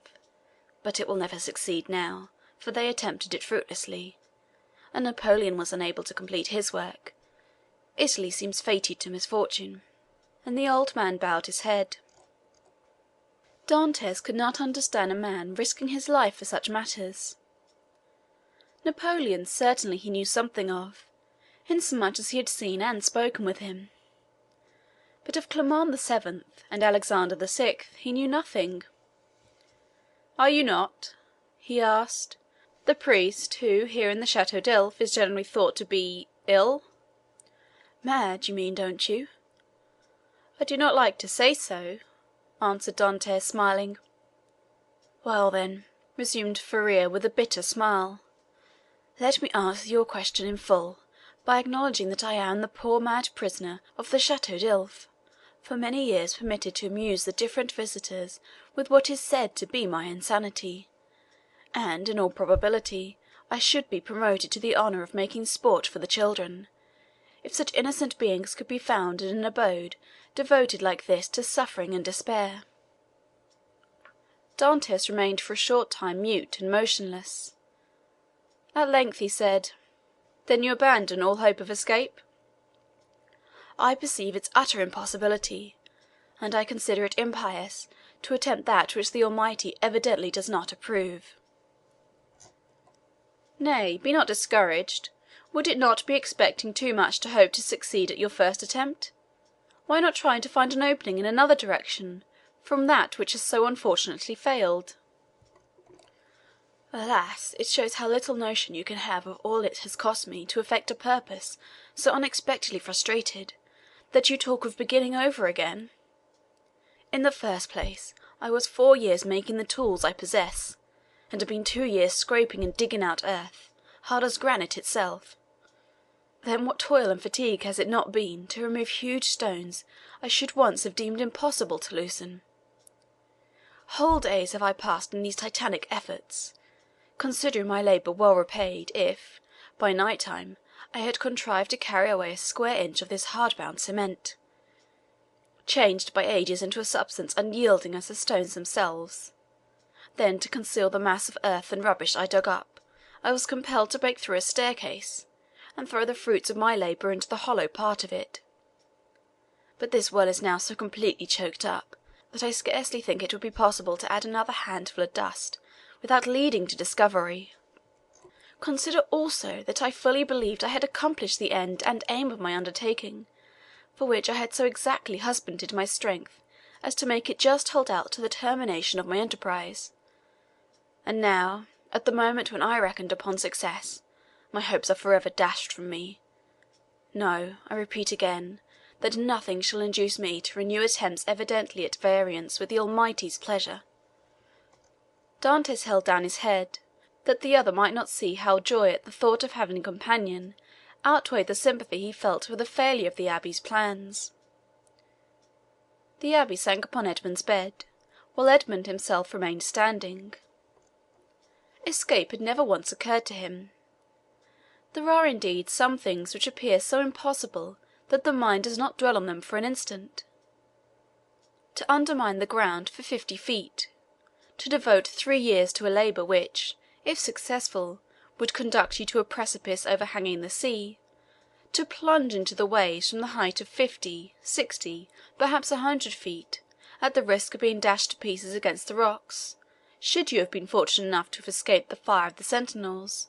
but it will never succeed now, for they attempted it fruitlessly, and Napoleon was unable to complete his work. Italy seems fated to misfortune." And the old man bowed his head. Dantès could not understand a man risking his life for such matters. Napoleon certainly he knew something of, inasmuch as he had seen and spoken with him. But of Clement VII. And Alexander VI. He knew nothing. "Are you not," he asked, "the priest who here in the Chateau d'Elf is generally thought to be ill?" "Mad, you mean, don't you?" "I do not like to say so," answered Dantès, smiling. "Well, then," resumed Faria with a bitter smile, "let me answer your question in full, by acknowledging that I am the poor mad prisoner of the Chateau d'Elf, for many years permitted to amuse the different visitors with what is said to be my insanity, and in all probability I should be promoted to the honour of making sport for the children, if such innocent beings could be found in an abode devoted like this to suffering and despair." Dantès remained for a short time mute and motionless. At length he said, "Then you abandon all hope of escape?" "I perceive its utter impossibility, and I consider it impious to attempt that which the Almighty evidently does not approve." "Nay, be not discouraged. Would it not be expecting too much to hope to succeed at your first attempt? Why not try to find an opening in another direction from that which has so unfortunately failed?" "Alas, it shows how little notion you can have of all it has cost me to effect a purpose so unexpectedly frustrated, that you talk of beginning over again. In the first place, I was 4 years making the tools I possess, and have been 2 years scraping and digging out earth, hard as granite itself. Then what toil and fatigue has it not been to remove huge stones I should once have deemed impossible to loosen? Whole days have I passed in these titanic efforts, considering my labour well repaid if, by night time, I had contrived to carry away a square inch of this hard-bound cement, changed by ages into a substance unyielding as the stones themselves. Then, to conceal the mass of earth and rubbish I dug up, I was compelled to break through a staircase, and throw the fruits of my labour into the hollow part of it. But this well is now so completely choked up, that I scarcely think it would be possible to add another handful of dust without leading to discovery. Consider also that I fully believed I had accomplished the end and aim of my undertaking, for which I had so exactly husbanded my strength as to make it just hold out to the termination of my enterprise. And now, at the moment when I reckoned upon success, my hopes are forever dashed from me. No, I repeat again, that nothing shall induce me to renew attempts evidently at variance with the Almighty's pleasure." Dantès held down his head, that the other might not see how joy at the thought of having a companion outweighed the sympathy he felt for the failure of the abbé's plans. The abbé sank upon Edmund's bed, while Edmund himself remained standing. Escape had never once occurred to him. There are indeed some things which appear so impossible that the mind does not dwell on them for an instant. To undermine the ground for 50 feet, to devote 3 years to a labour which, if successful, would conduct you to a precipice overhanging the sea, to plunge into the waves from the height of 50, 60, perhaps 100 feet, at the risk of being dashed to pieces against the rocks, should you have been fortunate enough to have escaped the fire of the sentinels.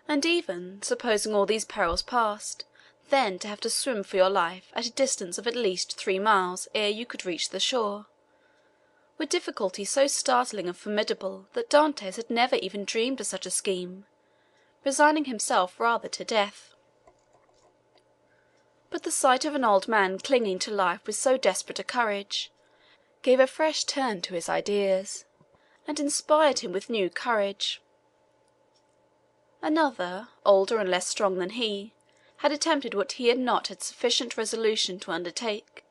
And even supposing all these perils past, then to have to swim for your life at a distance of at least 3 miles ere you could reach the shore, were difficulties so startling and formidable that Dantès had never even dreamed of such a scheme, resigning himself rather to death. But the sight of an old man clinging to life with so desperate a courage gave a fresh turn to his ideas, and inspired him with new courage. Another, older and less strong than he, had attempted what he had not had sufficient resolution to undertake,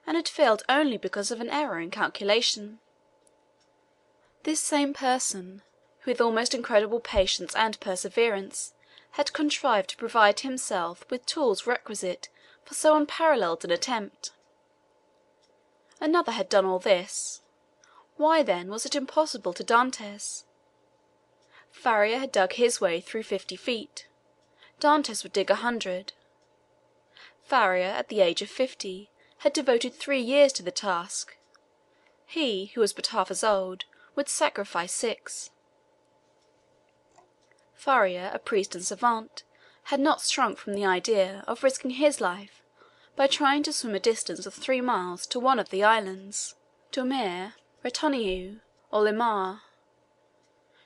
and had failed only because of an error in calculation. This same person, who with almost incredible patience and perseverance had contrived to provide himself with tools requisite for so unparalleled an attempt. Another had done all this. Why, then, was it impossible to Dantès? Faria had dug his way through 50 feet. Dantès would dig 100. Faria, at the age of 50, had devoted 3 years to the task. He, who was but half as old, would sacrifice 6. Faria, a priest and savant, had not shrunk from the idea of risking his life by trying to swim a distance of 3 miles to one of the islands, Domir, Retoniu, or Limar.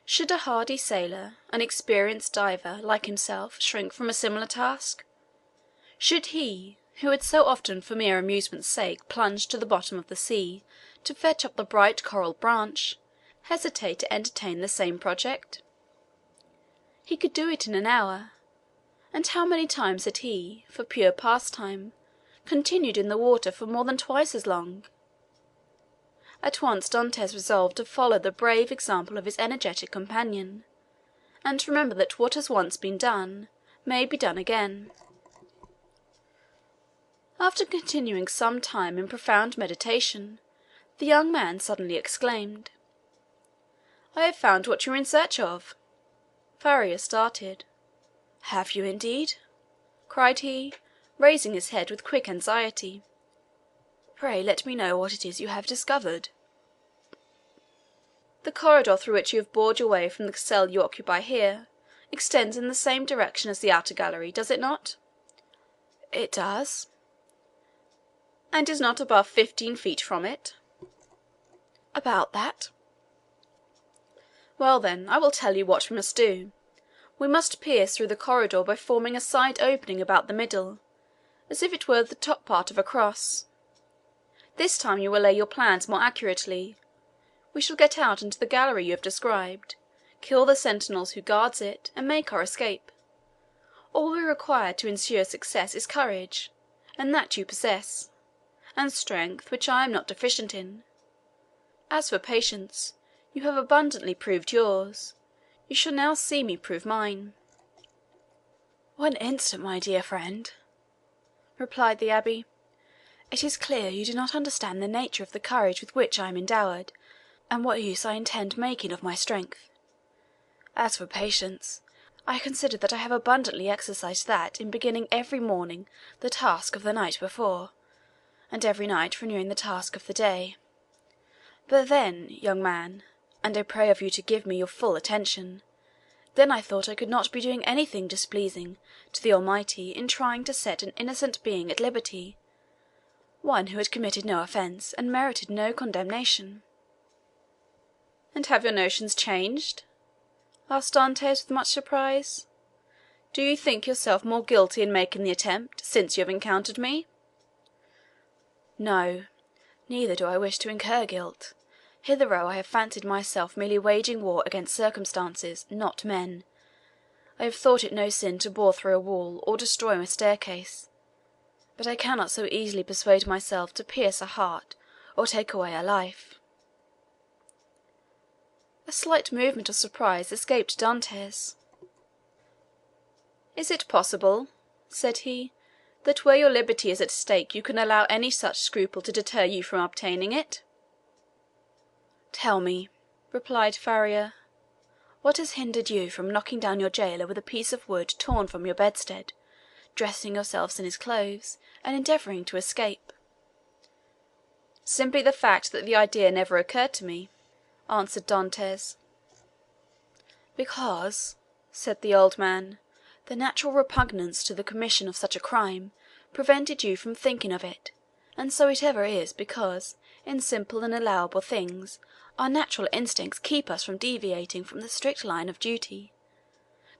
Should a hardy sailor, an experienced diver, like himself, shrink from a similar task? Should he, who had so often for mere amusement's sake plunged to the bottom of the sea to fetch up the bright coral branch, hesitate to entertain the same project? He could do it in an hour, and how many times had he, for pure pastime, continued in the water for more than twice as long? At once Dantès resolved to follow the brave example of his energetic companion, and to remember that what has once been done may be done again. After continuing some time in profound meditation, the young man suddenly exclaimed, "I have found what you were in search of." Faria started. "Have you indeed?" cried he, raising his head with quick anxiety. "Pray let me know what it is you have discovered." "The corridor through which you have bored your way from the cell you occupy here extends in the same direction as the outer gallery, does it not?" "It does." "And is not above 15 feet from it?" "About that." "Well, then, I will tell you what we must do. We must pierce through the corridor by forming a side opening about the middle, as if it were the top part of a cross. This time you will lay your plans more accurately. We shall get out into the gallery you have described, kill the sentinels who guard it, and make our escape. All we require to ensure success is courage, and that you possess, and strength, which I am not deficient in. As for patience, you have abundantly proved yours. You shall now see me prove mine." "One instant, my dear friend," replied the abbé. "It is clear you do not understand the nature of the courage with which I am endowed, and what use I intend making of my strength. As for patience, I consider that I have abundantly exercised that in beginning every morning the task of the night before, and every night renewing the task of the day. But then, young man, and I pray of you to give me your full attention, then I thought I could not be doing anything displeasing to the Almighty in trying to set an innocent being at liberty, one who had committed no offence and merited no condemnation." "And have your notions changed?" asked Dantès with much surprise. "Do you think yourself more guilty in making the attempt, since you have encountered me?" "No, neither do I wish to incur guilt. Hitherto I have fancied myself merely waging war against circumstances, not men. I have thought it no sin to bore through a wall or destroy a staircase, but I cannot so easily persuade myself to pierce a heart or take away a life." A slight movement of surprise escaped Dantès. "Is it possible," said he, "that where your liberty is at stake you can allow any such scruple to deter you from obtaining it?" "Tell me," replied Faria, "what has hindered you from knocking down your jailer with a piece of wood torn from your bedstead, dressing yourselves in his clothes, and endeavouring to escape?" "Simply the fact that the idea never occurred to me," answered Dantès. "Because," said the old man, "the natural repugnance to the commission of such a crime prevented you from thinking of it, and so it ever is because, in simple and allowable things, our natural instincts keep us from deviating from the strict line of duty.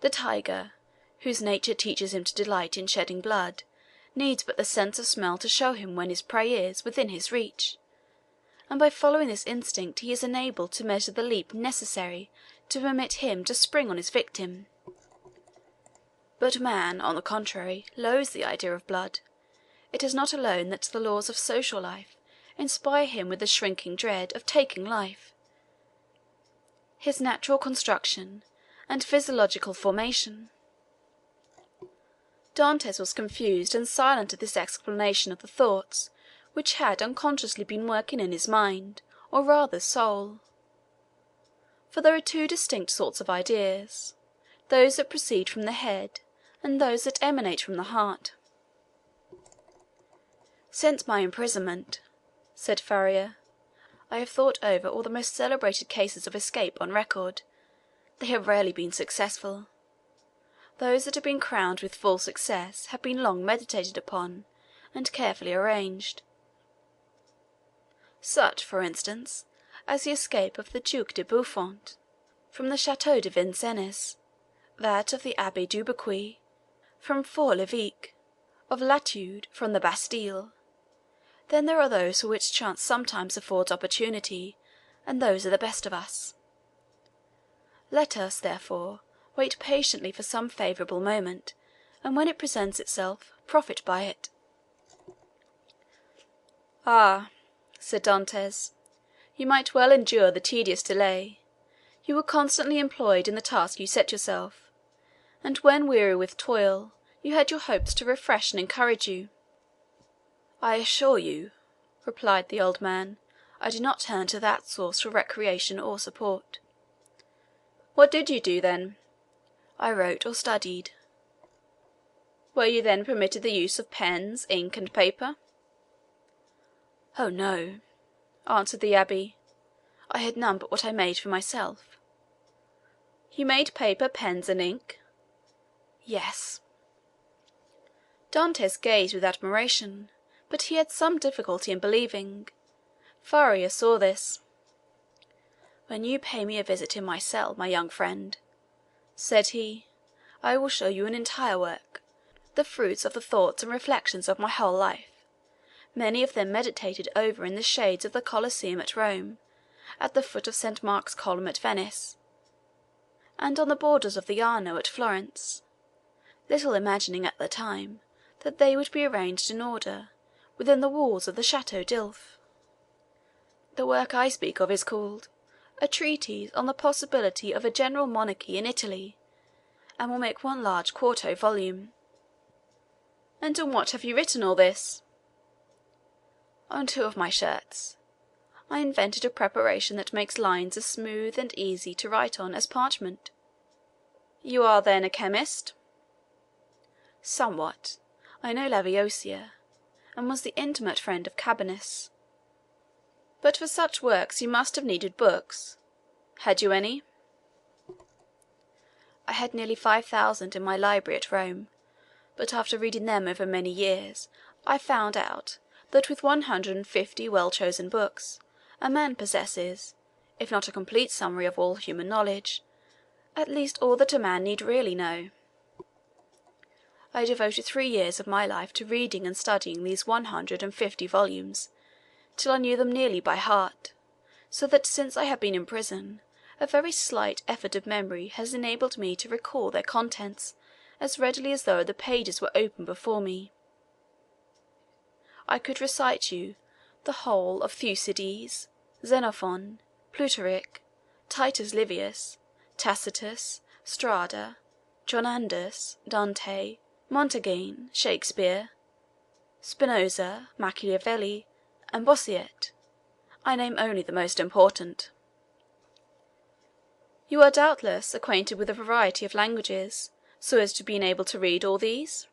The tiger, whose nature teaches him to delight in shedding blood, needs but the sense of smell to show him when his prey is within his reach, and by following this instinct he is enabled to measure the leap necessary to permit him to spring on his victim. But man, on the contrary, loathes the idea of blood. It is not alone that the laws of social life inspire him with a shrinking dread of taking life. His natural construction and physiological formation—" Dantès was confused and silent at this explanation of the thoughts which had unconsciously been working in his mind, or rather soul. For there are two distinct sorts of ideas, those that proceed from the head and those that emanate from the heart. "Since my imprisonment," said Faria, I have thought over all the most celebrated cases of escape on record. They have rarely been successful. Those that have been crowned with full success have been long meditated upon and carefully arranged. Such, for instance, as the escape of the Duc de Buffon from the Chateau de Vincennes, that of the Abbé Dubequie from Fort l'Evêque, of Latude from the Bastille. Then there are those for which chance sometimes affords opportunity, and those are the best of us. Let us, therefore, wait patiently for some favourable moment, and when it presents itself, profit by it." "Ah," said Dantès, "you might well endure the tedious delay. You were constantly employed in the task you set yourself, and when weary with toil, you had your hopes to refresh and encourage you." "I assure you," replied the old man, "I do not turn to that source for recreation or support." "What did you do, then?" "I wrote or studied." "Were you then permitted the use of pens, ink, and paper?" "Oh, no," answered the abbé. "I had none but what I made for myself." "You made paper, pens, and ink?" "Yes." Dantès gazed with admiration, but he had some difficulty in believing. Faria saw this. "When you pay me a visit in my cell, my young friend," said he, "I will show you an entire work, the fruits of the thoughts and reflections of my whole life, many of them meditated over in the shades of the Colosseum at Rome, at the foot of St. Mark's column at Venice, and on the borders of the Arno at Florence, little imagining at the time that they would be arranged in order within the walls of the Chateau d'If. The work I speak of is called A Treatise on the Possibility of a General Monarchy in Italy, and will make one large quarto volume." "And on what have you written all this?" "On two of my shirts. I invented a preparation that makes lines as smooth and easy to write on as parchment." "You are, then, a chemist?" "Somewhat. I know Lavoisier, and was the intimate friend of Cabanis." "But for such works you must have needed books. Had you any?" "I had nearly 5,000 in my library at Rome, but after reading them over many years, I found out that with 150 well-chosen books, a man possesses, if not a complete summary of all human knowledge, at least all that a man need really know. I devoted 3 years of my life to reading and studying these 150 volumes, till I knew them nearly by heart, so that since I have been in prison, a very slight effort of memory has enabled me to recall their contents as readily as though the pages were open before me. I could recite you the whole of Thucydides, Xenophon, Plutarch, Titus Livius, Tacitus, Strada, John Andus, Dante, Montaigne, Shakespeare, Spinoza, Machiavelli, and Bossuet. I name only the most important." "You are doubtless acquainted with a variety of languages, so as to be able to read all these?"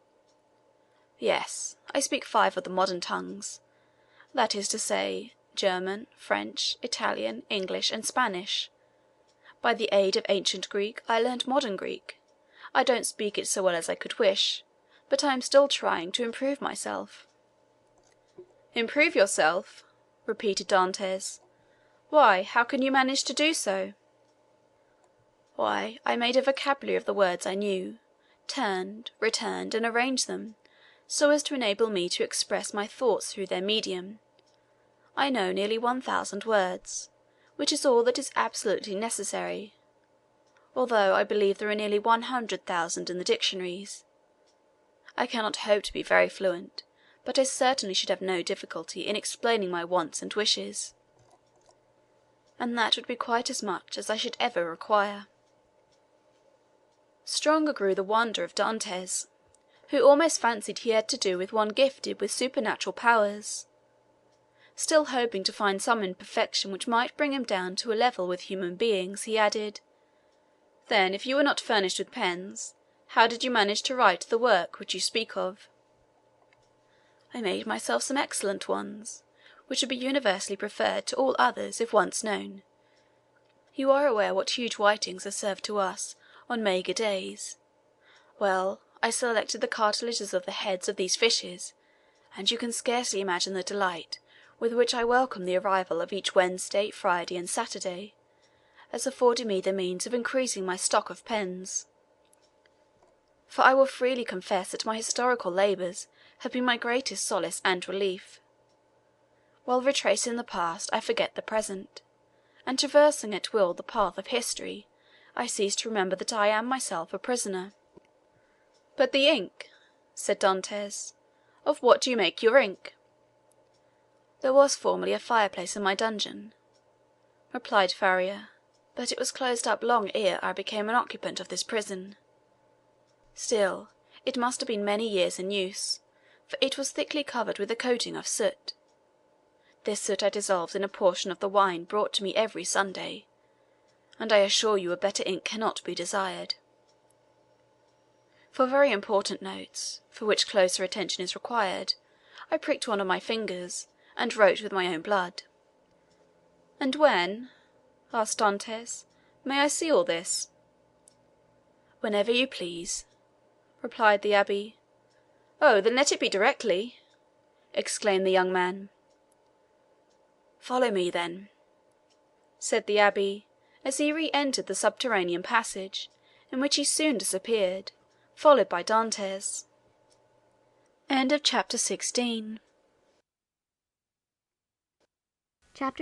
"Yes, I speak 5 of the modern tongues, that is to say, German, French, Italian, English, and Spanish. By the aid of ancient Greek I learned modern Greek. I don't speak it so well as I could wish, but I am still trying to improve myself." "Improve yourself?" repeated Dantès. "Why, how can you manage to do so?" "Why, I made a vocabulary of the words I knew, turned, returned, and arranged them, so as to enable me to express my thoughts through their medium. I know nearly 1,000 words, which is all that is absolutely necessary, although I believe there are nearly 100,000 in the dictionaries. I cannot hope to be very fluent, but I certainly should have no difficulty in explaining my wants and wishes, and that would be quite as much as I should ever require." Stronger grew the wonder of Dantès, who almost fancied he had to do with one gifted with supernatural powers. Still hoping to find some imperfection which might bring him down to a level with human beings, he added, "Then, if you were not furnished with pens, how did you manage to write the work which you speak of?" "I made myself some excellent ones, which would be universally preferred to all others if once known. You are aware what huge whitings are served to us on maigre days. Well, I selected the cartilages of the heads of these fishes, and you can scarcely imagine the delight with which I welcomed the arrival of each Wednesday, Friday, and Saturday, as affording me the means of increasing my stock of pens. For I will freely confess that my historical labours have been my greatest solace and relief. While retracing the past, I forget the present, and traversing at will the path of history, I cease to remember that I am myself a prisoner. "But the ink," said Dantès. "Of what do you make your ink?" "There was formerly a fireplace in my dungeon," replied Faria, "but it was closed up long ere I became an occupant of this prison. Still, it must have been many years in use, for it was thickly covered with a coating of soot. This soot I dissolved in a portion of the wine brought to me every Sunday, and I assure you a better ink cannot be desired. For very important notes, for which closer attention is required, I pricked one of my fingers, and wrote with my own blood." "And when," asked Dantès, "may I see all this?" "Whenever you please," replied the abbé. "Oh, then let it be directly!" exclaimed the young man. "Follow me, then," said the abbé, as he re-entered the subterranean passage, in which he soon disappeared, followed by Dantès. Chapter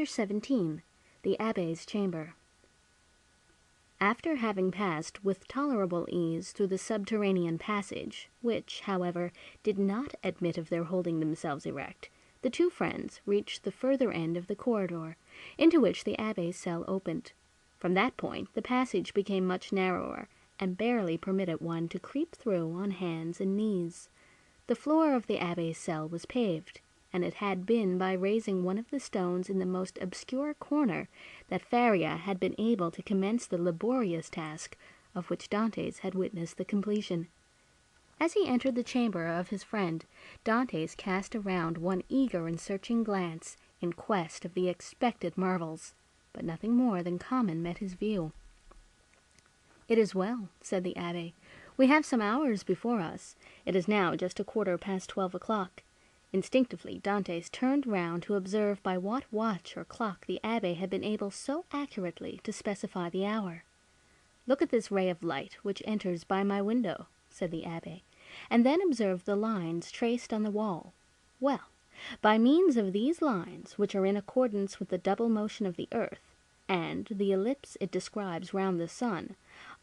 17. The Abbé's Chamber. After having passed with tolerable ease through the subterranean passage, which, however, did not admit of their holding themselves erect, the two friends reached the further end of the corridor, into which the abbé's cell opened. From that point the passage became much narrower, and barely permitted one to creep through on hands and knees. The floor of the abbé's cell was paved, and it had been by raising one of the stones in the most obscure corner that Faria had been able to commence the laborious task of which Dantès had witnessed the completion. As he entered the chamber of his friend, Dantès cast around one eager and searching glance in quest of the expected marvels, but nothing more than common met his view. "It is well," said the abbé. "We have some hours before us. It is now just 12:15 o'clock. Instinctively Dantès turned round to observe by what watch or clock the abbé had been able so accurately to specify the hour. "Look at this ray of light which enters by my window," said the abbé, "and then observe the lines traced on the wall. Well, by means of these lines, which are in accordance with the double motion of the earth, and the ellipse it describes round the sun,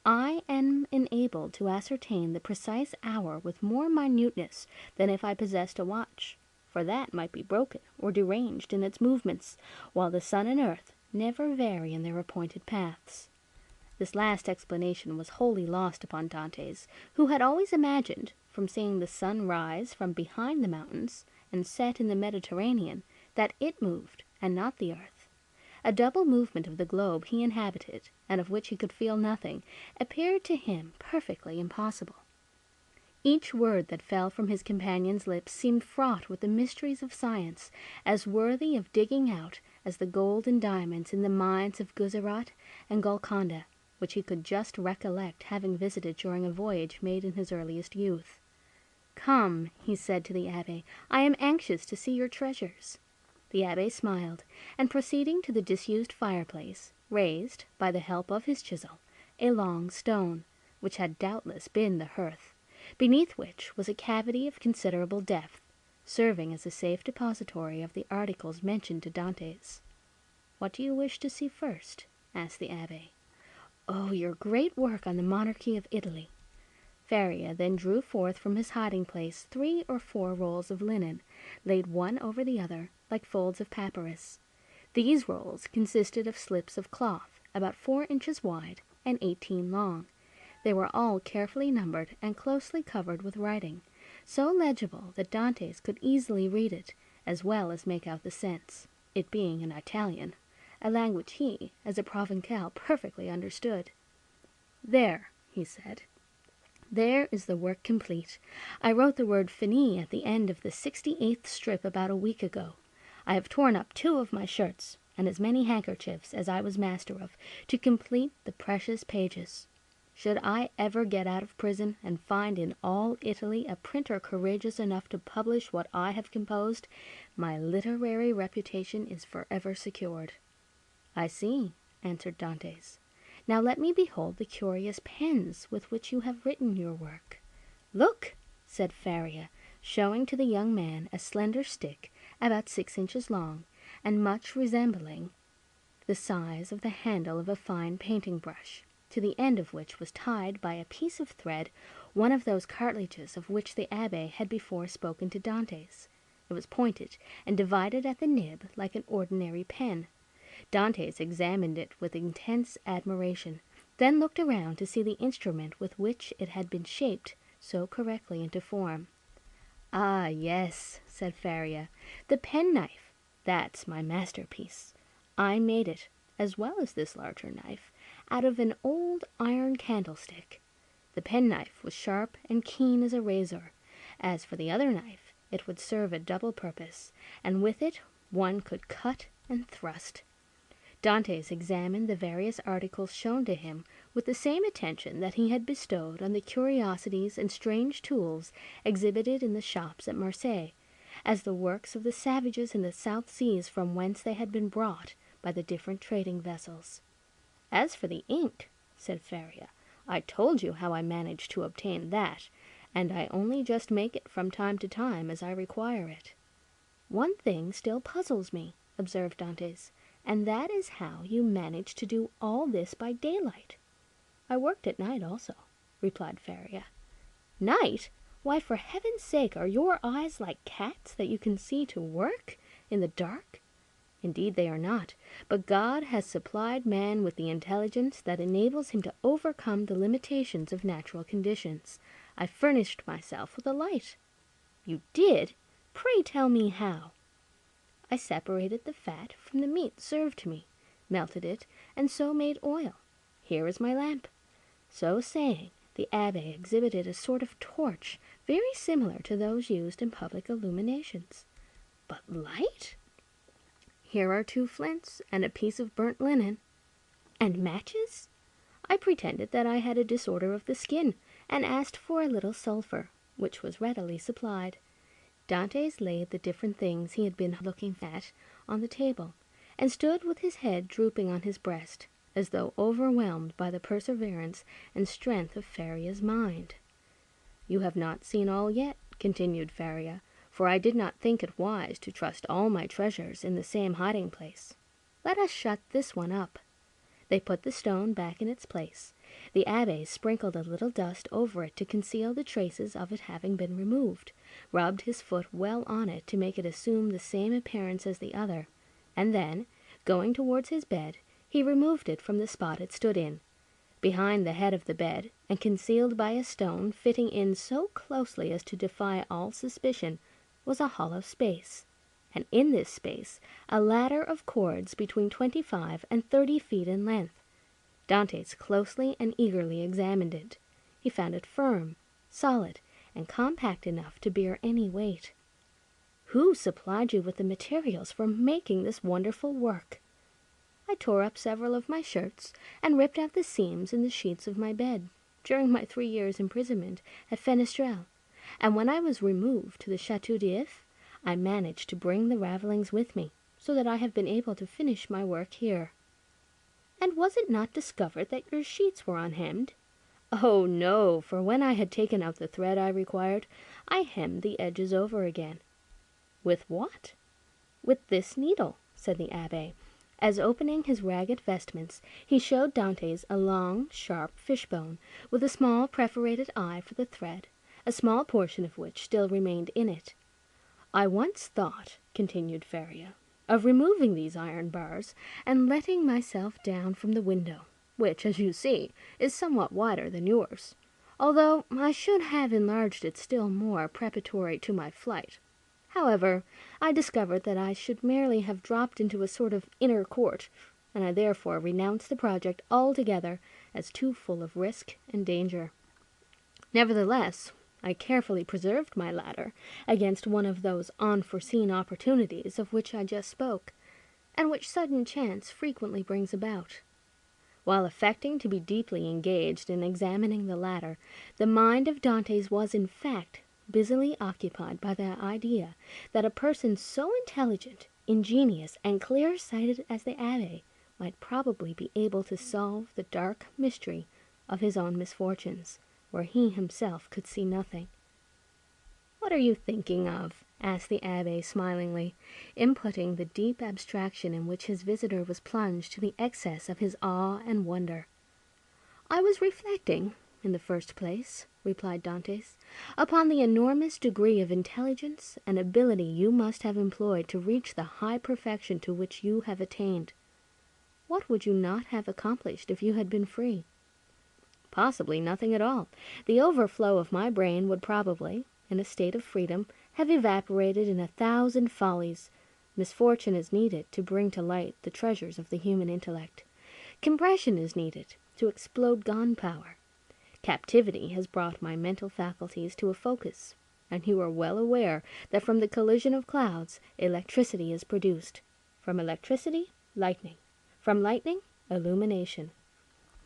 I am enabled to ascertain the precise hour with more minuteness than if I possessed a watch, for that might be broken or deranged in its movements, while the sun and earth never vary in their appointed paths." This last explanation was wholly lost upon Dantès, who had always imagined, from seeing the sun rise from behind the mountains and set in the Mediterranean, that it moved, and not the earth. A double movement of the globe he inhabited, and of which he could feel nothing, appeared to him perfectly impossible. Each word that fell from his companion's lips seemed fraught with the mysteries of science, as worthy of digging out as the gold and diamonds in the mines of Guzerat and Golconda, which he could just recollect having visited during a voyage made in his earliest youth. "Come," he said to the abbé, "I am anxious to see your treasures." The abbé smiled, and proceeding to the disused fireplace, raised, by the help of his chisel, a long stone, which had doubtless been the hearth, beneath which was a cavity of considerable depth, serving as a safe depository of the articles mentioned to Dantès. "What do you wish to see first?" asked the abbé. "Oh, your great work on the monarchy of Italy." Faria then drew forth from his hiding-place 3 or 4 rolls of linen, laid one over the other, like folds of papyrus. These rolls consisted of slips of cloth, about 4 inches wide and 18 long. They were all carefully numbered and closely covered with writing, so legible that Dantès could easily read it, as well as make out the sense, it being in Italian, a language he, as a Provençal, perfectly understood. "There," he said, "there is the work complete. I wrote the word finis at the end of the 68th strip about a week ago. I have torn up 2 of my shirts, and as many handkerchiefs as I was master of, to complete the precious pages. Should I ever get out of prison, and find in all Italy a printer courageous enough to publish what I have composed, my literary reputation is forever secured." "I see," answered Dantes. "Now let me behold the curious pens with which you have written your work." "Look," said Faria, showing to the young man a slender stick about 6 inches long, and much resembling the size of the handle of a fine painting brush, to the end of which was tied by a piece of thread one of those cartilages of which the Abbé had before spoken to Dantes. It was pointed and divided at the nib like an ordinary pen. Dantes examined it with intense admiration, then looked around to see the instrument with which it had been shaped so correctly into form. "Ah, yes," said Faria, "the penknife. That's my masterpiece. I made it, as well as this larger knife, out of an old iron candlestick. The penknife was sharp and keen as a razor. As for the other knife, it would serve a double purpose, and with it one could cut and thrust." Dantes examined the various articles shown to him with the same attention that he had bestowed on the curiosities and strange tools exhibited in the shops at Marseilles, as the works of the savages in the South Seas from whence they had been brought by the different trading vessels. "As for the ink," said Faria, "I told you how I managed to obtain that, and I only just make it from time to time as I require it." "One thing still puzzles me," observed Dantes, "and that is how you managed to do all this by daylight." "I worked at night also," replied Faria. "Night? Why, for heaven's sake, are your eyes like cats that you can see to work in the dark?" "Indeed they are not, but God has supplied man with the intelligence that enables him to overcome the limitations of natural conditions. I furnished myself with a light." "You did? Pray tell me how." "I separated the fat from the meat served me, melted it, and so made oil. Here is my lamp." So saying, the Abbé exhibited a sort of torch very similar to those used in public illuminations. "But light?" "Here are 2 flints and a piece of burnt linen." "And matches?" "I pretended that I had a disorder of the skin, and asked for a little sulphur, which was readily supplied." Dantes laid the different things he had been looking at on the table, and stood with his head drooping on his breast, as though overwhelmed by the perseverance and strength of Faria's mind. "You have not seen all yet," continued Faria, "for I did not think it wise to trust all my treasures in the same hiding place. Let us shut this one up." They put the stone back in its place. The Abbé sprinkled a little dust over it to conceal the traces of it having been removed, rubbed his foot well on it to make it assume the same appearance as the other, and then, going towards his bed, he removed it from the spot it stood in. Behind the head of the bed, and concealed by a stone fitting in so closely as to defy all suspicion, was a hollow space, and in this space a ladder of cords between 25 and 30 feet in length. Dantes closely and eagerly examined it. He found it firm, solid, and compact enough to bear any weight. "Who supplied you with the materials for making this wonderful work?" "I tore up several of my shirts, and ripped out the seams in the sheets of my bed, during my 3 years' imprisonment at Fenestrelle, and when I was removed to the Château d'If, I managed to bring the ravellings with me, so that I have been able to finish my work here." "And was it not discovered that your sheets were unhemmed?" "Oh, no, for when I had taken out the thread I required, I hemmed the edges over again." "With what?" "With this needle," said the Abbé, as opening his ragged vestments, he showed Dantes a long, sharp fishbone, with a small perforated eye for the thread, a small portion of which still remained in it. "I once thought," continued Faria, "of removing these iron bars, and letting myself down from the window, which, as you see, is somewhat wider than yours, although I should have enlarged it still more preparatory to my flight. However, I discovered that I should merely have dropped into a sort of inner court, and I therefore renounced the project altogether as too full of risk and danger. Nevertheless, I carefully preserved my ladder against one of those unforeseen opportunities of which I just spoke, and which sudden chance frequently brings about. While affecting to be deeply engaged in examining the ladder, the mind of Dantes was, in fact, busily occupied by the idea that a person so intelligent, ingenious, and clear-sighted as the Abbé might probably be able to solve the dark mystery of his own misfortunes, where he himself could see nothing. "What are you thinking of?" asked the Abbé smilingly, imputing the deep abstraction in which his visitor was plunged to the excess of his awe and wonder. "I was reflecting, in the first place," replied Dantes, "upon the enormous degree of intelligence and ability you must have employed to reach the high perfection to which you have attained. What would you not have accomplished if you had been free?" "Possibly nothing at all. The overflow of my brain would probably, in a state of freedom, have evaporated in 1,000 follies. Misfortune is needed to bring to light the treasures of the human intellect. Compression is needed to explode gunpowder. Captivity has brought my mental faculties to a focus, and you are well aware that from the collision of clouds electricity is produced. From electricity, lightning. From lightning, illumination."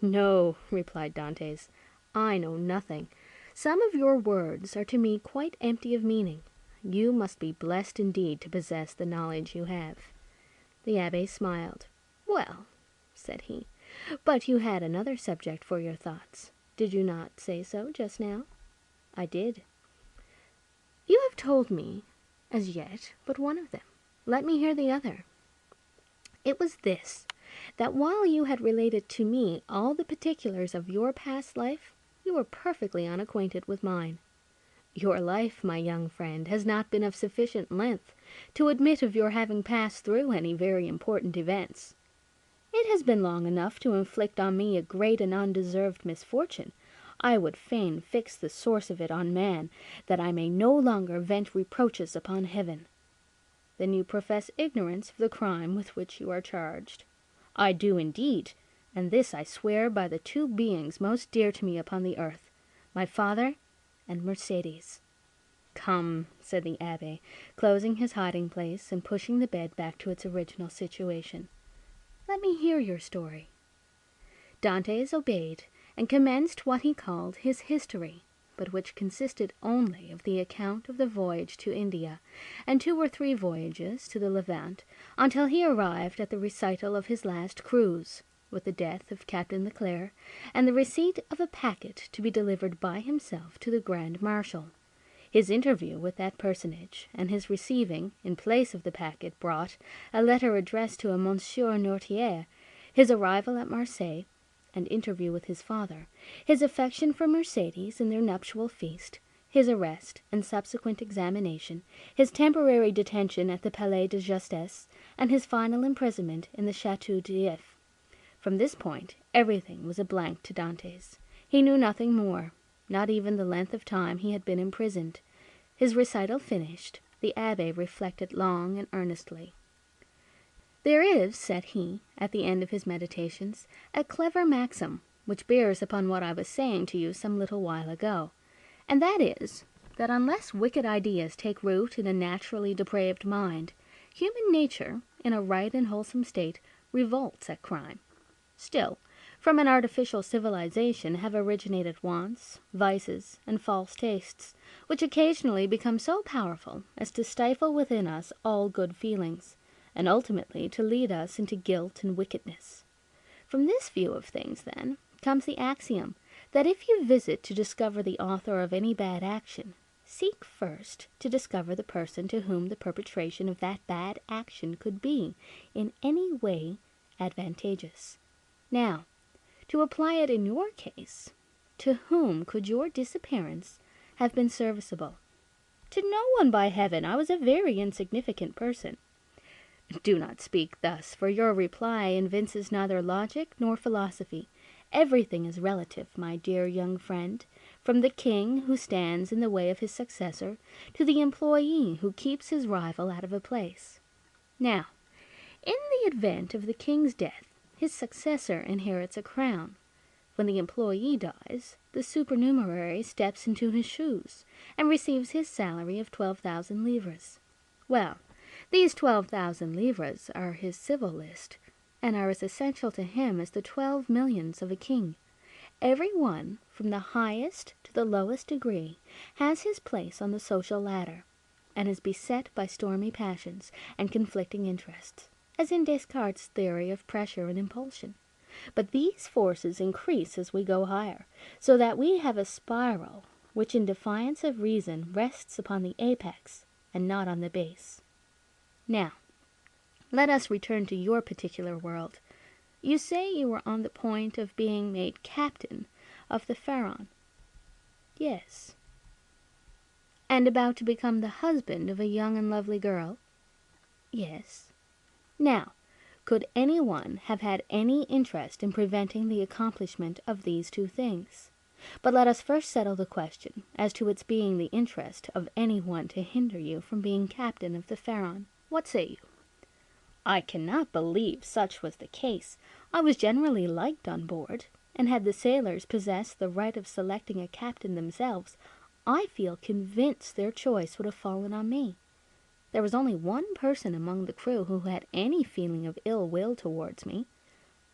"No," replied Dantes, "I know nothing. Some of your words are to me quite empty of meaning. You must be blessed indeed to possess the knowledge you have." The Abbé smiled. "Well," said he, "but you had another subject for your thoughts. Did you not say so just now?" "I did." "You have told me, as yet, but one of them. Let me hear the other." "It was this, that while you had related to me all the particulars of your past life, you were perfectly unacquainted with mine. Your life, my young friend, has not been of sufficient length to admit of your having passed through any very important events. It has been long enough to inflict on me a great and undeserved misfortune. I would fain fix the source of it on man, that I may no longer vent reproaches upon heaven." "Then you profess ignorance of the crime with which you are charged." "I do indeed, and this I swear by the two beings most dear to me upon the earth, my father and Mercedes." "Come," said the Abbé, closing his hiding-place and pushing the bed back to its original situation. "Let me hear your story." Dantes obeyed, and commenced what he called his history, but which consisted only of the account of the voyage to India, and 2 or 3 voyages to the Levant, until he arrived at the recital of his last cruise, with the death of Captain Leclerc, and the receipt of a packet to be delivered by himself to the Grand Marshal. His interview with that personage, and his receiving, in place of the packet brought, a letter addressed to a Monsieur Noirtier, his arrival at Marseilles, and interview with his father, his affection for Mercedes and their nuptial feast, his arrest and subsequent examination, his temporary detention at the Palais de Justice, and his final imprisonment in the Château d'If. From this point everything was a blank to Dantes. He knew nothing more, not even the length of time he had been imprisoned. His recital finished, the Abbé reflected long and earnestly. "There is," said he, at the end of his meditations, "a clever maxim, which bears upon what I was saying to you some little while ago, and that is, that unless wicked ideas take root in a naturally depraved mind, human nature, in a right and wholesome state, revolts at crime. Still, from an artificial civilization have originated wants, vices, and false tastes, which occasionally become so powerful as to stifle within us all good feelings, and ultimately to lead us into guilt and wickedness. From this view of things, then, comes the axiom that if you visit to discover the author of any bad action, seek first to discover the person to whom the perpetration of that bad action could be, in any way, advantageous. Now, to apply it in your case, to whom could your disappearance have been serviceable? To no one, by heaven. I was a very insignificant person. Do not speak thus, for your reply evinces neither logic nor philosophy. Everything is relative, my dear young friend, from the king who stands in the way of his successor to the employee who keeps his rival out of a place. Now, in the event of the king's death, his successor inherits a crown. When the employee dies, the supernumerary steps into his shoes and receives his salary of 12,000 livres. Well, these 12,000 livres are his civil list, and are as essential to him as the 12 millions of a king. Every one, from the highest to the lowest degree, has his place on the social ladder, and is beset by stormy passions and conflicting interests, as in Descartes' theory of pressure and impulsion. But these forces increase as we go higher, so that we have a spiral which in defiance of reason rests upon the apex and not on the base. Now, let us return to your particular world. You say you were on the point of being made captain of the Pharaon. Yes. And about to become the husband of a young and lovely girl. Yes. Now, could anyone have had any interest in preventing the accomplishment of these two things? But let us first settle the question as to its being the interest of anyone to hinder you from being captain of the Pharaon. What say you? I cannot believe such was the case. I was generally liked on board, and had the sailors possessed the right of selecting a captain themselves, I feel convinced their choice would have fallen on me. There was only one person among the crew who had any feeling of ill will towards me.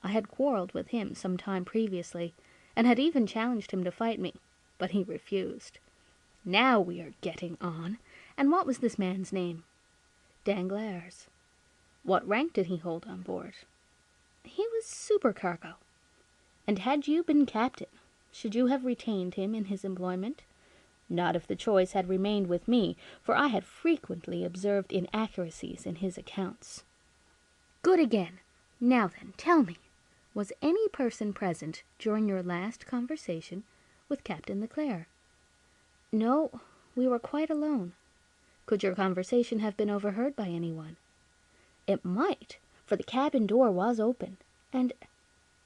I had quarrelled with him some time previously, and had even challenged him to fight me, but he refused. Now we are getting on. And what was this man's name? Danglars. What rank did he hold on board? He was supercargo. And had you been captain, should you have retained him in his employment? Not if the choice had remained with me, for I had frequently observed inaccuracies in his accounts. Good again. Now then, tell me, was any person present during your last conversation with Captain Leclerc? No, we were quite alone. Could your conversation have been overheard by anyone? It might, for the cabin door was open, and...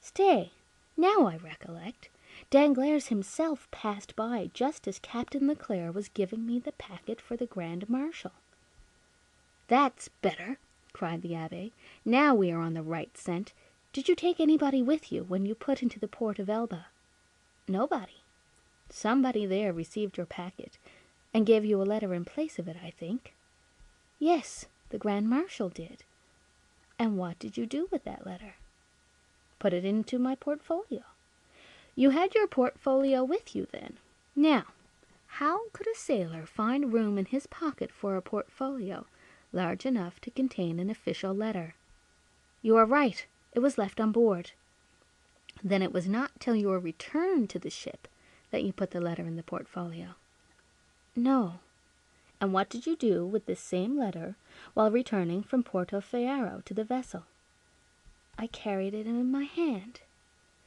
Stay, now I recollect. Danglars himself passed by just as Captain Leclerc was giving me the packet for the Grand Marshal. That's better, cried the Abbé. Now we are on the right scent. Did you take anybody with you when you put into the port of Elba? Nobody. Somebody there received your packet, and gave you a letter in place of it, I think. Yes, the Grand Marshal did. And what did you do with that letter? Put it into my portfolio. You had your portfolio with you, then. Now, how could a sailor find room in his pocket for a portfolio large enough to contain an official letter? You are right. It was left on board. Then it was not till your return to the ship that you put the letter in the portfolio. No. And what did you do with this same letter while returning from Porto Ferraio to the vessel? I carried it in my hand,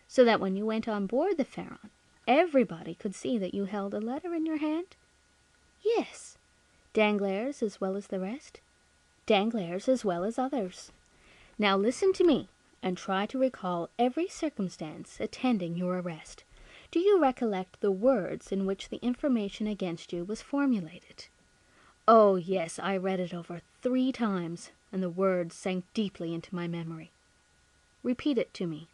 so that when you went on board the Pharaon, everybody could see that you held a letter in your hand? Yes. Danglars as well as the rest? Danglars as well as others. Now listen to me, and try to recall every circumstance attending your arrest. Do you recollect the words in which the information against you was formulated? Oh, yes, I read it over 3 times, and the words sank deeply into my memory. Repeat it to me.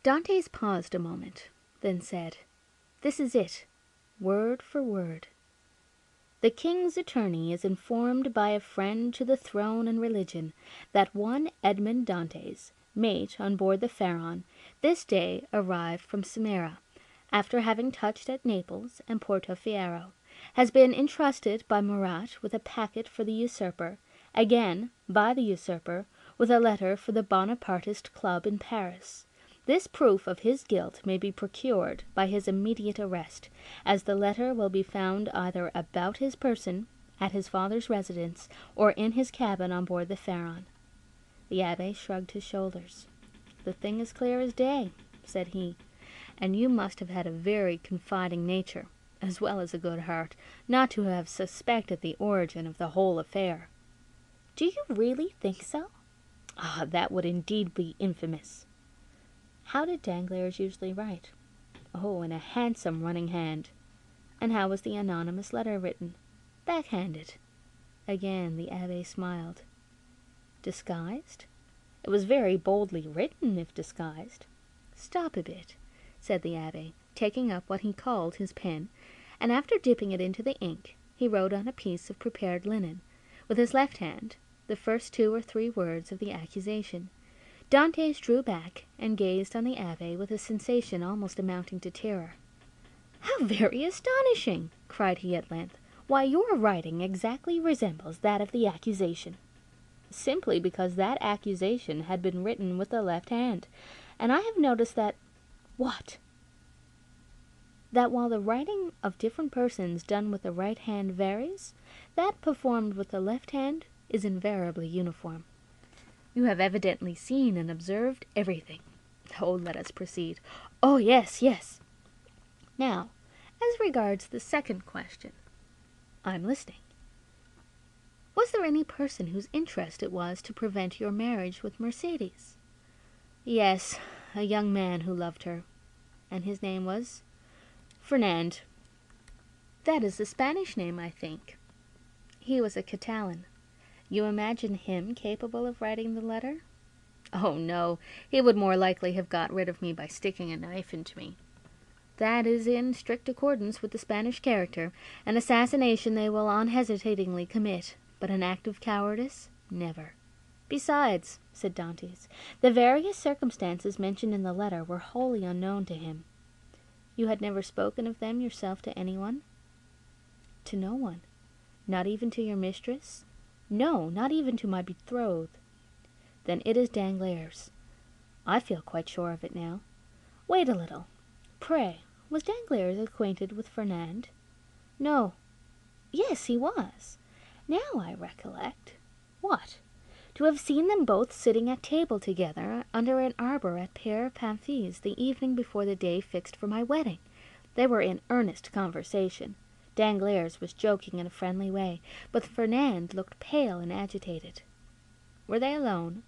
Dantes paused a moment, then said, This is it, word for word. The king's attorney is informed by a friend to the throne and religion that one Edmond Dantes, mate on board the Pharaon, this day arrived from Smyrna, after having touched at Naples and Porto Ferraio, has been entrusted by Murat with a packet for the usurper, again, by the usurper, with a letter for the Bonapartist club in Paris. This proof of his guilt may be procured by his immediate arrest, as the letter will be found either about his person, at his father's residence, or in his cabin on board the Pharaon. The Abbé shrugged his shoulders. The thing is clear as day, said he, and you must have had a very confiding nature, as well as a good heart, not to have suspected the origin of the whole affair. Do you really think so? Ah, that would indeed be infamous. How did Danglars usually write? Oh, in a handsome running hand. And how was the anonymous letter written? Backhanded. Again the Abbé smiled. Disguised? It was very boldly written, if disguised. "Stop a bit," said the Abbé, taking up what he called his pen, and after dipping it into the ink, he wrote on a piece of prepared linen, with his left hand, the first 2 or 3 words of the accusation. Dantès drew back and gazed on the Abbé with a sensation almost amounting to terror. "How very astonishing!" cried he at length. "Why, your writing exactly resembles that of the accusation." "Simply because that accusation had been written with the left hand, and I have noticed that—" "What?" "That while the writing of different persons done with the right hand varies, that performed with the left hand is invariably uniform. You have evidently seen and observed everything. Oh, let us proceed." "Oh, yes, yes." "Now, as regards the second question." "I'm listening." "Was there any person whose interest it was to prevent your marriage with Mercedes?" "Yes, a young man who loved her." "And his name was—" "Fernand." "That is the Spanish name, I think." "He was a Catalan. You imagine him capable of writing the letter?" "Oh, no, he would more likely have got rid of me by sticking a knife into me." "That is in strict accordance with the Spanish character. An assassination they will unhesitatingly commit, but an act of cowardice, never." "Besides," said Dantès, "the various circumstances mentioned in the letter were wholly unknown to him." "You had never spoken of them yourself to anyone?" "To no one." "Not even to your mistress?" "No, not even to my betrothed." "Then it is Danglars." "I feel quite sure of it now." "Wait a little. Pray, was Danglars acquainted with Fernand?" "No." "Yes, he was. Now I recollect." "What?" "To have seen them both sitting at table together under an arbor at Père Pamphil's the evening before the day fixed for my wedding. They were in earnest conversation. Danglars was joking in a friendly way, but Fernand looked pale and agitated." "Were they alone?"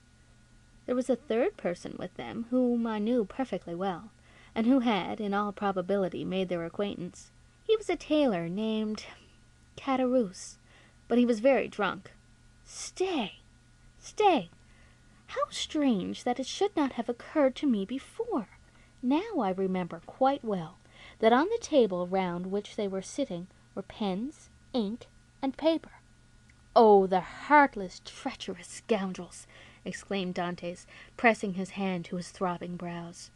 "There was a third person with them, whom I knew perfectly well, and who had, in all probability, made their acquaintance. He was a tailor named Caderousse, but he was very drunk." "Stay! How strange that it should not have occurred to me before! Now I remember quite well that on the table round which they were sitting were pens, ink, and paper." "Oh, the heartless, treacherous scoundrels!" exclaimed Dantès, pressing his hand to his throbbing brows.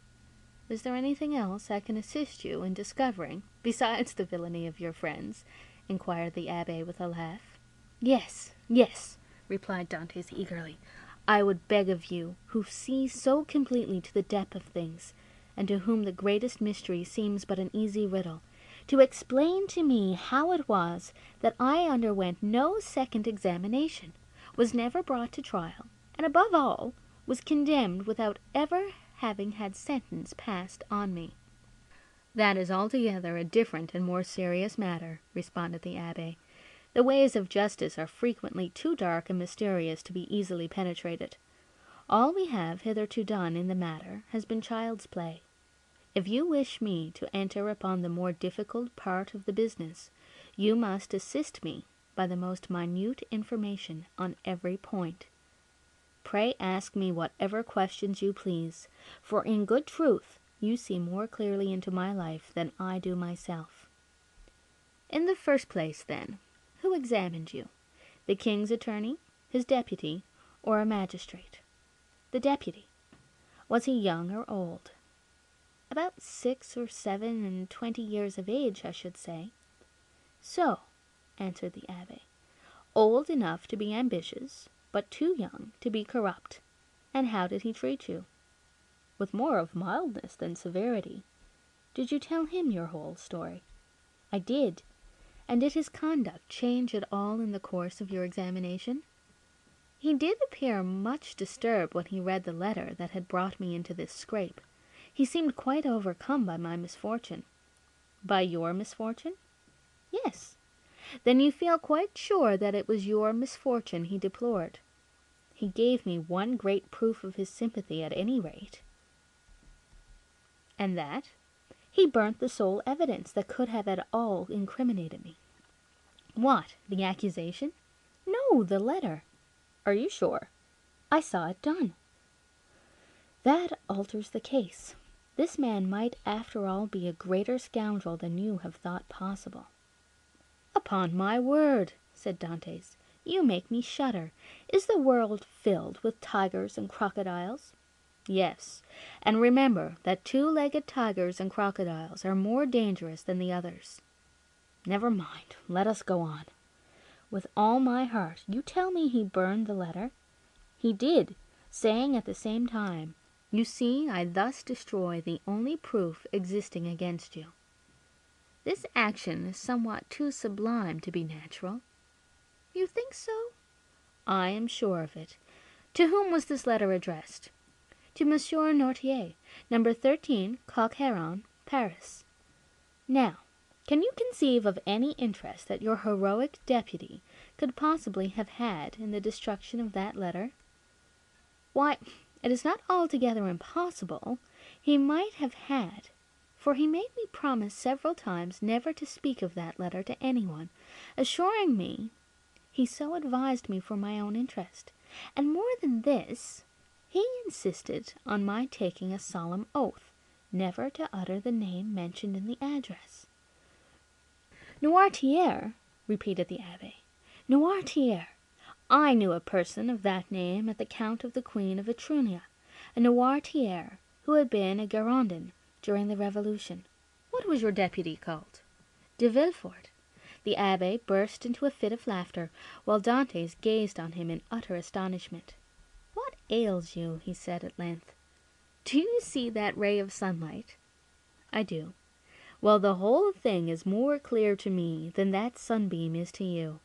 "Is there anything else I can assist you in discovering, besides the villainy of your friends?" inquired the abbé with a laugh. "Yes, yes," replied Dantès eagerly. "I would beg of you, who see so completely to the depth of things, and to whom the greatest mystery seems but an easy riddle, to explain to me how it was that I underwent no second examination, was never brought to trial, and above all, was condemned without ever having had sentence passed on me." "That is altogether a different and more serious matter," responded the abbé. "The ways of justice are frequently too dark and mysterious to be easily penetrated. All we have hitherto done in the matter has been child's play. If you wish me to enter upon the more difficult part of the business, you must assist me by the most minute information on every point. Pray ask me whatever questions you please, for in good truth you see more clearly into my life than I do myself." "In the first place, then, who examined you? The king's attorney, his deputy, or a magistrate?" "The deputy." "Was he young or old?" "About 6 or 7 and 20 years of age, I should say." "So," answered the abbé, "old enough to be ambitious, but too young to be corrupt. And how did he treat you?" "With more of mildness than severity." "Did you tell him your whole story?" "I did." "And did his conduct change at all in the course of your examination?" "He did appear much disturbed when he read the letter that had brought me into this scrape. He seemed quite overcome by my misfortune." "By your misfortune?" "Yes." "Then you feel quite sure that it was your misfortune he deplored?" "He gave me one great proof of his sympathy at any rate." "And that?" "He burnt the sole evidence that could have at all incriminated me." "What, the accusation?" "No, the letter." "Are you sure?" "I saw it done." "That alters the case. This man might after all be a greater scoundrel than you have thought possible." "Upon my word," said Dantès, "you make me shudder. Is the world filled with tigers and crocodiles?" "Yes, and remember that two-legged tigers and crocodiles are more dangerous than the others." "Never mind, let us go on." "With all my heart. You tell me he burned the letter?" "He did, saying at the same time, 'You see, I thus destroy the only proof existing against you.' This action is somewhat too sublime to be natural." "You think so?" "I am sure of it. To whom was this letter addressed?" "To Monsieur Noirtier, number 13, Coq Héron, Paris." "Now, can you conceive of any interest that your heroic deputy could possibly have had in the destruction of that letter?" "Why, it is not altogether impossible. He might have had, for he made me promise several times never to speak of that letter to anyone, assuring me he so advised me for my own interest. And more than this, he insisted on my taking a solemn oath never to utter the name mentioned in the address." "Noirtier?" repeated the abbé. "Noirtier! I knew a person of that name at the count of the Queen of Etruria, a Noirtier, who had been a Girondin during the Revolution." "What was your deputy called?" "De Villefort." The abbé burst into a fit of laughter, while Dantès gazed on him in utter astonishment. "What ails you?" he said at length. "Do you see that ray of sunlight?" "I do." "Well, the whole thing is more clear to me than that sunbeam is to you.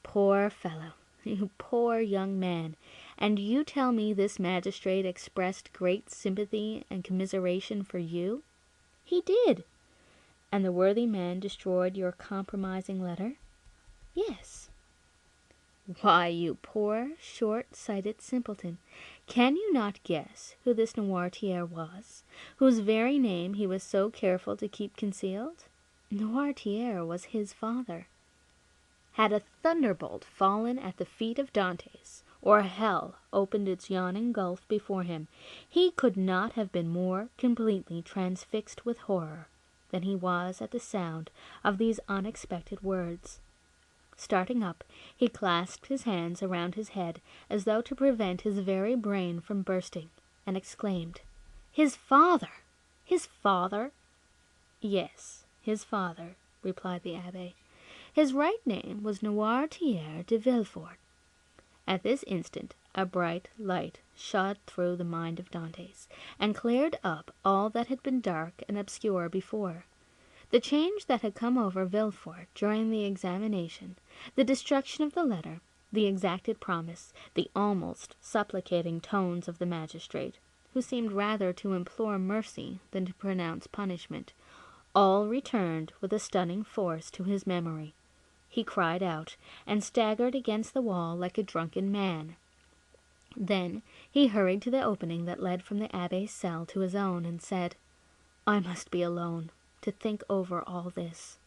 Poor fellow, you poor young man, and you tell me this magistrate expressed great sympathy and commiseration for you?" "He did." "And the worthy man destroyed your compromising letter?" "Yes." "Why, you poor, short-sighted simpleton, can you not guess who this Noirtier was, whose very name he was so careful to keep concealed? Noirtier was his father." Had a thunderbolt fallen at the feet of Dantès, or hell opened its yawning gulf before him, he could not have been more completely transfixed with horror than he was at the sound of these unexpected words. Starting up, he clasped his hands around his head as though to prevent his very brain from bursting, and exclaimed, "His father! His father!" "Yes, his father," replied the abbé. "His right name was Noirtier de Villefort." At this instant a bright light shot through the mind of Dantès, and cleared up all that had been dark and obscure before. The change that had come over Villefort during the examination, the destruction of the letter, the exacted promise, the almost supplicating tones of the magistrate, who seemed rather to implore mercy than to pronounce punishment, all returned with a stunning force to his memory. He cried out, and staggered against the wall like a drunken man. Then he hurried to the opening that led from the abbé's cell to his own, and said, "I must be alone to think over all this."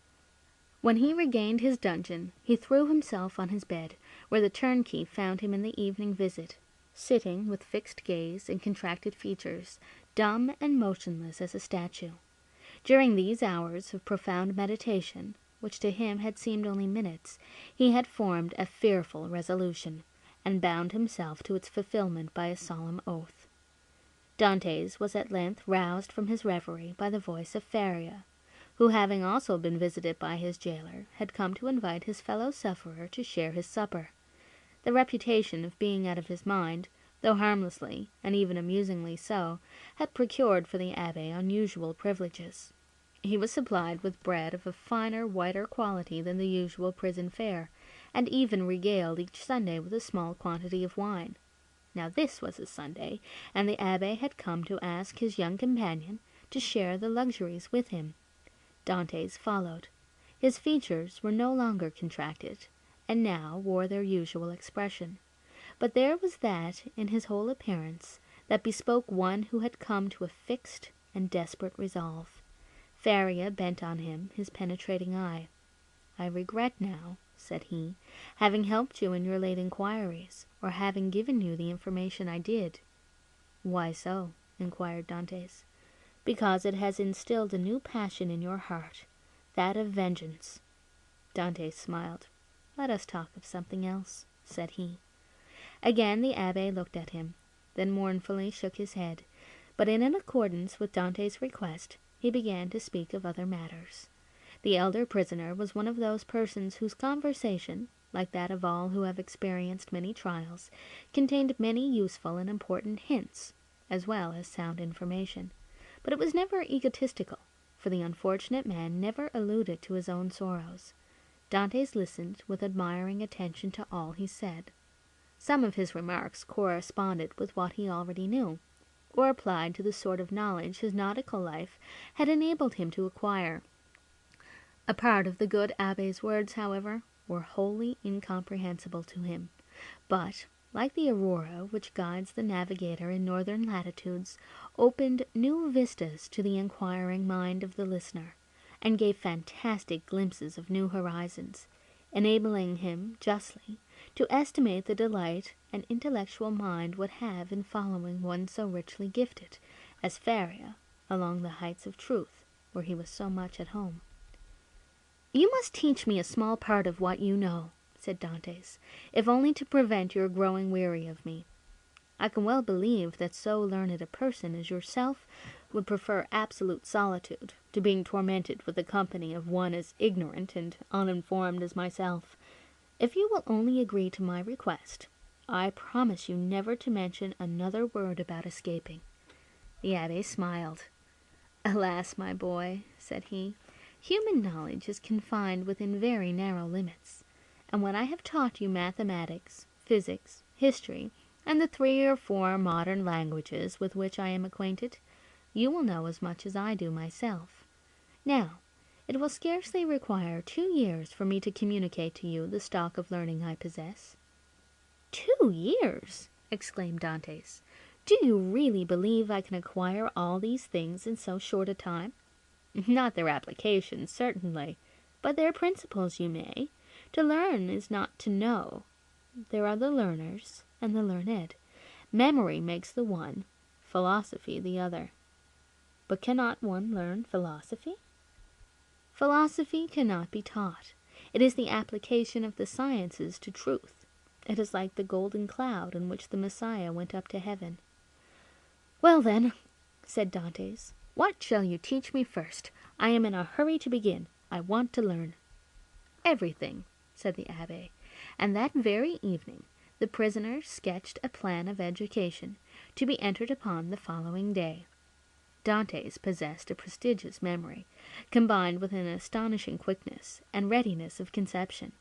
When he regained his dungeon, he threw himself on his bed, where the turnkey found him in the evening visit, sitting with fixed gaze and contracted features, dumb and motionless as a statue. During these hours of profound meditation, which to him had seemed only minutes, he had formed a fearful resolution, and bound himself to its fulfillment by a solemn oath. Dantès was at length roused from his reverie by the voice of Faria, who, having also been visited by his jailer, had come to invite his fellow-sufferer to share his supper. The reputation of being out of his mind, though harmlessly and even amusingly so, had procured for the abbé unusual privileges. He was supplied with bread of a finer, whiter quality than the usual prison fare, and even regaled each Sunday with a small quantity of wine. Now this was a Sunday, and the abbé had come to ask his young companion to share the luxuries with him. Dantès followed. His features were no longer contracted, and now wore their usual expression, but there was that in his whole appearance that bespoke one who had come to a fixed and desperate resolve. Faria bent on him his penetrating eye. "I regret now," said he, "having helped you in your late inquiries, or having given you the information I did." "Why so?" inquired Dantès. because it has instilled a new passion in your heart, that of vengeance." Dante smiled. "Let us talk of something else," said he. Again the abbé looked at him, then mournfully shook his head, but in accordance with Dante's request, he began to speak of other matters. The elder prisoner was one of those persons whose conversation, like that of all who have experienced many trials, contained many useful and important hints, as well as sound information. But it was never egotistical, for the unfortunate man never alluded to his own sorrows. Dantes listened with admiring attention to all he said. Some of his remarks corresponded with what he already knew, or applied to the sort of knowledge his nautical life had enabled him to acquire. A part of the good abbé's words, however, were wholly incomprehensible to him, but, like the aurora which guides the navigator in northern latitudes, opened new vistas to the inquiring mind of the listener, and gave fantastic glimpses of new horizons, enabling him justly to estimate the delight an intellectual mind would have in following one so richly gifted as Faria along the heights of truth, where he was so much at home. "You must teach me a small part of what you know," said Dantes, "if only to prevent your growing weary of me. I can well believe that so learned a person as yourself would prefer absolute solitude to being tormented with the company of one as ignorant and uninformed as myself. If you will only agree to my request, I promise you never to mention another word about escaping." The abbé smiled. "Alas, my boy," said he, "human knowledge is confined within very narrow limits, and when I have taught you mathematics, physics, history, and the 3 or 4 modern languages with which I am acquainted, you will know as much as I do myself. Now, it will scarcely require 2 years for me to communicate to you the stock of learning I possess." "2 years!" exclaimed Dantes. "Do you really believe I can acquire all these things in so short a time?" "Not their application, certainly, but their principles you may. To learn is not to know. There are the learners and the learned. Memory makes the one, philosophy the other." "But cannot one learn philosophy?" "Philosophy cannot be taught. It is the application of the sciences to truth. It is like the golden cloud in which the Messiah went up to heaven." "Well, then," said Dantes, "what shall you teach me first? I am in a hurry to begin. I want to learn." "Everything," said the abbé, and that very evening the prisoner sketched a plan of education, to be entered upon the following day. Dantes possessed a prodigious memory, combined with an astonishing quickness and readiness of conception.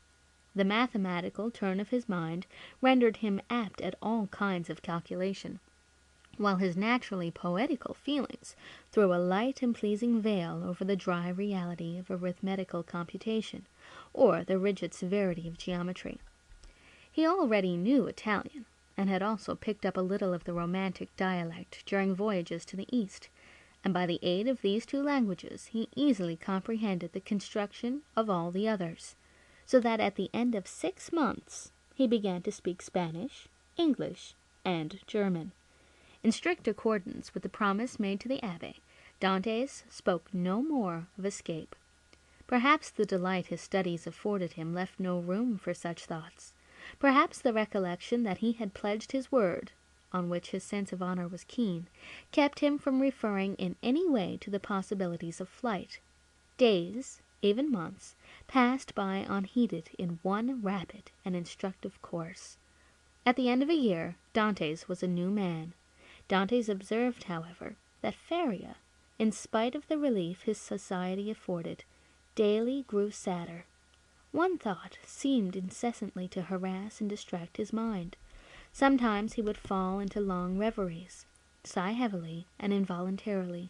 The mathematical turn of his mind rendered him apt at all kinds of calculation, while his naturally poetical feelings threw a light and pleasing veil over the dry reality of arithmetical computation, or the rigid severity of geometry. He already knew Italian, and had also picked up a little of the romantic dialect during voyages to the East, and by the aid of these 2 languages he easily comprehended the construction of all the others, so that at the end of 6 months he began to speak Spanish, English, and German. In strict accordance with the promise made to the abbé, Dantes spoke no more of escape. Perhaps the delight his studies afforded him left no room for such thoughts. Perhaps the recollection that he had pledged his word, on which his sense of honor was keen, kept him from referring in any way to the possibilities of flight. Days, even months, passed by unheeded in one rapid and instructive course. At the end of a year, Dantes was a new man. Dantes observed, however, that Faria, in spite of the relief his society afforded, daily grew sadder. One thought seemed incessantly to harass and distract his mind. Sometimes he would fall into long reveries, sigh heavily and involuntarily,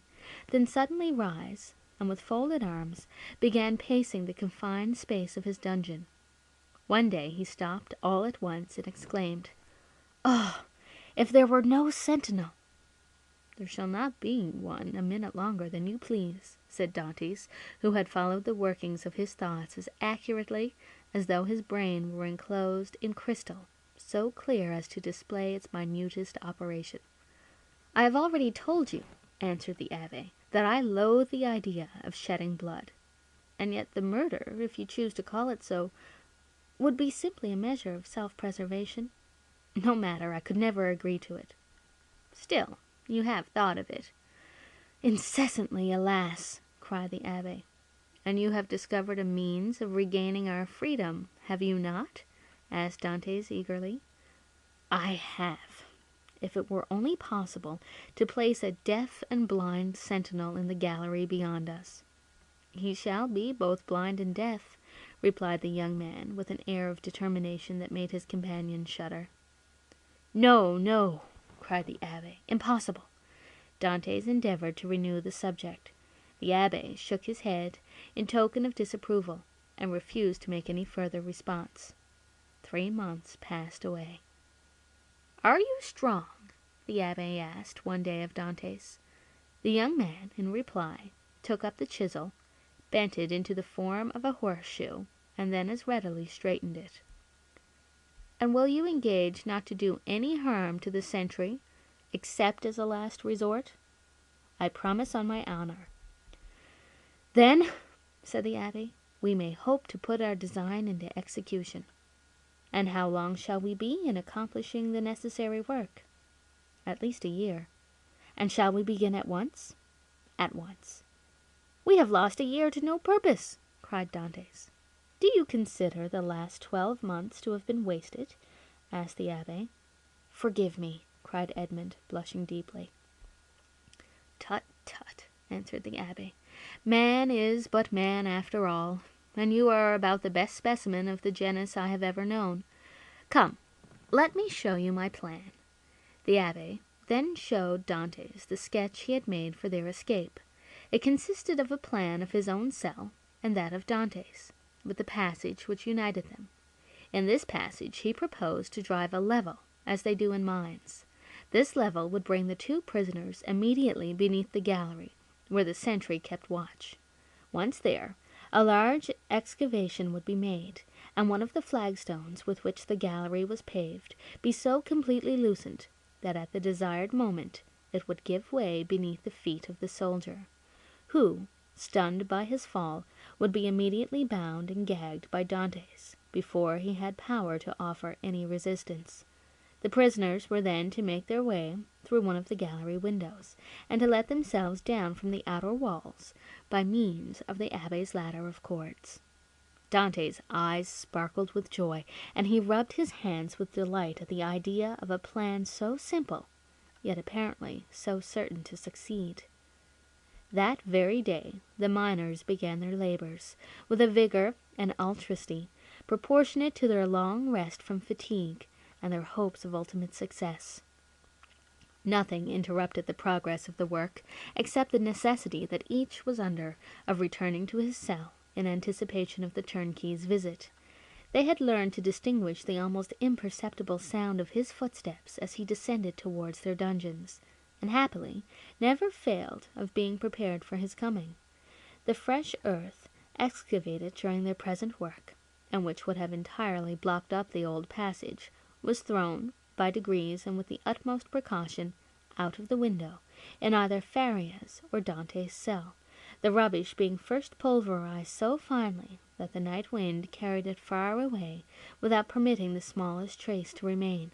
then suddenly rise, and with folded arms began pacing the confined space of his dungeon. One day he stopped all at once and exclaimed, "Oh, if there were no sentinel!" "There shall not be one a minute longer than you please," said Dantes, who had followed the workings of his thoughts as accurately as though his brain were enclosed in crystal, so clear as to display its minutest operation. "I have already told you," answered the abbé, that I loathe the idea of shedding blood. And yet the murder, if you choose to call it so, would be simply a measure of self-preservation. No matter, I could never agree to it. Still, you have thought of it. Incessantly, alas, cried the Abbé. And you have discovered a means of regaining our freedom, have you not? Asked Dantès eagerly. I have. If it were only possible to place a deaf and blind sentinel in the gallery beyond us. He shall be both blind and deaf, replied the young man, with an air of determination that made his companion shudder. No, no, cried the Abbé, impossible. Dantès endeavored to renew the subject. The Abbé shook his head in token of disapproval, and refused to make any further response. 3 months passed away. Are you strong? The Abbé asked one day of Dantès. The young man, in reply, took up the chisel, bent it into the form of a horseshoe, and then as readily straightened it. And will you engage not to do any harm to the sentry, except as a last resort? I promise on my honor. Then, said the Abbé, we may hope to put our design into execution. And how long shall we be in accomplishing the necessary work? At least a year. And shall we begin at once? At once. We have lost a year to no purpose, cried Dantès. Do you consider the last 12 months to have been wasted? Asked the Abbé. Forgive me, cried Edmund, blushing deeply. Tut, tut, answered the Abbé. Man is but man after all, and you are about the best specimen of the genus I have ever known. Come, let me show you my plan. The Abbé then showed Dantès the sketch he had made for their escape. It consisted of a plan of his own cell and that of Dantès, with the passage which united them. In this passage he proposed to drive a level, as they do in mines. This level would bring the 2 prisoners immediately beneath the gallery, where the sentry kept watch. Once there, a large excavation would be made, and one of the flagstones with which the gallery was paved be so completely loosened that at the desired moment it would give way beneath the feet of the soldier, who, stunned by his fall, would be immediately bound and gagged by Dantès before he had power to offer any resistance. The prisoners were then to make their way through one of the gallery windows, and to let themselves down from the outer walls by means of the Abbé's ladder of cords. Dantès' eyes sparkled with joy, and he rubbed his hands with delight at the idea of a plan so simple, yet apparently so certain to succeed. That very day the miners began their labors, with a vigor and alacrity proportionate to their long rest from fatigue and their hopes of ultimate success. Nothing interrupted the progress of the work, except the necessity that each was under of returning to his cell in anticipation of the turnkey's visit. They had learned to distinguish the almost imperceptible sound of his footsteps as he descended towards their dungeons, and happily never failed of being prepared for his coming. The fresh earth excavated during their present work, and which would have entirely blocked up the old passage, was thrown, by degrees and with the utmost precaution, out of the window, in either Faria's or Dantès' cell, the rubbish being first pulverized so finely that the night wind carried it far away without permitting the smallest trace to remain.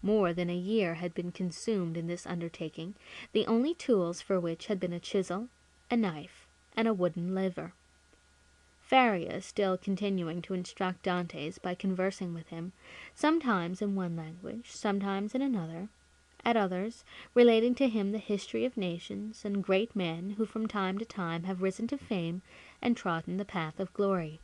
More than a year had been consumed in this undertaking, the only tools for which had been a chisel, a knife, and a wooden lever. Faria still continuing to instruct Dantès by conversing with him, sometimes in one language, sometimes in another, at others relating to him the history of nations and great men who from time to time have risen to fame and trodden the path of glory.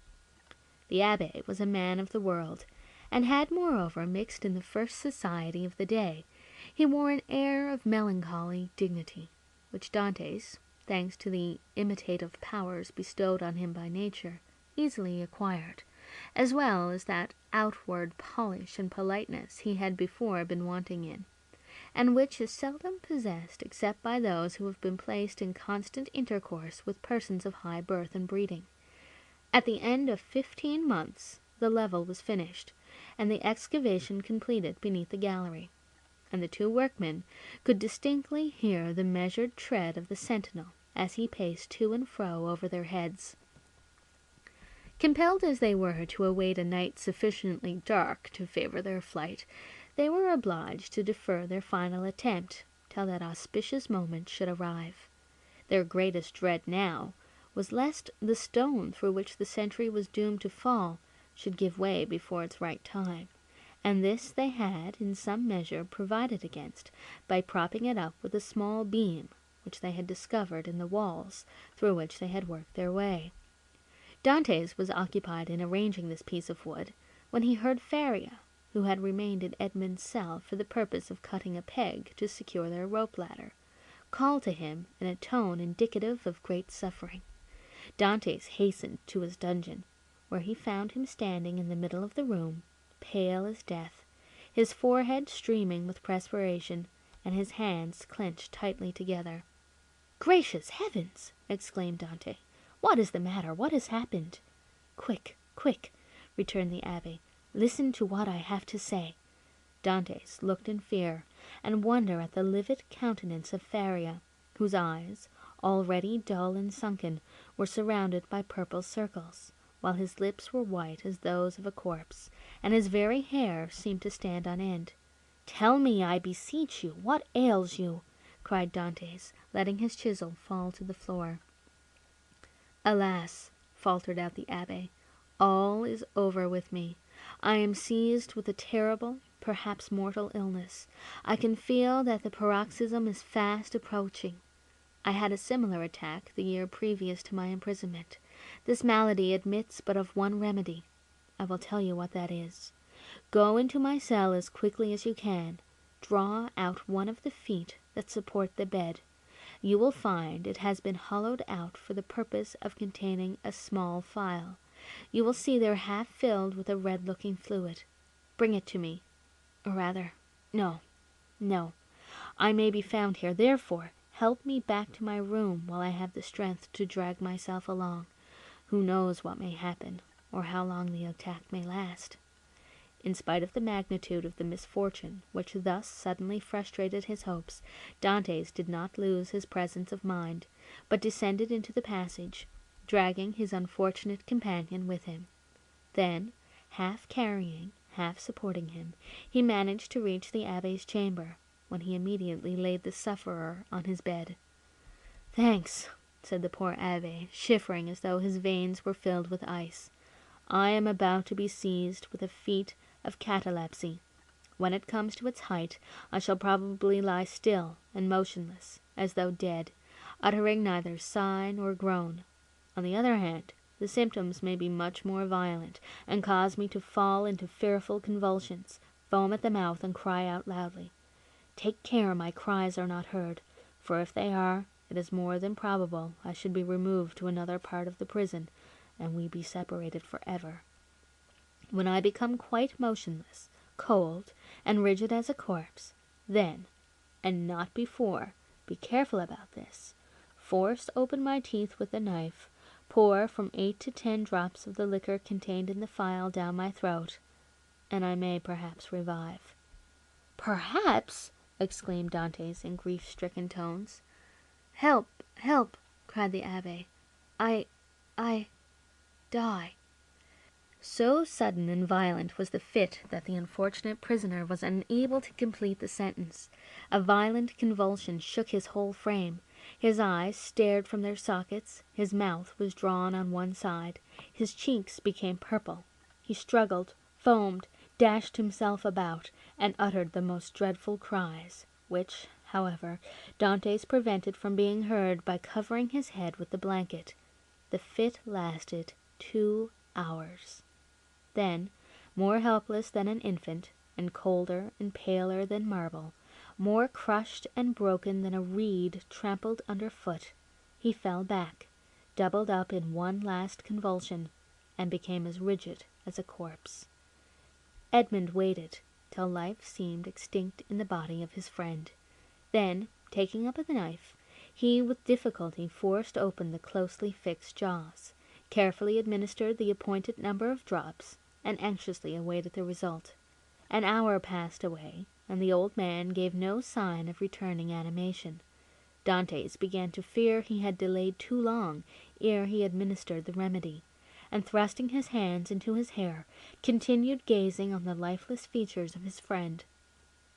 The Abbé was a man of the world, and had moreover mixed in the first society of the day. He wore an air of melancholy dignity, which Dantès, thanks to the imitative powers bestowed on him by nature, easily acquired, as well as that outward polish and politeness he had before been wanting in, and which is seldom possessed except by those who have been placed in constant intercourse with persons of high birth and breeding. At the end of 15 months the level was finished, and the excavation completed beneath the gallery. and the two workmen could distinctly hear the measured tread of the sentinel as he paced to and fro over their heads. Compelled as they were to await a night sufficiently dark to favor their flight, they were obliged to defer their final attempt till that auspicious moment should arrive. Their greatest dread now was lest the stone through which the sentry was doomed to fall should give way before its right time, and this they had in some measure provided against by propping it up with a small beam which they had discovered in the walls through which they had worked their way. Dantès was occupied in arranging this piece of wood when he heard Faria, who had remained in Edmund's cell for the purpose of cutting a peg to secure their rope ladder, call to him in a tone indicative of great suffering. Dantès hastened to his dungeon, where he found him standing in the middle of the room, pale as death, his forehead streaming with perspiration, and his hands clenched tightly together. "Gracious heavens!" exclaimed Dantès. "What is the matter? What has happened?" "Quick, quick," returned the abbé. "Listen to what I have to say." Dantès looked in fear and wonder at the livid countenance of Faria, whose eyes, already dull and sunken, were surrounded by purple circles, while his lips were white as those of a corpse, and his very hair seemed to stand on end. "Tell me, I beseech you, what ails you?" cried Dantès, letting his chisel fall to the floor. "Alas," faltered out the abbé, "all is over with me. I am seized with a terrible, perhaps mortal illness. I can feel that the paroxysm is fast approaching. I had a similar attack the year previous to my imprisonment. This malady admits but of one remedy. I will tell you what that is. Go into my cell as quickly as you can. Draw out one of the feet that support the bed. You will find it has been hollowed out for the purpose of containing a small phial. You will see they're half filled with a red-looking fluid. Bring it to me. Or rather, no. I may be found here. Therefore, help me back to my room while I have the strength to drag myself along. Who knows what may happen, or how long the attack may last?" In spite of the magnitude of the misfortune which thus suddenly frustrated his hopes, Dantès did not lose his presence of mind, but descended into the passage, dragging his unfortunate companion with him. Then, half carrying, half supporting him, he managed to reach the abbé's chamber, when he immediately laid the sufferer on his bed. "Thanks," said the poor abbé, shivering as though his veins were filled with ice. "I am about to be seized with a fit of catalepsy. When it comes to its height, I shall probably lie still and motionless, as though dead, uttering neither sigh nor groan. On the other hand, the symptoms may be much more violent, and cause me to fall into fearful convulsions, foam at the mouth, and cry out loudly. Take care my cries are not heard, for if they are, it is more than probable I should be removed to another part of the prison, and we be separated forever. When I become quite motionless, cold, and rigid as a corpse, then, and not before, be careful about this, force open my teeth with a knife, pour from 8 to 10 drops of the liquor contained in the phial down my throat, and I may perhaps revive." "Perhaps!" exclaimed Dantès in grief-stricken tones. "Help, help!" cried the abbé. I die." So sudden and violent was the fit that the unfortunate prisoner was unable to complete the sentence. A violent convulsion shook his whole frame. His eyes stared from their sockets, his mouth was drawn on one side, his cheeks became purple. He struggled, foamed, dashed himself about, and uttered the most dreadful cries, which, however, Dantès prevented from being heard by covering his head with the blanket. The fit lasted 2 hours. Then, more helpless than an infant, and colder and paler than marble, more crushed and broken than a reed trampled underfoot, he fell back, doubled up in one last convulsion, and became as rigid as a corpse. Edmund waited till life seemed extinct in the body of his friend. Then, taking up a knife, he with difficulty forced open the closely fixed jaws, carefully administered the appointed number of drops, and anxiously awaited the result. An hour passed away, and the old man gave no sign of returning animation. Dantes began to fear he had delayed too long ere he administered the remedy, and thrusting his hands into his hair, continued gazing on the lifeless features of his friend.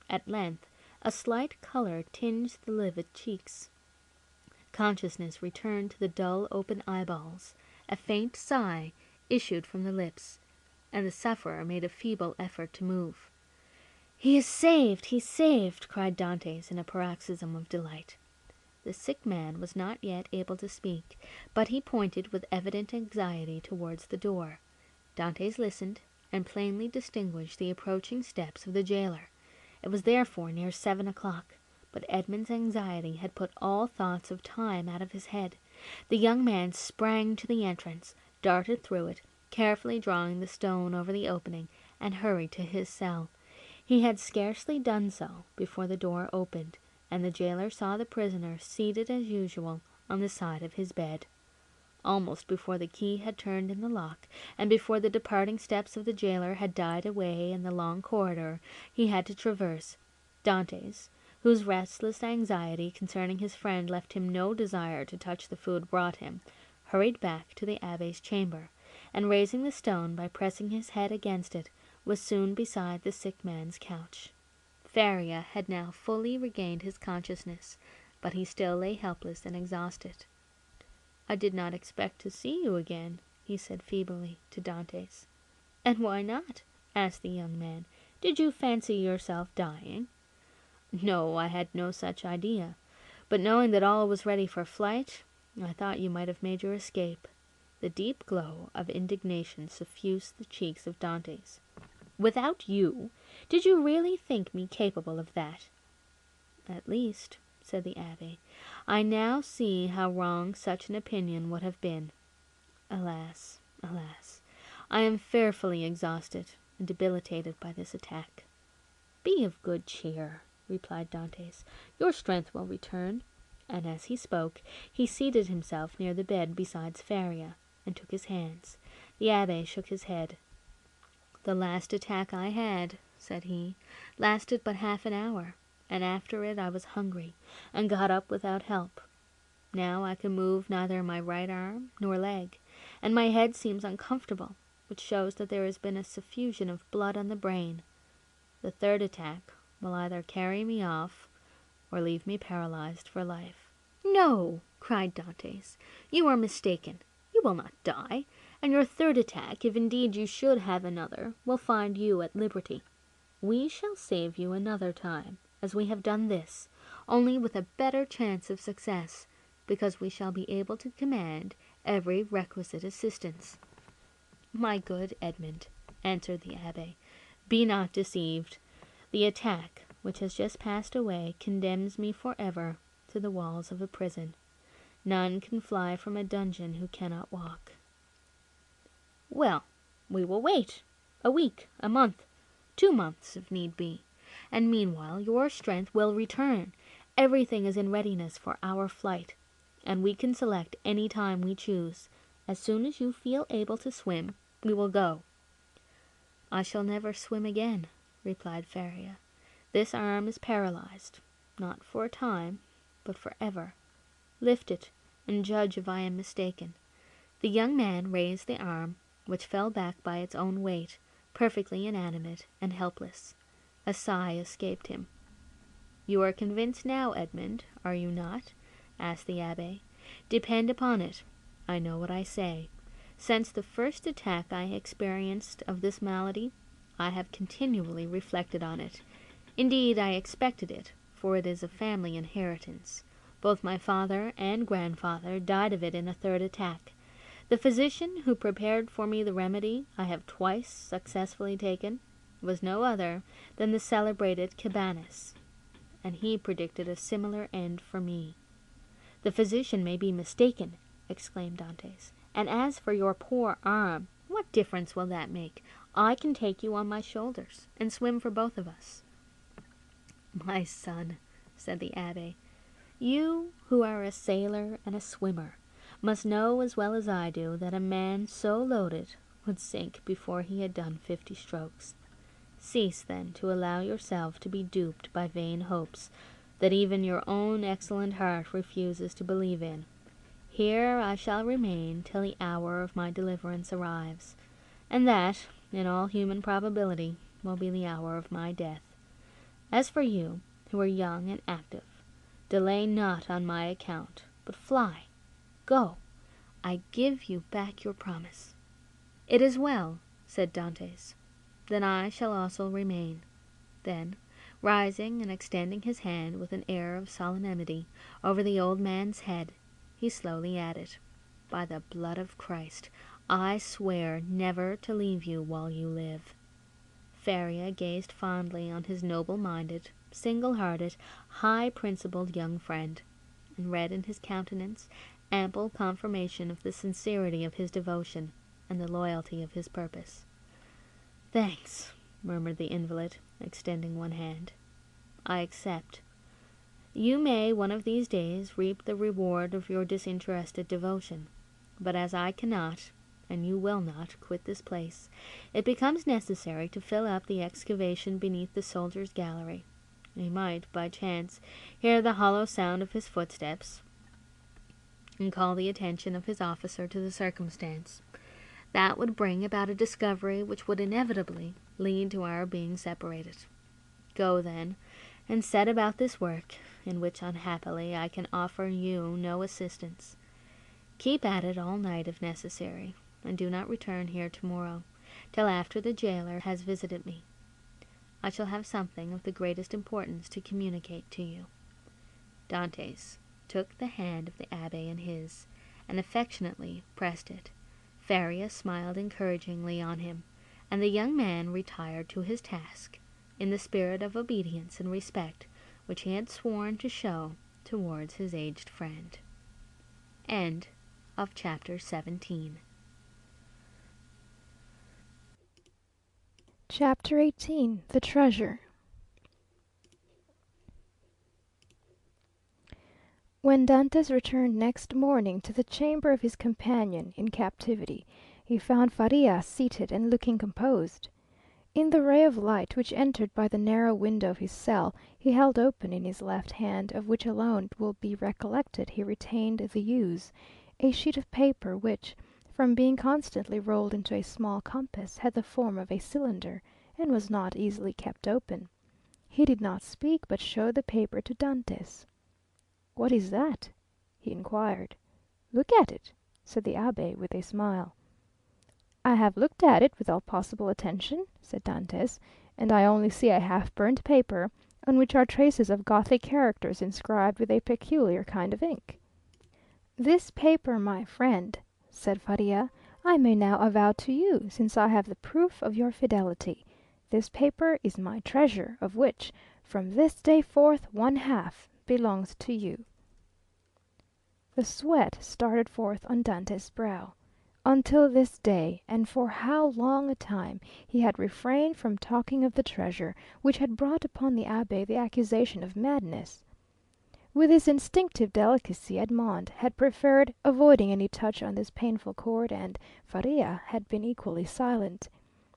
At length a slight colour tinged the livid cheeks. Consciousness returned to the dull open eyeballs. A faint sigh issued from the lips, and the sufferer made a feeble effort to move. "He is saved! He is saved!" cried Dantes in a paroxysm of delight. The sick man was not yet able to speak, but he pointed with evident anxiety towards the door. Dantes listened, and plainly distinguished the approaching steps of the jailer. It was therefore near 7 o'clock, but Edmund's anxiety had put all thoughts of time out of his head. The young man sprang to the entrance, darted through it, carefully drawing the stone over the opening, and hurried to his cell. He had scarcely done so before the door opened, and the jailer saw the prisoner seated as usual on the side of his bed. Almost before the key had turned in the lock, and before the departing steps of the jailer had died away in the long corridor he had to traverse, Dantes, whose restless anxiety concerning his friend left him no desire to touch the food brought him, hurried back to the abbé's chamber, and raising the stone by pressing his head against it, was soon beside the sick man's couch. Faria had now fully regained his consciousness, but he still lay helpless and exhausted. "I did not expect to see you again," he said feebly to Dantes. "And why not?" asked the young man. "Did you fancy yourself dying?" "No, I had no such idea. But knowing that all was ready for flight, I thought you might have made your escape." The deep glow of indignation suffused the cheeks of Dantes. "Without you? Did you really think me capable of that?" "At least," said the abbé, "I now see how wrong such an opinion would have been. Alas, alas, I am fearfully exhausted and debilitated by this attack." "Be of good cheer," replied Dantes. "Your strength will return." And as he spoke, he seated himself near the bed beside Faria, and took his hands. The abbé shook his head. "The last attack I had," said he, "lasted but half an hour, and after it I was hungry, and got up without help. Now I can move neither my right arm nor leg, and my head seems uncomfortable, which shows that there has been a suffusion of blood on the brain. The third attack will either carry me off, or leave me paralyzed for life." "No," cried Dantes, "you are mistaken. You will not die, and your third attack, if indeed you should have another, will find you at liberty. We shall save you another time, as we have done this, only with a better chance of success, because we shall be able to command every requisite assistance." "My good Edmund," answered the abbé, "be not deceived. The attack which has just passed away condemns me forever to the walls of a prison. None can fly from a dungeon who cannot walk." "Well, we will wait. A week, a month, 2 months if need be, and meanwhile your strength will return. Everything is in readiness for our flight, and we can select any time we choose. As soon as you feel able to swim, we will go." "I shall never swim again," replied Faria. "This arm is paralyzed, not for a time, but for ever. Lift it, and judge if I am mistaken." The young man raised the arm, which fell back by its own weight, perfectly inanimate and helpless. A sigh escaped him. "You are convinced now, Edmund, are you not?" asked the abbé. "Depend upon it, I know what I say. Since the first attack I experienced of this malady, I have continually reflected on it. Indeed, I expected it, for it is a family inheritance. Both my father and grandfather died of it in a third attack. The physician who prepared for me the remedy I have twice successfully taken was no other than the celebrated Cabanis, and he predicted a similar end for me." "The physician may be mistaken," exclaimed Dantes. "And as for your poor arm, what difference will that make? I can take you on my shoulders, and swim for both of us." "My son," said the abbé, "you, who are a sailor and a swimmer, must know as well as I do that a man so loaded would sink before he had done 50 strokes. Cease, then, to allow yourself to be duped by vain hopes that even your own excellent heart refuses to believe in. Here I shall remain till the hour of my deliverance arrives, and that, in all human probability, will be the hour of my death. As for you, who are young and active, delay not on my account, but fly. Go. I give you back your promise." "It is well," said Dantès. "Then I shall also remain." Then, rising and extending his hand with an air of solemnity over the old man's head, he slowly added, "By the blood of Christ, I swear never to leave you while you live." Faria gazed fondly on his noble-minded, single-hearted, high-principled young friend, and read in his countenance ample confirmation of the sincerity of his devotion and the loyalty of his purpose. "Thanks," murmured the invalid, extending one hand. "I accept. You may one of these days reap the reward of your disinterested devotion, but as I cannot, and you will not, quit this place, it becomes necessary to fill up the excavation beneath the soldiers' gallery. We might, by chance, hear the hollow sound of his footsteps, and call the attention of his officer to the circumstance. That would bring about a discovery which would inevitably lead to our being separated. Go, then, and set about this work, in which unhappily I can offer you no assistance. Keep at it all night if necessary, and do not return here tomorrow, till after the jailer has visited me. I shall have something of the greatest importance to communicate to you." Dantès took the hand of the abbé in his, and affectionately pressed it. Faria smiled encouragingly on him, and the young man retired to his task, in the spirit of obedience and respect which he had sworn to show towards his aged friend. End of chapter 17. Chapter 18. The Treasure. When Dantès returned next morning to the chamber of his companion in captivity, he found Faria seated and looking composed. In the ray of light which entered by the narrow window of his cell, he held open in his left hand, of which alone it will be recollected he retained the use, a sheet of paper which, from being constantly rolled into a small compass, had the form of a cylinder, and was not easily kept open. He did not speak, but showed the paper to Dantès. "What is that?" he inquired. "Look at it," said the abbé with a smile. "I have looked at it with all possible attention," said Dantès, "and I only see a half-burnt paper, on which are traces of Gothic characters inscribed with a peculiar kind of ink." "This paper, my friend," said Faria, "I may now avow to you, since I have the proof of your fidelity. This paper is my treasure, of which, from this day forth, one half belongs to you." The sweat started forth on Dantès' brow. Until this day, and for how long a time, he had refrained from talking of the treasure, which had brought upon the abbé the accusation of madness. With his instinctive delicacy, Edmond had preferred avoiding any touch on this painful chord, and Faria had been equally silent.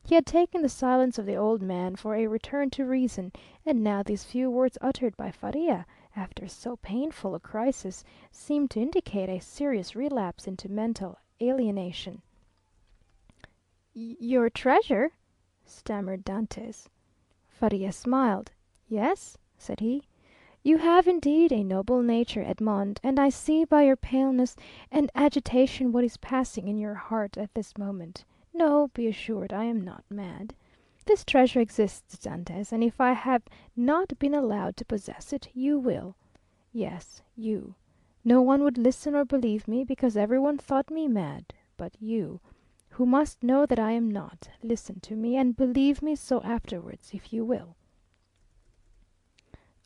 He had taken the silence of the old man for a return to reason, and now these few words uttered by Faria, after so painful a crisis, seemed to indicate a serious relapse into mental alienation. "Your treasure?" stammered Dantès. Faria smiled. "Yes," said he. "You have indeed a noble nature, Edmond, and I see by your paleness and agitation what is passing in your heart at this moment. No, be assured I am not mad. This treasure exists, Dantès, and if I have not been allowed to possess it, you will. Yes, you. No one would listen or believe me, because everyone thought me mad, but you, who must know that I am not, listen to me, and believe me so afterwards, if you will."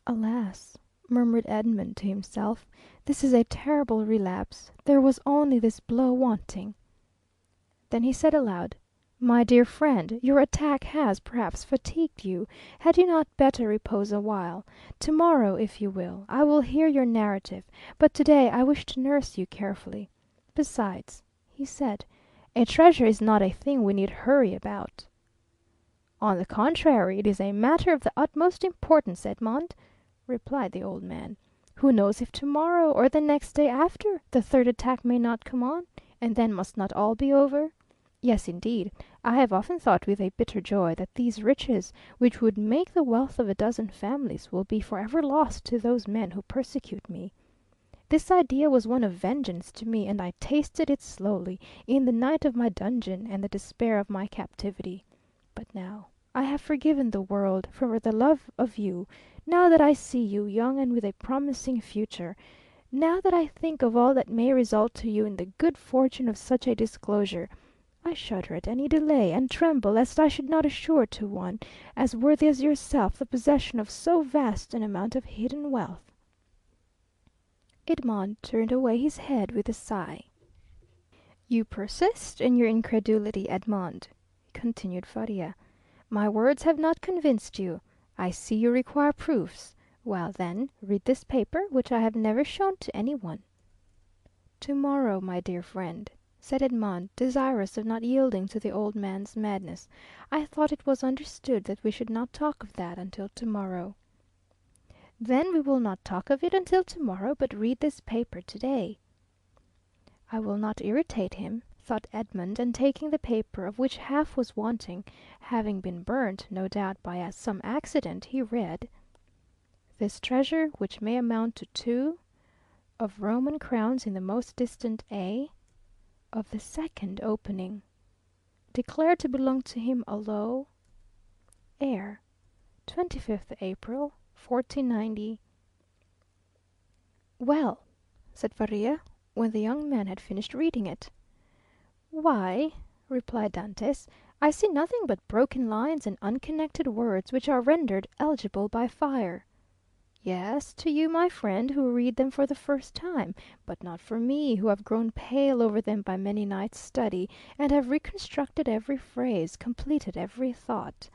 "Alas!" murmured Edmund to himself, "this is a terrible relapse. There was only this blow wanting." Then he said aloud, "My dear friend, your attack has, perhaps, fatigued you. Had you not better repose a while? To-morrow, if you will, I will hear your narrative, but to-day I wish to nurse you carefully. Besides," he said, "a treasure is not a thing we need hurry about." "On the contrary, it is a matter of the utmost importance, Edmond," replied the old man. "Who knows if tomorrow, or the next day after, the third attack may not come on, and then must not all be over? Yes, indeed, I have often thought with a bitter joy that these riches, which would make the wealth of a dozen families, will be for ever lost to those men who persecute me. This idea was one of vengeance to me, and I tasted it slowly, in the night of my dungeon and the despair of my captivity. But now I have forgiven the world for the love of you, now that I see you young and with a promising future, now that I think of all that may result to you in the good fortune of such a disclosure, I shudder at any delay, and tremble lest I should not assure to one as worthy as yourself the possession of so vast an amount of hidden wealth." Edmond turned away his head with a sigh. "You persist in your incredulity, Edmond," continued Faria. "My words have not convinced you. I see you require proofs. Well, then, read this paper, which I have never shown to any one." "To-morrow, my dear friend," said Edmond, desirous of not yielding to the old man's madness. "I thought it was understood that we should not talk of that until to-morrow." "Then we will not talk of it until to-morrow, but read this paper to-day." "I will not irritate him," thought Edmund, and taking the paper, of which half was wanting, having been burnt, no doubt, by some accident, he read: "This treasure, which may amount to 2 of Roman crowns in the most distant A of the second opening, declared to belong to him alone, heir, 25th April, 1490. "Well," said Faria, when the young man had finished reading it. "Why," replied Dantès, "I see nothing but broken lines and unconnected words, which are rendered illegible by fire." "Yes, to you, my friend, who read them for the first time, but not for me, who have grown pale over them by many nights' study, and have reconstructed every phrase, completed every thought."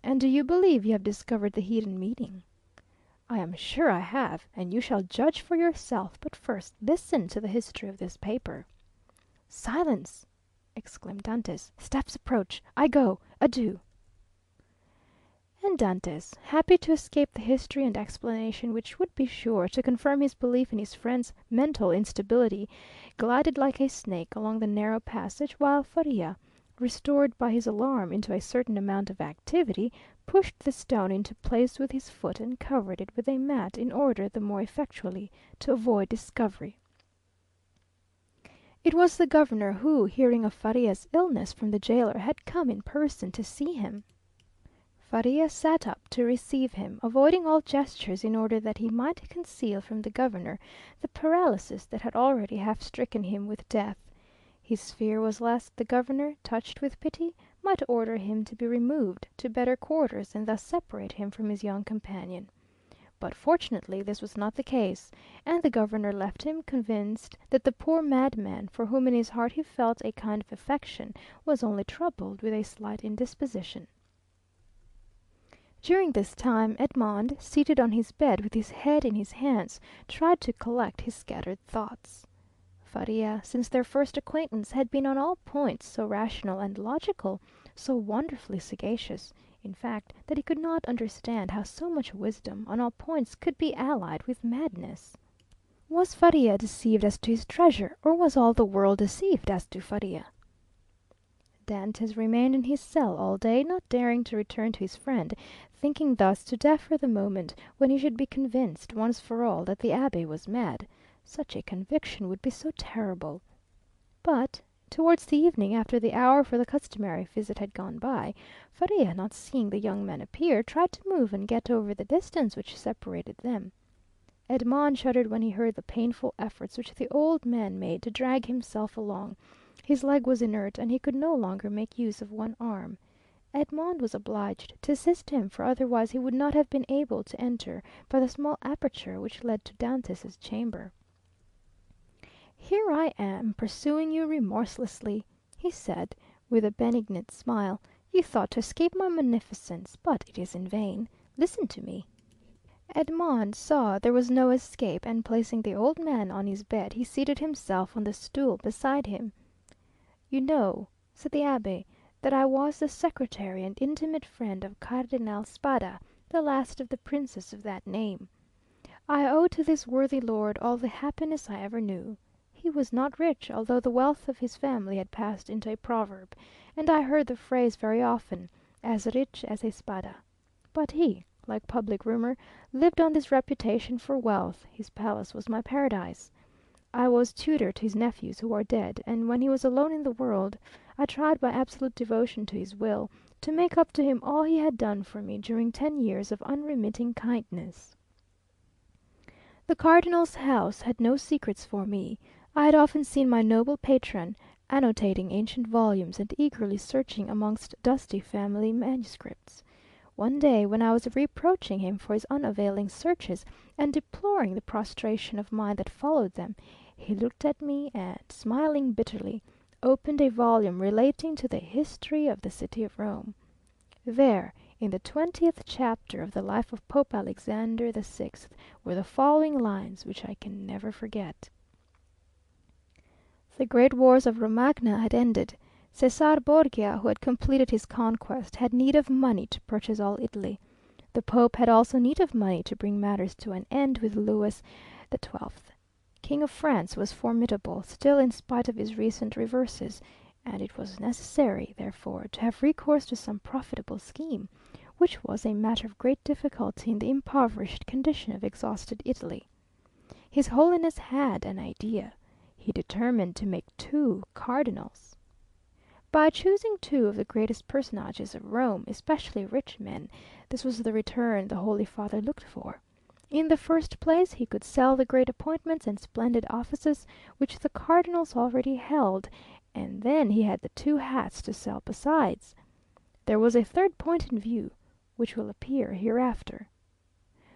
"And do you believe you have discovered the hidden meaning?" "I am sure I have, and you shall judge for yourself; but first listen to the history of this paper." "Silence!" exclaimed Dantès. "Steps approach. I go. Adieu!" And Dantès, happy to escape the history and explanation which would be sure to confirm his belief in his friend's mental instability, glided like a snake along the narrow passage, while Faria, restored by his alarm into a certain amount of activity, pushed the stone into place with his foot and covered it with a mat in order the more effectually to avoid discovery. It was the governor who, hearing of Faria's illness from the jailer, had come in person to see him. Faria sat up to receive him, avoiding all gestures in order that he might conceal from the governor the paralysis that had already half stricken him with death. His fear was lest the governor, touched with pity, might order him to be removed to better quarters and thus separate him from his young companion. But fortunately this was not the case, and the governor left him convinced that the poor madman, for whom in his heart he felt a kind of affection, was only troubled with a slight indisposition. During this time Edmond, seated on his bed with his head in his hands, tried to collect his scattered thoughts. Faria, since their first acquaintance, had been on all points so rational and logical, so wonderfully sagacious, in fact, that he could not understand how so much wisdom on all points could be allied with madness. Was Faria deceived as to his treasure, or was all the world deceived as to Faria? Dantès remained in his cell all day, not daring to return to his friend, thinking thus to defer the moment when he should be convinced once for all that the abbé was mad. Such a conviction would be so terrible. But towards the evening, after the hour for the customary visit had gone by, Faria, not seeing the young man appear, tried to move and get over the distance which separated them. Edmond shuddered when he heard the painful efforts which the old man made to drag himself along. His leg was inert, and he could no longer make use of one arm. Edmond was obliged to assist him, for otherwise he would not have been able to enter by the small aperture which led to Dantès' chamber. "Here I am, pursuing you remorselessly," he said, with a benignant smile. "You thought to escape my munificence, but it is in vain. Listen to me." Edmond saw there was no escape, and placing the old man on his bed, he seated himself on the stool beside him. "You know," said the abbé, that I was the secretary and intimate friend of Cardinal Spada, the last of the princes of that name. I owe to this worthy lord all the happiness I ever knew. He was not rich, although the wealth of his family had passed into a proverb, and I heard the phrase very often, as rich as a Spada. But he, like public rumour, lived on this reputation for wealth. His palace was my paradise. I was tutor to his nephews who are dead, and when he was alone in the world, I tried by absolute devotion to his will to make up to him all he had done for me during 10 years of unremitting kindness. The cardinal's house had no secrets for me. I had often seen my noble patron annotating ancient volumes and eagerly searching amongst dusty family manuscripts. One day, when I was reproaching him for his unavailing searches, and deploring the prostration of mind that followed them, he looked at me and, smiling bitterly, opened a volume relating to the history of the city of Rome. There, in the 20th chapter of the life of Pope Alexander VI, were the following lines, which I can never forget. The great wars of Romagna had ended. Cæsar Borgia, who had completed his conquest, had need of money to purchase all Italy. The Pope had also need of money to bring matters to an end with Louis XII. King of France was formidable still in spite of his recent reverses, and it was necessary, therefore, to have recourse to some profitable scheme, which was a matter of great difficulty in the impoverished condition of exhausted Italy. His Holiness had an idea. He determined to make 2 cardinals. By choosing 2 of the greatest personages of Rome, especially rich men, this was the return the Holy Father looked for. In the first place, he could sell the great appointments and splendid offices which the cardinals already held, and then he had the 2 hats to sell besides. There was a third point in view, which will appear hereafter.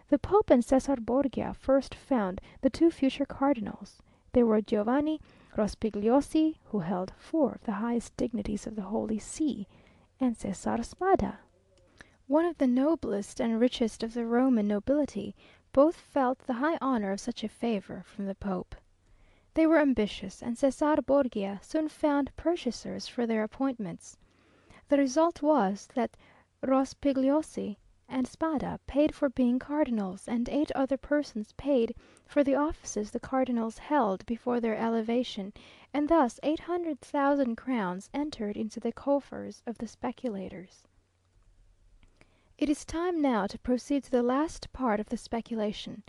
The Pope and Cæsar Borgia first found the 2 future cardinals. They were Giovanni Rospigliosi, who held 4 of the highest dignities of the Holy See, and Cæsar Spada, one of the noblest and richest of the Roman nobility. Both felt the high honour of such a favour from the Pope. They were ambitious, and Cæsar Borgia soon found purchasers for their appointments. The result was that Rospigliosi and Spada paid for being cardinals, and 8 other persons paid for the offices the cardinals held before their elevation, and thus 800,000 crowns entered into the coffers of the speculators. It is time now to proceed to the last part of the speculation.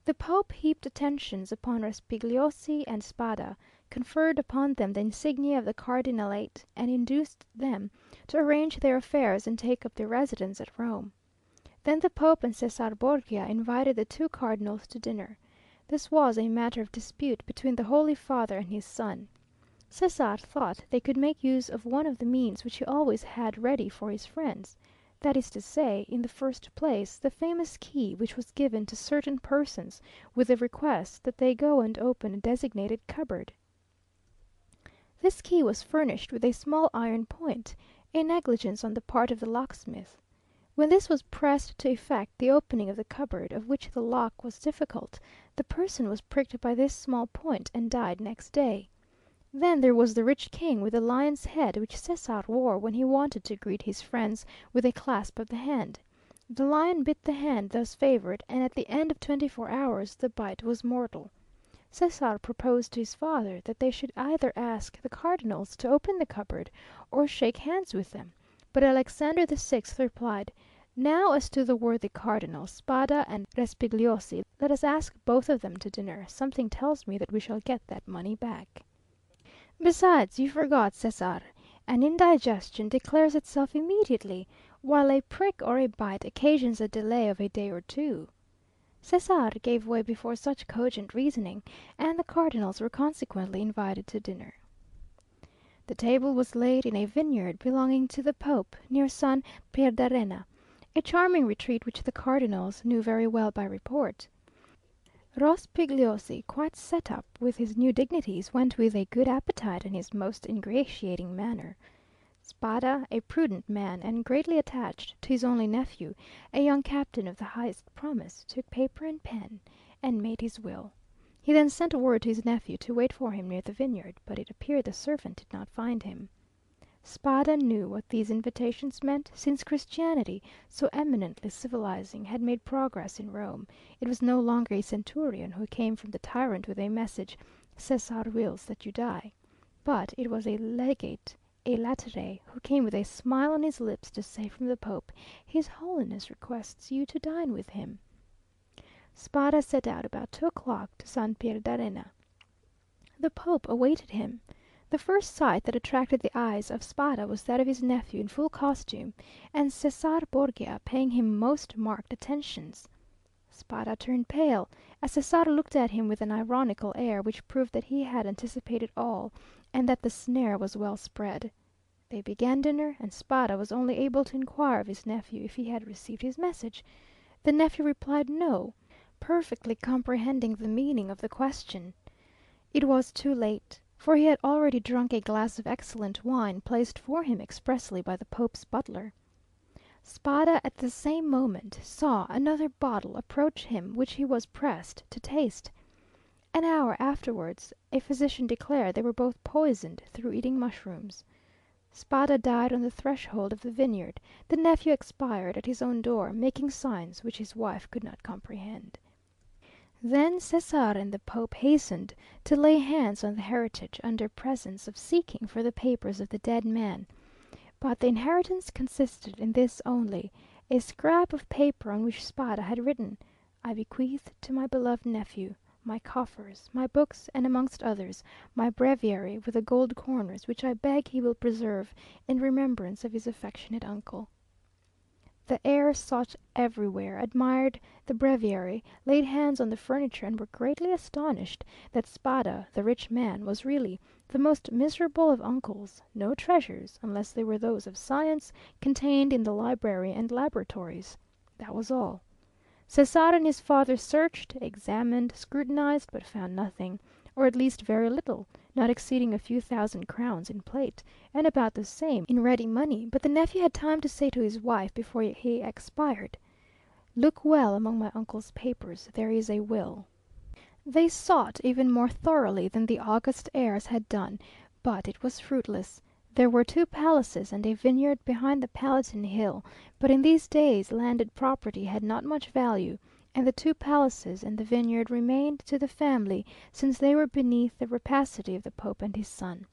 The Pope heaped attentions upon Rospigliosi and Spada, conferred upon them the insignia of the cardinalate, and induced them to arrange their affairs and take up their residence at Rome. Then the Pope and Cæsar Borgia invited the 2 cardinals to dinner. This was a matter of dispute between the Holy Father and his son. Cæsar thought they could make use of one of the means which he always had ready for his friends, that is to say, in the first place, the famous key which was given to certain persons with the request that they go and open a designated cupboard. This key was furnished with a small iron point, a negligence on the part of the locksmith. When this was pressed to effect the opening of the cupboard, of which the lock was difficult, the person was pricked by this small point, and died next day. Then there was the rich king with the lion's head which Cæsar wore when he wanted to greet his friends with a clasp of the hand. The lion bit the hand thus favoured, and at the end of 24 hours the bite was mortal. Cæsar proposed to his father that they should either ask the cardinals to open the cupboard, or shake hands with them. But Alexander VI replied, "Now as to the worthy cardinals, Spada and Respigliosi, let us ask both of them to dinner. Something tells me that we shall get that money back. Besides, you forgot, Cæsar, an indigestion declares itself immediately, while a prick or a bite occasions a delay of a day or 2. Cæsar gave way before such cogent reasoning, and the cardinals were consequently invited to dinner. The table was laid in a vineyard belonging to the Pope, near San Pierdarena, a charming retreat which the cardinals knew very well by report. Rospigliosi, quite set up with his new dignities, went with a good appetite and his most ingratiating manner. Spada, a prudent man, and greatly attached to his only nephew, a young captain of the highest promise, took paper and pen, and made his will. He then sent word to his nephew to wait for him near the vineyard, but it appeared the servant did not find him. Spada knew what these invitations meant, since Christianity, so eminently civilizing, had made progress in Rome. It was no longer a centurion who came from the tyrant with a message, "Caesar wills that you die," but it was a legate, a latere, who came with a smile on his lips to say from the Pope, "His Holiness requests you to dine with him." Spada set out about 2 o'clock to San Pierdarena. The Pope awaited him. The first sight that attracted the eyes of Spada was that of his nephew in full costume, and Cesare Borgia paying him most marked attentions. Spada turned pale, as Cesare looked at him with an ironical air which proved that he had anticipated all, and that the snare was well spread. They began dinner, and Spada was only able to inquire of his nephew if he had received his message. The nephew replied no, perfectly comprehending the meaning of the question. It was too late, for he had already drunk a glass of excellent wine placed for him expressly by the Pope's butler. Spada at the same moment saw another bottle approach him which he was pressed to taste. An hour afterwards a physician declared they were both poisoned through eating mushrooms. Spada died on the threshold of the vineyard. The nephew expired at his own door, making signs which his wife could not comprehend. Then Cesare and the Pope hastened to lay hands on the heritage under presence of seeking for the papers of the dead man. But the inheritance consisted in this only, a scrap of paper on which Spada had written, "I bequeath to my beloved nephew my coffers, my books, and amongst others, my breviary with the gold corners, which I beg he will preserve in remembrance of his affectionate uncle." The heir sought everywhere, admired the breviary, laid hands on the furniture, and were greatly astonished that Spada, the rich man, was really the most miserable of uncles; no treasures, unless they were those of science, contained in the library and laboratories. That was all. Cesare and his father searched, examined, scrutinized, but found nothing, or at least very little, not exceeding a few thousand crowns in plate, and about the same in ready money; but the nephew had time to say to his wife before he expired, "Look well among my uncle's papers, there is a will." They sought even more thoroughly than the august heirs had done, but it was fruitless. There were 2 palaces and a vineyard behind the Palatine Hill, but in these days landed property had not much value, and the 2 palaces and the vineyard remained to the family, since they were beneath the rapacity of the Pope and his son.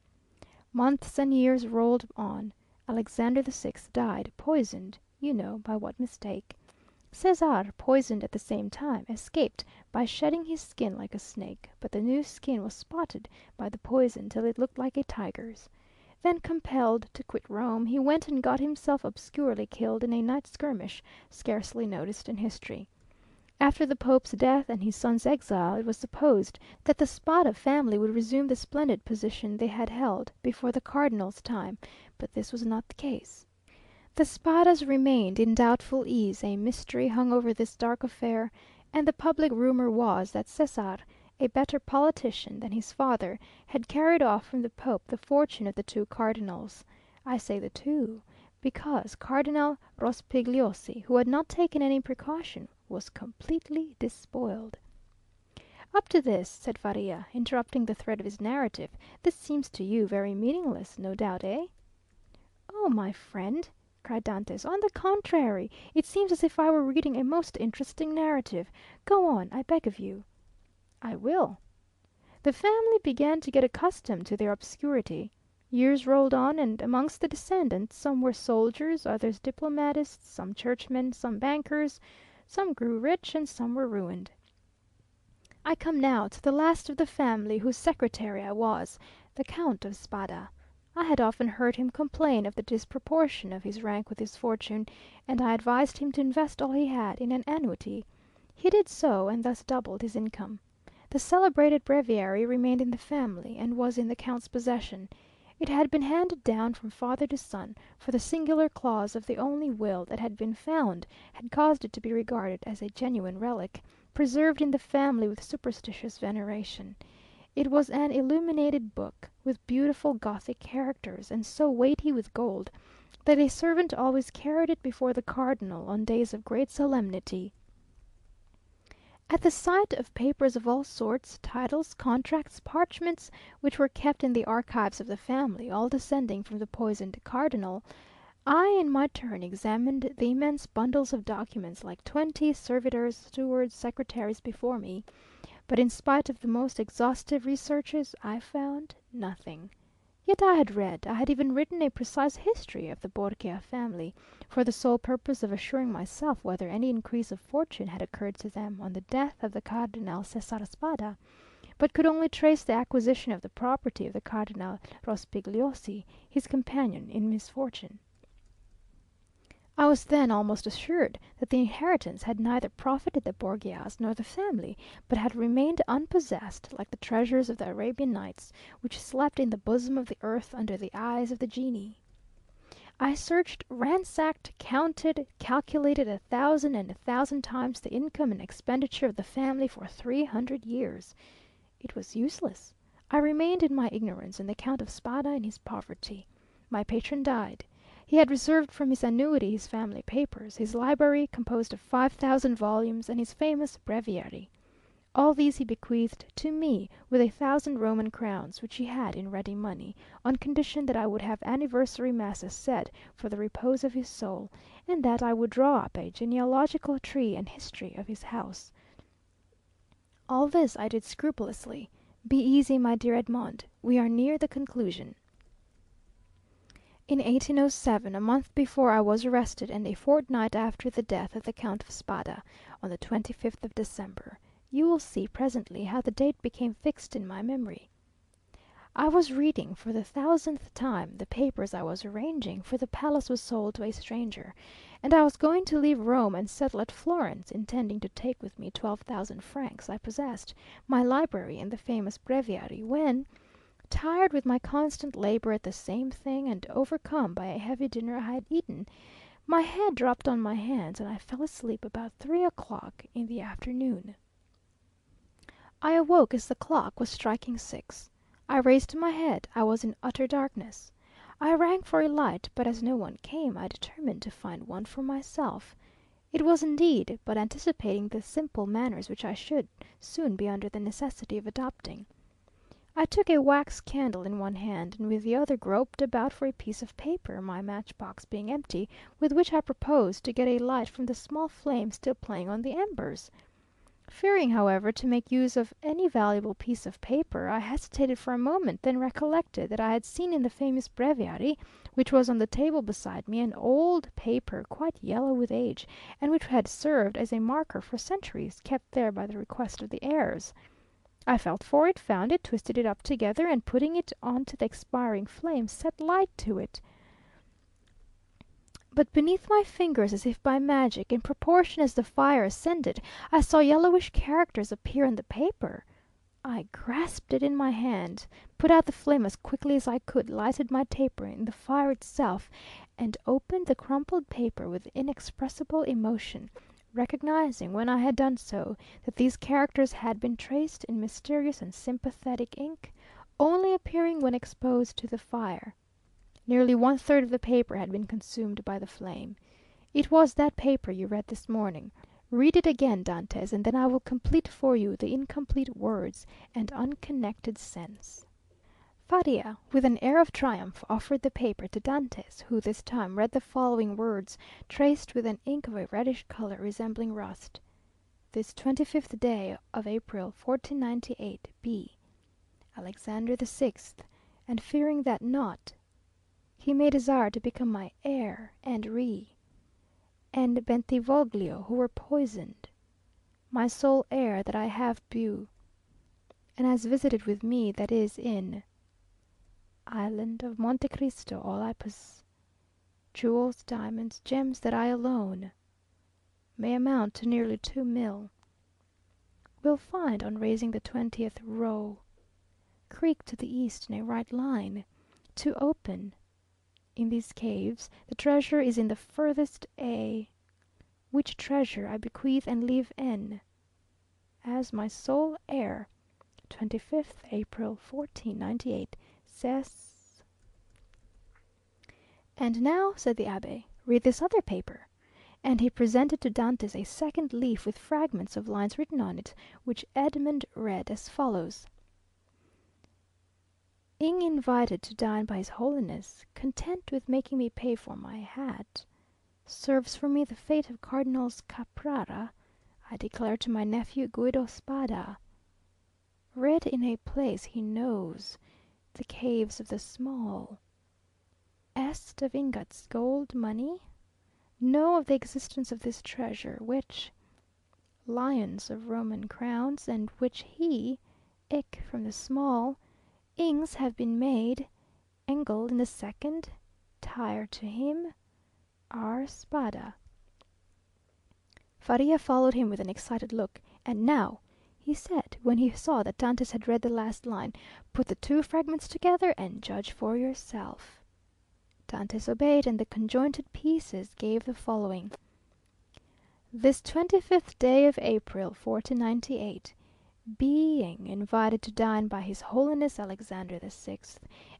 Months and years rolled on. Alexander VI died, poisoned, you know by what mistake. Cesare, poisoned at the same time, escaped by shedding his skin like a snake, but the new skin was spotted by the poison till it looked like a tiger's. Then, compelled to quit Rome, he went and got himself obscurely killed in a night skirmish, scarcely noticed in history. After the Pope's death and his son's exile, it was supposed that the Spada family would resume the splendid position they had held before the Cardinal's time, but this was not the case. The Spadas remained in doubtful ease, a mystery hung over this dark affair, and the public rumour was that Cesar, a better politician than his father, had carried off from the Pope the fortune of the 2 cardinals. I say the 2, because Cardinal Rospigliosi, who had not taken any precaution, was completely despoiled. "Up to this," said Faria, interrupting the thread of his narrative, "this seems to you very meaningless, no doubt, eh?" "Oh, my friend," cried Dantès, "on the contrary, it seems as if I were reading a most interesting narrative. Go on, I beg of you." "I will. The family began to get accustomed to their obscurity. Years rolled on, and amongst the descendants some were soldiers, others diplomatists, some churchmen, some bankers, some grew rich, and some were ruined. I come now to the last of the family whose secretary I was, the Count of Spada. I had often heard him complain of the disproportion of his rank with his fortune, and I advised him to invest all he had in an annuity. He did so, and thus doubled his income. The celebrated breviary remained in the family, and was in the Count's possession. It had been handed down from father to son, for the singular clause of the only will that had been found had caused it to be regarded as a genuine relic, preserved in the family with superstitious veneration. It was an illuminated book, with beautiful Gothic characters, and so weighty with gold, that a servant always carried it before the cardinal on days of great solemnity. At the sight of papers of all sorts, titles, contracts, parchments, which were kept in the archives of the family, all descending from the poisoned cardinal, I in my turn examined the immense bundles of documents like 20 servitors, stewards, secretaries before me, but in spite of the most exhaustive researches I found nothing. Yet I had even written a precise history of the Borgia family, for the sole purpose of assuring myself whether any increase of fortune had occurred to them on the death of the Cardinal Cesar Spada, but could only trace the acquisition of the property of the Cardinal Rospigliosi, his companion in misfortune. I was then almost assured that the inheritance had neither profited the Borgias nor the family, but had remained unpossessed, like the treasures of the Arabian Nights, which slept in the bosom of the earth under the eyes of the genii. I searched, ransacked, counted, calculated 1,000 and 1,000 times the income and expenditure of the family for 300 years. It was useless. I remained in my ignorance, and the Count of Spada in his poverty. My patron died. He had reserved from his annuity his family papers, his library, composed of 5,000 volumes, and his famous breviary. All these he bequeathed to me, with 1,000 Roman crowns, which he had in ready money, on condition that I would have anniversary masses said for the repose of his soul, and that I would draw up a genealogical tree and history of his house. All this I did scrupulously. Be easy, my dear Edmond, we are near the conclusion. In 1807, a month before I was arrested, and a fortnight after the death of the Count of Spada, on the 25th of December, you will see presently how the date became fixed in my memory. I was reading for the 1,000th time the papers I was arranging, for the palace was sold to a stranger, and I was going to leave Rome and settle at Florence, intending to take with me 12,000 francs I possessed, my library, and the famous breviary, when, tired with my constant labour at the same thing, and overcome by a heavy dinner I had eaten, my head dropped on my hands, and I fell asleep about 3 o'clock in the afternoon. I awoke as the clock was striking 6. I raised my head. I was in utter darkness. I rang for a light, but as no one came, I determined to find one for myself. It was indeed but anticipating the simple manners which I should soon be under the necessity of adopting. I took a wax candle in one hand, and with the other groped about for a piece of paper, my matchbox being empty, with which I proposed to get a light from the small flame still playing on the embers. Fearing, however, to make use of any valuable piece of paper, I hesitated for a moment, then recollected that I had seen in the famous breviary, which was on the table beside me, an old paper, quite yellow with age, and which had served as a marker for centuries, kept there by the request of the heirs. I felt for it, found it, twisted it up together, and putting it on to the expiring flame, set light to it. But beneath my fingers, as if by magic, in proportion as the fire ascended, I saw yellowish characters appear on the paper. I grasped it in my hand, put out the flame as quickly as I could, lighted my taper in the fire itself, and opened the crumpled paper with inexpressible emotion, recognizing, when I had done so, that these characters had been traced in mysterious and sympathetic ink, only appearing when exposed to the fire. Nearly 1/3 of the paper had been consumed by the flame. It was that paper you read this morning. Read it again, Dantès, and then I will complete for you the incomplete words and unconnected sense." Faria, with an air of triumph, offered the paper to Dantès, who this time read the following words, traced with an ink of a reddish colour resembling rust: "This 25th day of April, 1498, B. Alexander VI, and fearing that not he may desire to become my heir, and and Bentivoglio, who were poisoned, my sole heir that I have bew, and has visited with me that is in island of Monte Cristo all I possess, jewels, diamonds, gems that I alone may amount to nearly 2 mil, will find on raising the 20th row, creek to the east in a right line, to open. In these caves the treasure is in the furthest A, which treasure I bequeath and leave N, as my sole heir, 25th April, 1498, says." "And now," said the Abbé, "read this other paper. and he presented to Dantes a second leaf with fragments of lines written on it, which Edmund read as follows: "Ing invited to dine by his Holiness, content with making me pay for my hat, serves for me the fate of Cardinals Caprara, I declare to my nephew Guido Spada. Read in a place he knows, the caves of the Small. Est of ingots gold money? Know of the existence of this treasure, which lions of Roman crowns, and which he, ick from the Small, ings have been made, Engel in the second, tire to him, R. Spada." Faria followed him with an excited look. "And now," he said, when he saw that Dantes had read the last line, "put the two fragments together and judge for yourself." Dantes obeyed, and the conjointed pieces gave the following: "This 25th day of April, 1498, being invited to dine by his Holiness Alexander VI,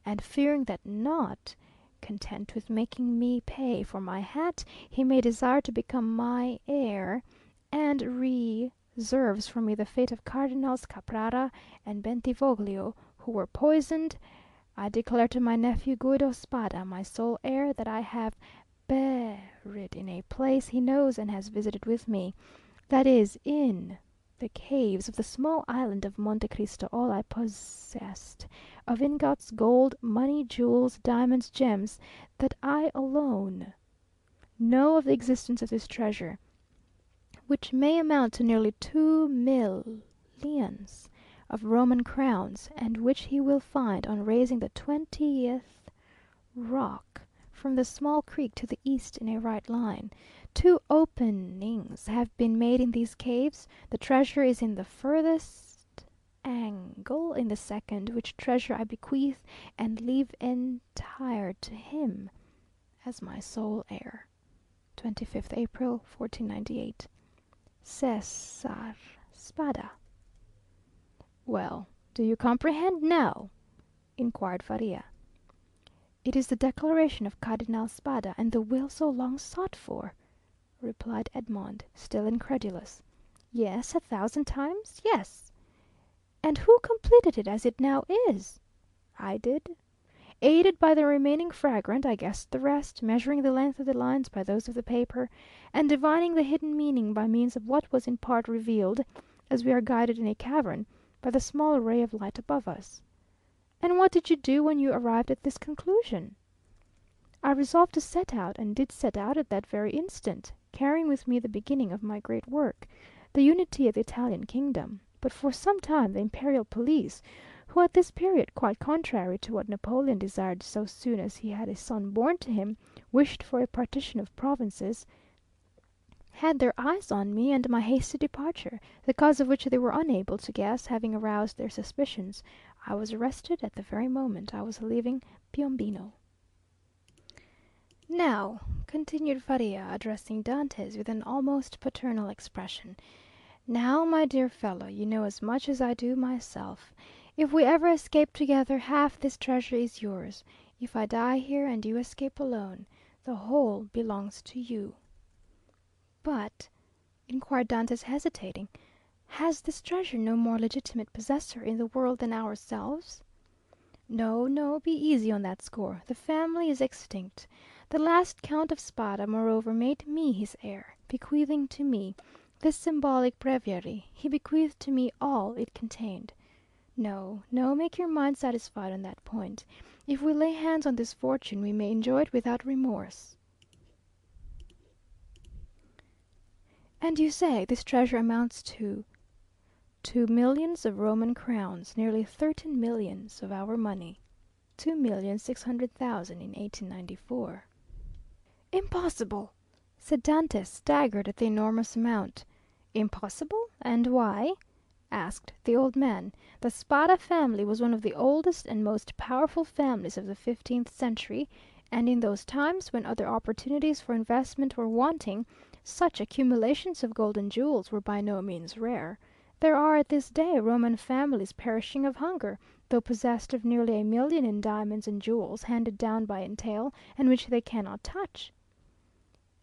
and fearing that not content with making me pay for my hat, he may desire to become my heir, and reserves for me the fate of Cardinals Caprara and Bentivoglio, who were poisoned, I declare to my nephew Guido Spada, my sole heir, that I have buried in a place he knows and has visited with me, that is, in the caves of the small island of Monte Cristo, all I possessed of ingots, gold, money, jewels, diamonds, gems, that I alone know of the existence of this treasure, which may amount to nearly 2 millions of Roman crowns, and which he will find on raising the 20th rock from the small creek to the east in a right line. 2 openings have been made in these caves. The treasure is in the furthest angle in the second, which treasure I bequeath and leave entire to him as my sole heir. 25th April, 1498. Cesar Spada." "Well, do you comprehend now?" inquired Faria. "It is the declaration of Cardinal Spada, and the will so long sought for," replied Edmond, still incredulous. "Yes, 1,000 times, yes." "And who completed it as it now is?" "I did. Aided by the remaining fragment, I guessed the rest, measuring the length of the lines by those of the paper, and divining the hidden meaning by means of what was in part revealed, as we are guided in a cavern, by the small ray of light above us." "And what did you do when you arrived at this conclusion?" "I resolved to set out, and did set out at that very instant, carrying with me the beginning of my great work, the unity of the Italian kingdom. But for some time the imperial police, who at this period, quite contrary to what Napoleon desired so soon as he had a son born to him, wished for a partition of provinces, had their eyes on me and my hasty departure, the cause of which they were unable to guess, having aroused their suspicions. I was arrested at the very moment I was leaving Piombino." "Now," continued Faria, addressing Dantes with an almost paternal expression, "now, my dear fellow, you know as much as I do myself. If we ever escape together, half this treasure is yours. If I die here, and you escape alone, the whole belongs to you." "But," inquired Dantes, hesitating, "has this treasure no more legitimate possessor in the world than ourselves?" "No, no, be easy on that score. The family is extinct. The last Count of Spada, moreover, made me his heir, bequeathing to me this symbolic breviary. He bequeathed to me all it contained. No, no, make your mind satisfied on that point. If we lay hands on this fortune, we may enjoy it without remorse." "And you say this treasure amounts to—" "2 millions of Roman crowns, nearly 13 millions of our money. 2,600,000 in 1894. "Impossible!" said Dantes, staggered at the enormous amount. "Impossible? And why?" asked the old man. "The Spada family was one of the oldest and most powerful families of the 15th century, and in those times, when other opportunities for investment were wanting, such accumulations of gold and jewels were by no means rare. There are at this day Roman families perishing of hunger, though possessed of nearly 1 million in diamonds and jewels, handed down by entail, and which they cannot touch."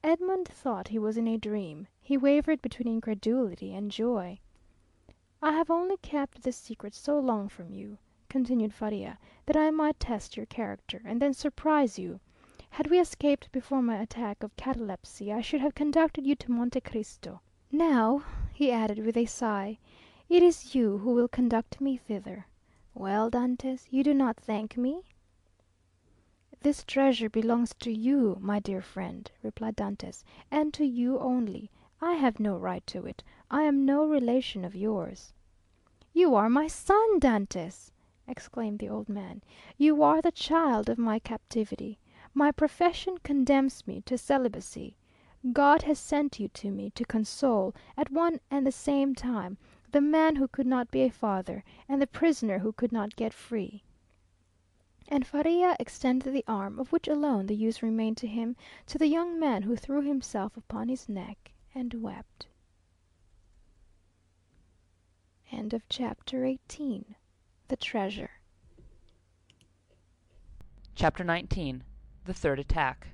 Edmund thought he was in a dream. He wavered between incredulity and joy. "I have only kept this secret so long from you," continued Faria, "that I might test your character, and then surprise you. Had we escaped before my attack of catalepsy, I should have conducted you to Monte Cristo. Now," he added with a sigh, "it is you who will conduct me thither. Well, Dantès, you do not thank me?" "This treasure belongs to you, my dear friend," replied Dantès, "and to you only. I have no right to it. I am no relation of yours." "You are my son, Dantès!" exclaimed the old man. "You are the child of my captivity. My profession condemns me to celibacy. God has sent you to me to console, at one and the same time, the man who could not be a father, and the prisoner who could not get free." And Faria extended the arm, of which alone the use remained to him, to the young man, who threw himself upon his neck and wept. Chapter 18. The Treasure. Chapter 19. The Third Attack.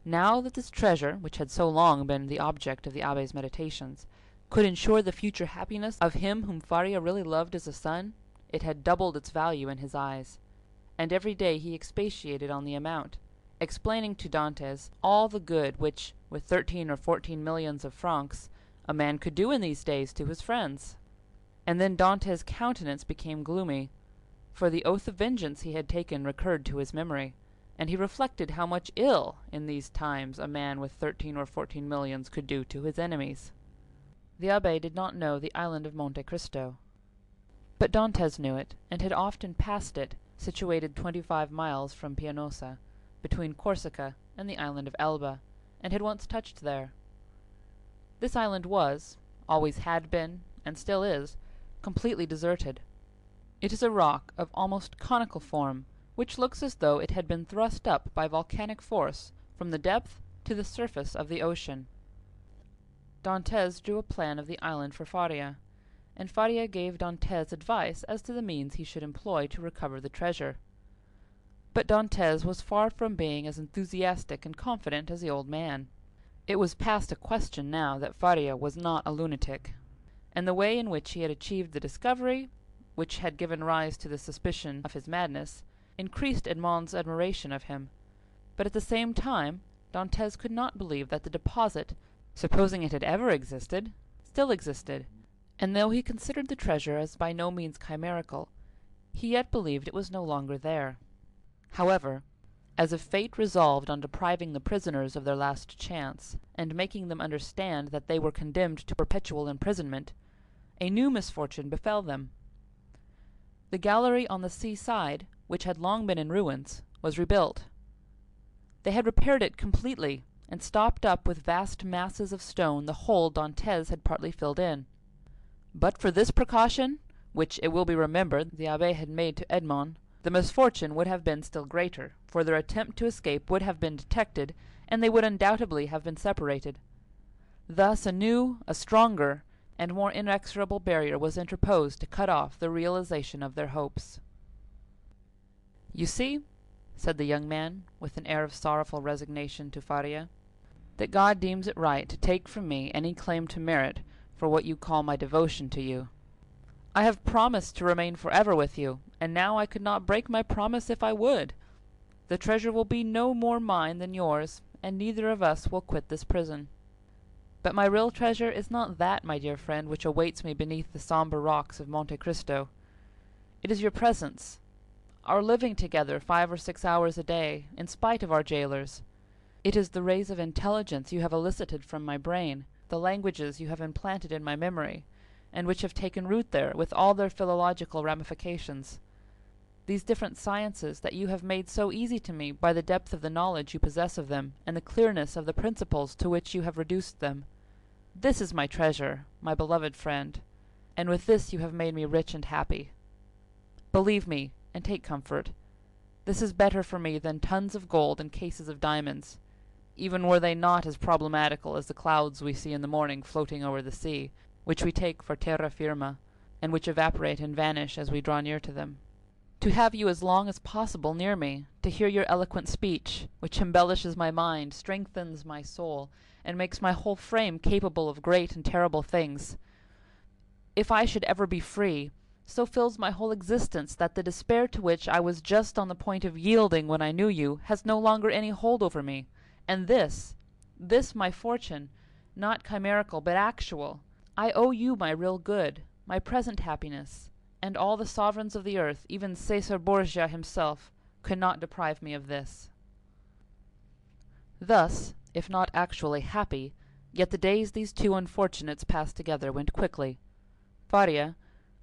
Now that this treasure, which had so long been the object of the Abbé's meditations, could ensure the future happiness of him whom Faria really loved as a son, it had doubled its value in his eyes, and every day he expatiated on the amount, explaining to Dantès all the good which, with 13 or 14 millions of francs, a man could do in these days to his friends. And then Dantès' countenance became gloomy, for the oath of vengeance he had taken recurred to his memory, and he reflected how much ill in these times a man with 13 or 14 millions could do to his enemies. The abbé did not know the island of Monte Cristo, but Dantès knew it, and had often passed it, situated 25 miles from Pianosa, between Corsica and the island of Elba, and had once touched there. This island was, always had been, and still is, completely deserted. It is a rock of almost conical form, which looks as though it had been thrust up by volcanic force from the depth to the surface of the ocean. Dantès drew a plan of the island for Faria, and Faria gave Dantès advice as to the means he should employ to recover the treasure. But Dantès was far from being as enthusiastic and confident as the old man. It was past a question now that Faria was not a lunatic, and the way in which he had achieved the discovery, which had given rise to the suspicion of his madness, increased Edmond's admiration of him. But at the same time, Dantès could not believe that the deposit, supposing it had ever existed, still existed, and though he considered the treasure as by no means chimerical, he yet believed it was no longer there. However, as if fate resolved on depriving the prisoners of their last chance, and making them understand that they were condemned to perpetual imprisonment, a new misfortune befell them. The gallery on the sea-side, which had long been in ruins, was rebuilt. They had repaired it completely, and stopped up with vast masses of stone the hole Dantès had partly filled in. But for this precaution, which it will be remembered the abbé had made to Edmond, the misfortune would have been still greater, for their attempt to escape would have been detected, and they would undoubtedly have been separated. Thus a new, a stronger, and more inexorable barrier was interposed to cut off the realization of their hopes. "You see," said the young man, with an air of sorrowful resignation to Faria, "that God deems it right to take from me any claim to merit for what you call my devotion to you. I have promised to remain forever with you, and now I could not break my promise if I would. The treasure will be no more mine than yours, and neither of us will quit this prison. But my real treasure is not that, my dear friend, which awaits me beneath the sombre rocks of Monte Cristo. It is your presence, our living together 5 or 6 hours a day, in spite of our jailers. It is the rays of intelligence you have elicited from my brain, the languages you have implanted in my memory, and which have taken root there with all their philological ramifications. These different sciences that you have made so easy to me by the depth of the knowledge you possess of them, and the clearness of the principles to which you have reduced them. This is my treasure, my beloved friend, and with this you have made me rich and happy. Believe me, and take comfort. This is better for me than tons of gold and cases of diamonds, even were they not as problematical as the clouds we see in the morning floating over the sea, which we take for terra firma, and which evaporate and vanish as we draw near to them. to have you as long as possible near me, to hear your eloquent speech, which embellishes my mind, strengthens my soul, and makes my whole frame capable of great and terrible things. If I should ever be free, so fills my whole existence that the despair to which I was just on the point of yielding when I knew you has no longer any hold over me, and this my fortune, not chimerical but actual, I owe you my real good, my present happiness, and all the sovereigns of the earth, even Caesar Borgia himself, could not deprive me of this. Thus, if not actually happy, yet the days these two unfortunates passed together went quickly. Faria,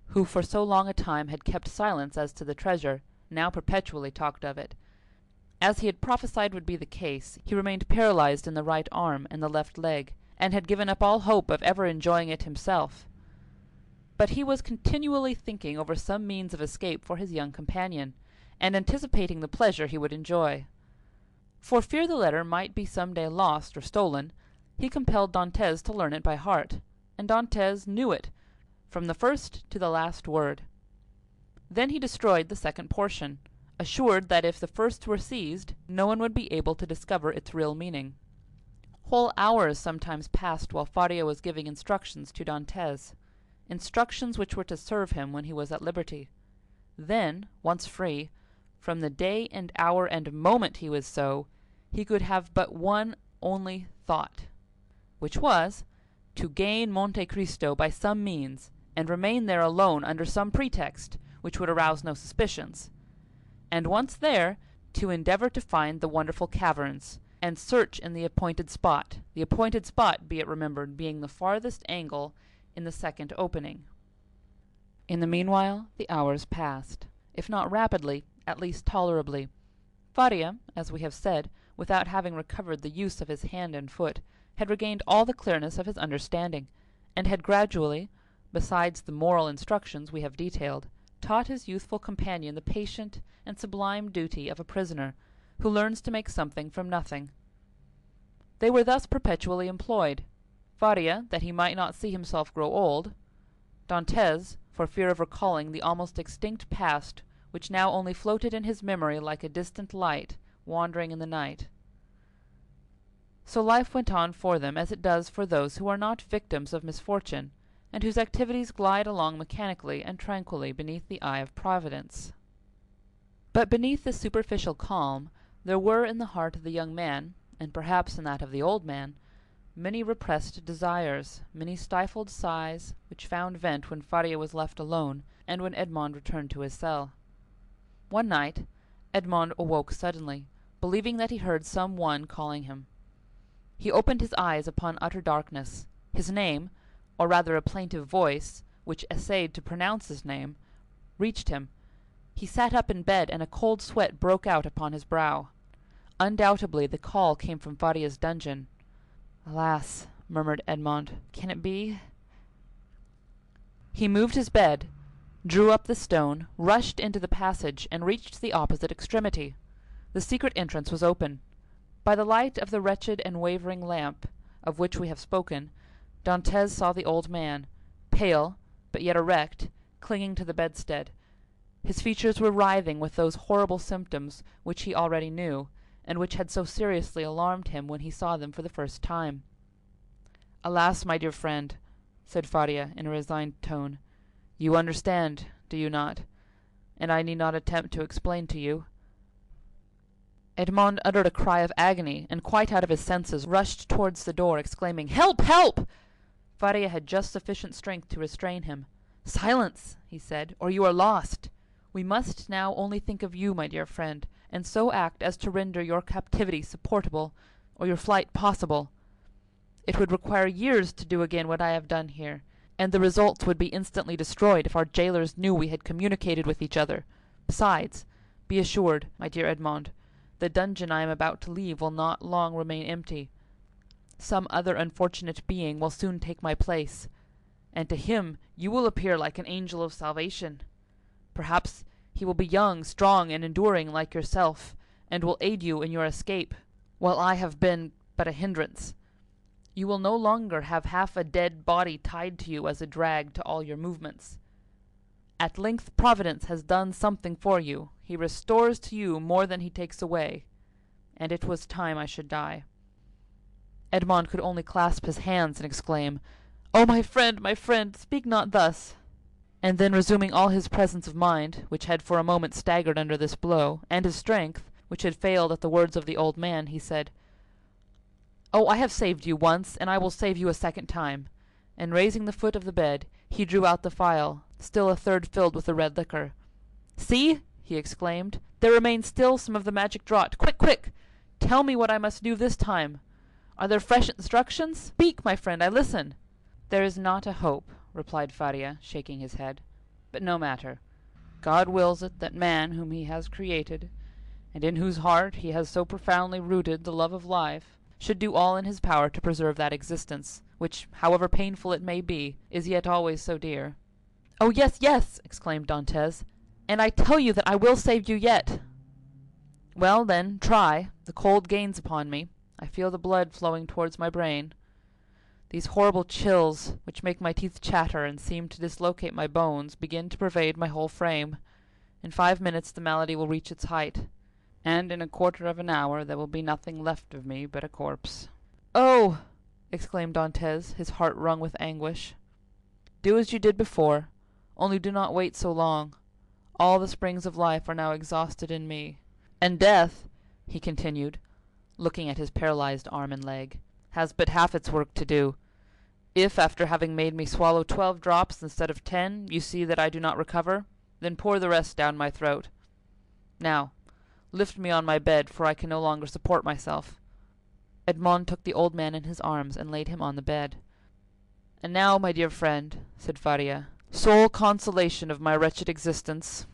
who for so long a time had kept silence as to the treasure, now perpetually talked of it. As he had prophesied would be the case, he remained paralyzed in the right arm and the left leg, and had given up all hope of ever enjoying it himself. But he was continually thinking over some means of escape for his young companion, and anticipating the pleasure he would enjoy. For fear the letter might be some day lost or stolen, he compelled Dantès to learn it by heart, and Dantès knew it, from the first to the last word. Then he destroyed the second portion, assured that if the first were seized, no one would be able to discover its real meaning. Whole hours sometimes passed while Faria was giving instructions to Dantès, instructions which were to serve him when he was at liberty. Then, once free, from the day and hour and moment he was so, he could have but one only thought, which was, to gain Monte Cristo by some means, and remain there alone under some pretext, which would arouse no suspicions, and once there, to endeavor to find the wonderful caverns, and search in the appointed spot, be it remembered, being the farthest angle in the second opening. In the meanwhile the hours passed, if not rapidly, at least tolerably. Faria, as we have said, without having recovered the use of his hand and foot, had regained all the clearness of his understanding, and had gradually, besides the moral instructions we have detailed, taught his youthful companion the patient and sublime duty of a prisoner, who learns to make something from nothing. They were thus perpetually employed, Faria, that he might not see himself grow old; Dantès, for fear of recalling the almost extinct past which now only floated in his memory like a distant light wandering in the night. So life went on for them as it does for those who are not victims of misfortune, and whose activities glide along mechanically and tranquilly beneath the eye of Providence. But beneath this superficial calm there were in the heart of the young man, and perhaps in that of the old man, many repressed desires, many stifled sighs, which found vent when Faria was left alone, and when Edmond returned to his cell. One night Edmond awoke suddenly, believing that he heard some one calling him. He opened his eyes upon utter darkness. His name, or rather a plaintive voice, which essayed to pronounce his name, reached him. He sat up in bed, and a cold sweat broke out upon his brow. Undoubtedly the call came from Faria's dungeon. "Alas," murmured Edmond, "can it be?" He moved his bed, drew up the stone, rushed into the passage, and reached the opposite extremity. The secret entrance was open. By the light of the wretched and wavering lamp, of which we have spoken, Dantès saw the old man, pale, but yet erect, clinging to the bedstead. His features were writhing with those horrible symptoms which he already knew, and which had so seriously alarmed him when he saw them for the first time. "Alas, my dear friend," said Faria, in a resigned tone, "you understand, do you not? And I need not attempt to explain to you." Edmond uttered a cry of agony, and quite out of his senses, rushed towards the door, exclaiming, "Help! help!" Faria had just sufficient strength to restrain him. "Silence," he said, "or you are lost. We must now only think of you, my dear friend, and so act as to render your captivity supportable, or your flight possible. It would require years to do again what I have done here, and the results would be instantly destroyed if our jailers knew we had communicated with each other. Besides, be assured, my dear Edmond, the dungeon I am about to leave will not long remain empty. Some other unfortunate being will soon take my place, and to him you will appear like an angel of salvation. Perhaps he will be young, strong, and enduring like yourself, and will aid you in your escape, while I have been but a hindrance. You will no longer have half a dead body tied to you as a drag to all your movements. At length Providence has done something for you. He restores to you more than he takes away. And it was time I should die." Edmond could only clasp his hands and exclaim, "Oh, my friend, speak not thus!" And then resuming all his presence of mind, which had for a moment staggered under this blow, and his strength, which had failed at the words of the old man, he said, "Oh, I have saved you once, and I will save you a second time." And raising the foot of the bed, he drew out the phial, still a third filled with the red liquor. "See!" he exclaimed, "there remains still some of the magic draught. Quick, quick! Tell me what I must do this time. Are there fresh instructions? Speak, my friend, I listen." "There is not a hope," replied Faria, shaking his head. "But no matter. God wills it that man whom he has created, and in whose heart he has so profoundly rooted the love of life, should do all in his power to preserve that existence, which, however painful it may be, is yet always so dear." "Oh, yes, yes!" exclaimed Dantès, "and I tell you that I will save you yet." "Well, then, try. The cold gains upon me. I feel the blood flowing towards my brain. These horrible chills, which make my teeth chatter and seem to dislocate my bones, begin to pervade my whole frame. In 5 minutes the malady will reach its height, and in a quarter of an hour there will be nothing left of me but a corpse." "Oh!" exclaimed Dantès, his heart wrung with anguish. "Do as you did before, only do not wait so long. All the springs of life are now exhausted in me. And death," he continued, looking at his paralyzed arm and leg, "has but half its work to do. If, after having made me swallow 12 drops instead of 10, you see that I do not recover, then pour the rest down my throat. Now, lift me on my bed, for I can no longer support myself." Edmond took the old man in his arms and laid him on the bed. "And now, my dear friend," said Faria, "sole consolation of my wretched existence,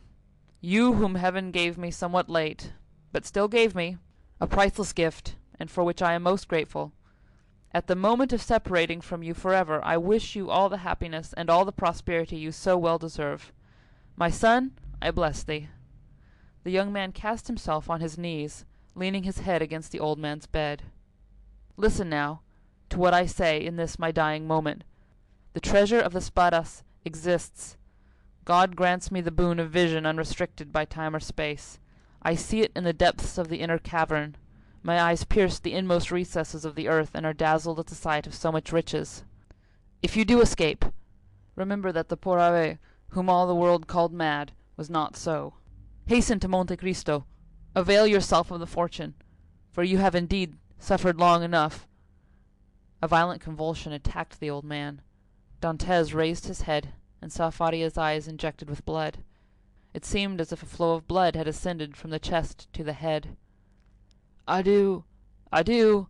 you whom heaven gave me somewhat late, but still gave me, a priceless gift, and for which I am most grateful. At the moment of separating from you forever, I wish you all the happiness and all the prosperity you so well deserve. My son, I bless thee." The young man cast himself on his knees, leaning his head against the old man's bed. "Listen now to what I say in this my dying moment. The treasure of the Spadas exists. God grants me the boon of vision unrestricted by time or space. I see it in the depths of the inner cavern. My eyes pierce the inmost recesses of the earth and are dazzled at the sight of so much riches. If you do escape, remember that the poor abbé, whom all the world called mad, was not so. Hasten to Monte Cristo. Avail yourself of the fortune, for you have indeed suffered long enough." A violent convulsion attacked the old man. Dantès raised his head and saw Faria's eyes injected with blood. It seemed as if a flow of blood had ascended from the chest to the head. "Adieu, adieu,"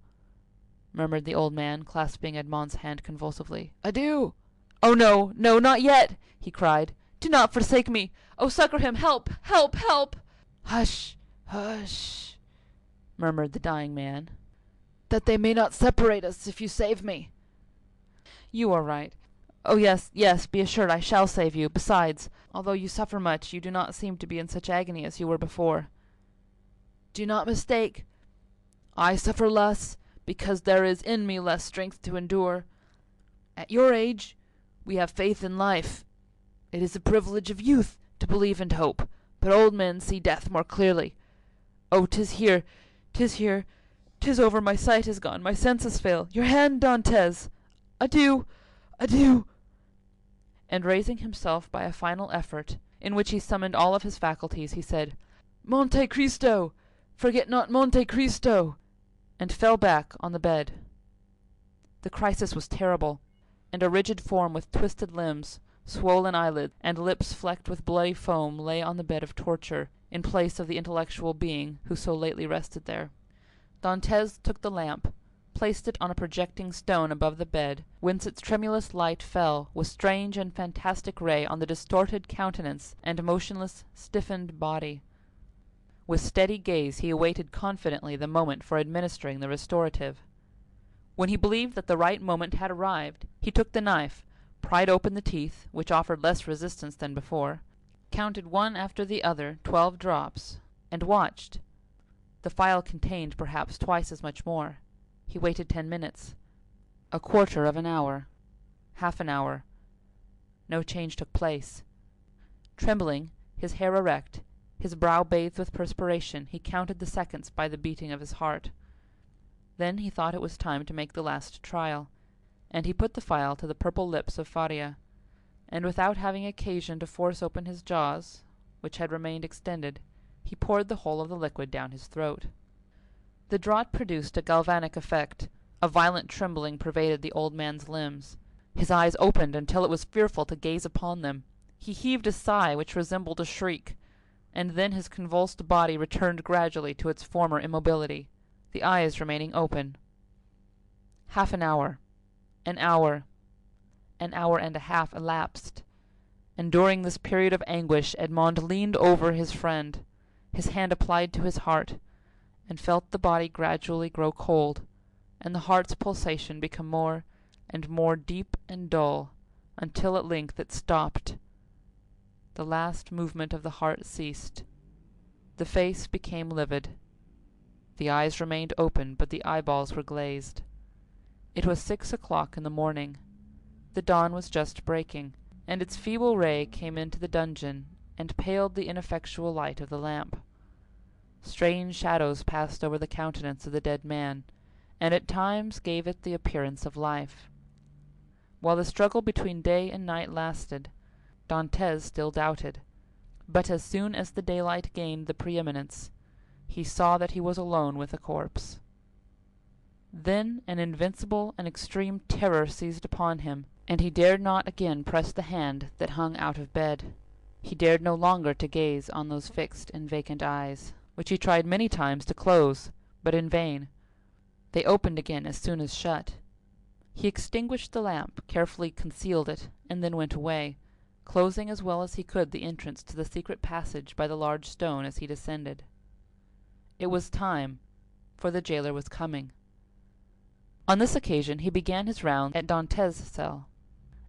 murmured the old man, clasping Edmond's hand convulsively. "Adieu!" "Oh, no, no, not yet!" he cried. "Do not forsake me! Oh, succor him! Help, help, help!" "Hush, hush," murmured the dying man. "That they may not separate us if you save me." "You are right. Oh, yes, yes, be assured I shall save you. Besides, although you suffer much, you do not seem to be in such agony as you were before." "Do not mistake. I suffer less, because there is in me less strength to endure. At your age, we have faith in life. It is the privilege of youth to believe and hope, but old men see death more clearly. Oh, 'tis here, 'tis here, 'tis over, my sight is gone, my senses fail. Your hand, Dantès! Adieu, adieu!" And raising himself by a final effort, in which he summoned all of his faculties, he said, "Monte Cristo! Forget not Monte Cristo!" and fell back on the bed. The crisis was terrible, and a rigid form with twisted limbs, swollen eyelids, and lips flecked with bloody foam lay on the bed of torture, in place of the intellectual being who so lately rested there. Dantès took the lamp, placed it on a projecting stone above the bed, whence its tremulous light fell with strange and fantastic ray on the distorted countenance and motionless, stiffened body. With steady gaze he awaited confidently the moment for administering the restorative. When he believed that the right moment had arrived, he took the knife, pried open the teeth, which offered less resistance than before, counted one after the other 12 drops, and watched. The phial contained perhaps twice as much more. He waited 10 minutes, a quarter of an hour, half an hour. No change took place. Trembling, his hair erect, his brow bathed with perspiration, he counted the seconds by the beating of his heart. Then he thought it was time to make the last trial, and he put the phial to the purple lips of Faria, and without having occasion to force open his jaws, which had remained extended, he poured the whole of the liquid down his throat. The draught produced a galvanic effect. A violent trembling pervaded the old man's limbs. His eyes opened until it was fearful to gaze upon them. He heaved a sigh which resembled a shriek, and then his convulsed body returned gradually to its former immobility, the eyes remaining open. Half an hour, an hour and a half elapsed, and during this period of anguish Edmond leaned over his friend, his hand applied to his heart, and felt the body gradually grow cold, and the heart's pulsation become more and more deep and dull, until at length it stopped. The last movement of the heart ceased. The face became livid. The eyes remained open, but the eyeballs were glazed. It was 6 o'clock in the morning. The dawn was just breaking, and its feeble ray came into the dungeon and paled the ineffectual light of the lamp. Strange shadows passed over the countenance of the dead man, and at times gave it the appearance of life. While the struggle between day and night lasted, Dantès still doubted, but as soon as the daylight gained the preeminence, he saw that he was alone with the corpse. Then an invincible and extreme terror seized upon him, and he dared not again press the hand that hung out of bed. He dared no longer to gaze on those fixed and vacant eyes, which he tried many times to close, but in vain. They opened again as soon as shut. He extinguished the lamp, carefully concealed it, and then went away, closing as well as he could the entrance to the secret passage by the large stone as he descended. It was time, for the jailer was coming. On this occasion he began his round at Dantès' cell,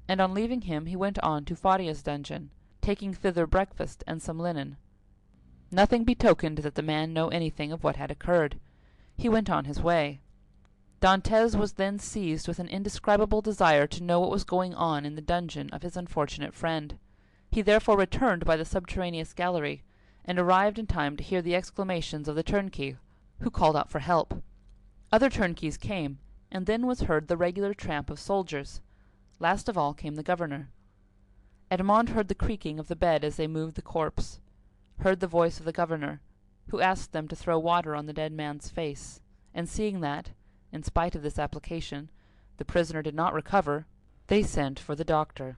and on leaving him he went on to Faria's dungeon, taking thither breakfast and some linen. Nothing betokened that the man knew anything of what had occurred. He went on his way. Dantès was then seized with an indescribable desire to know what was going on in the dungeon of his unfortunate friend. He therefore returned by the subterraneous gallery, and arrived in time to hear the exclamations of the turnkey, who called out for help. Other turnkeys came, and then was heard the regular tramp of soldiers. Last of all came the governor. Edmond heard the creaking of the bed as they moved the corpse, heard the voice of the governor, who asked them to throw water on the dead man's face, and seeing that, in spite of this application, the prisoner did not recover, they sent for the doctor.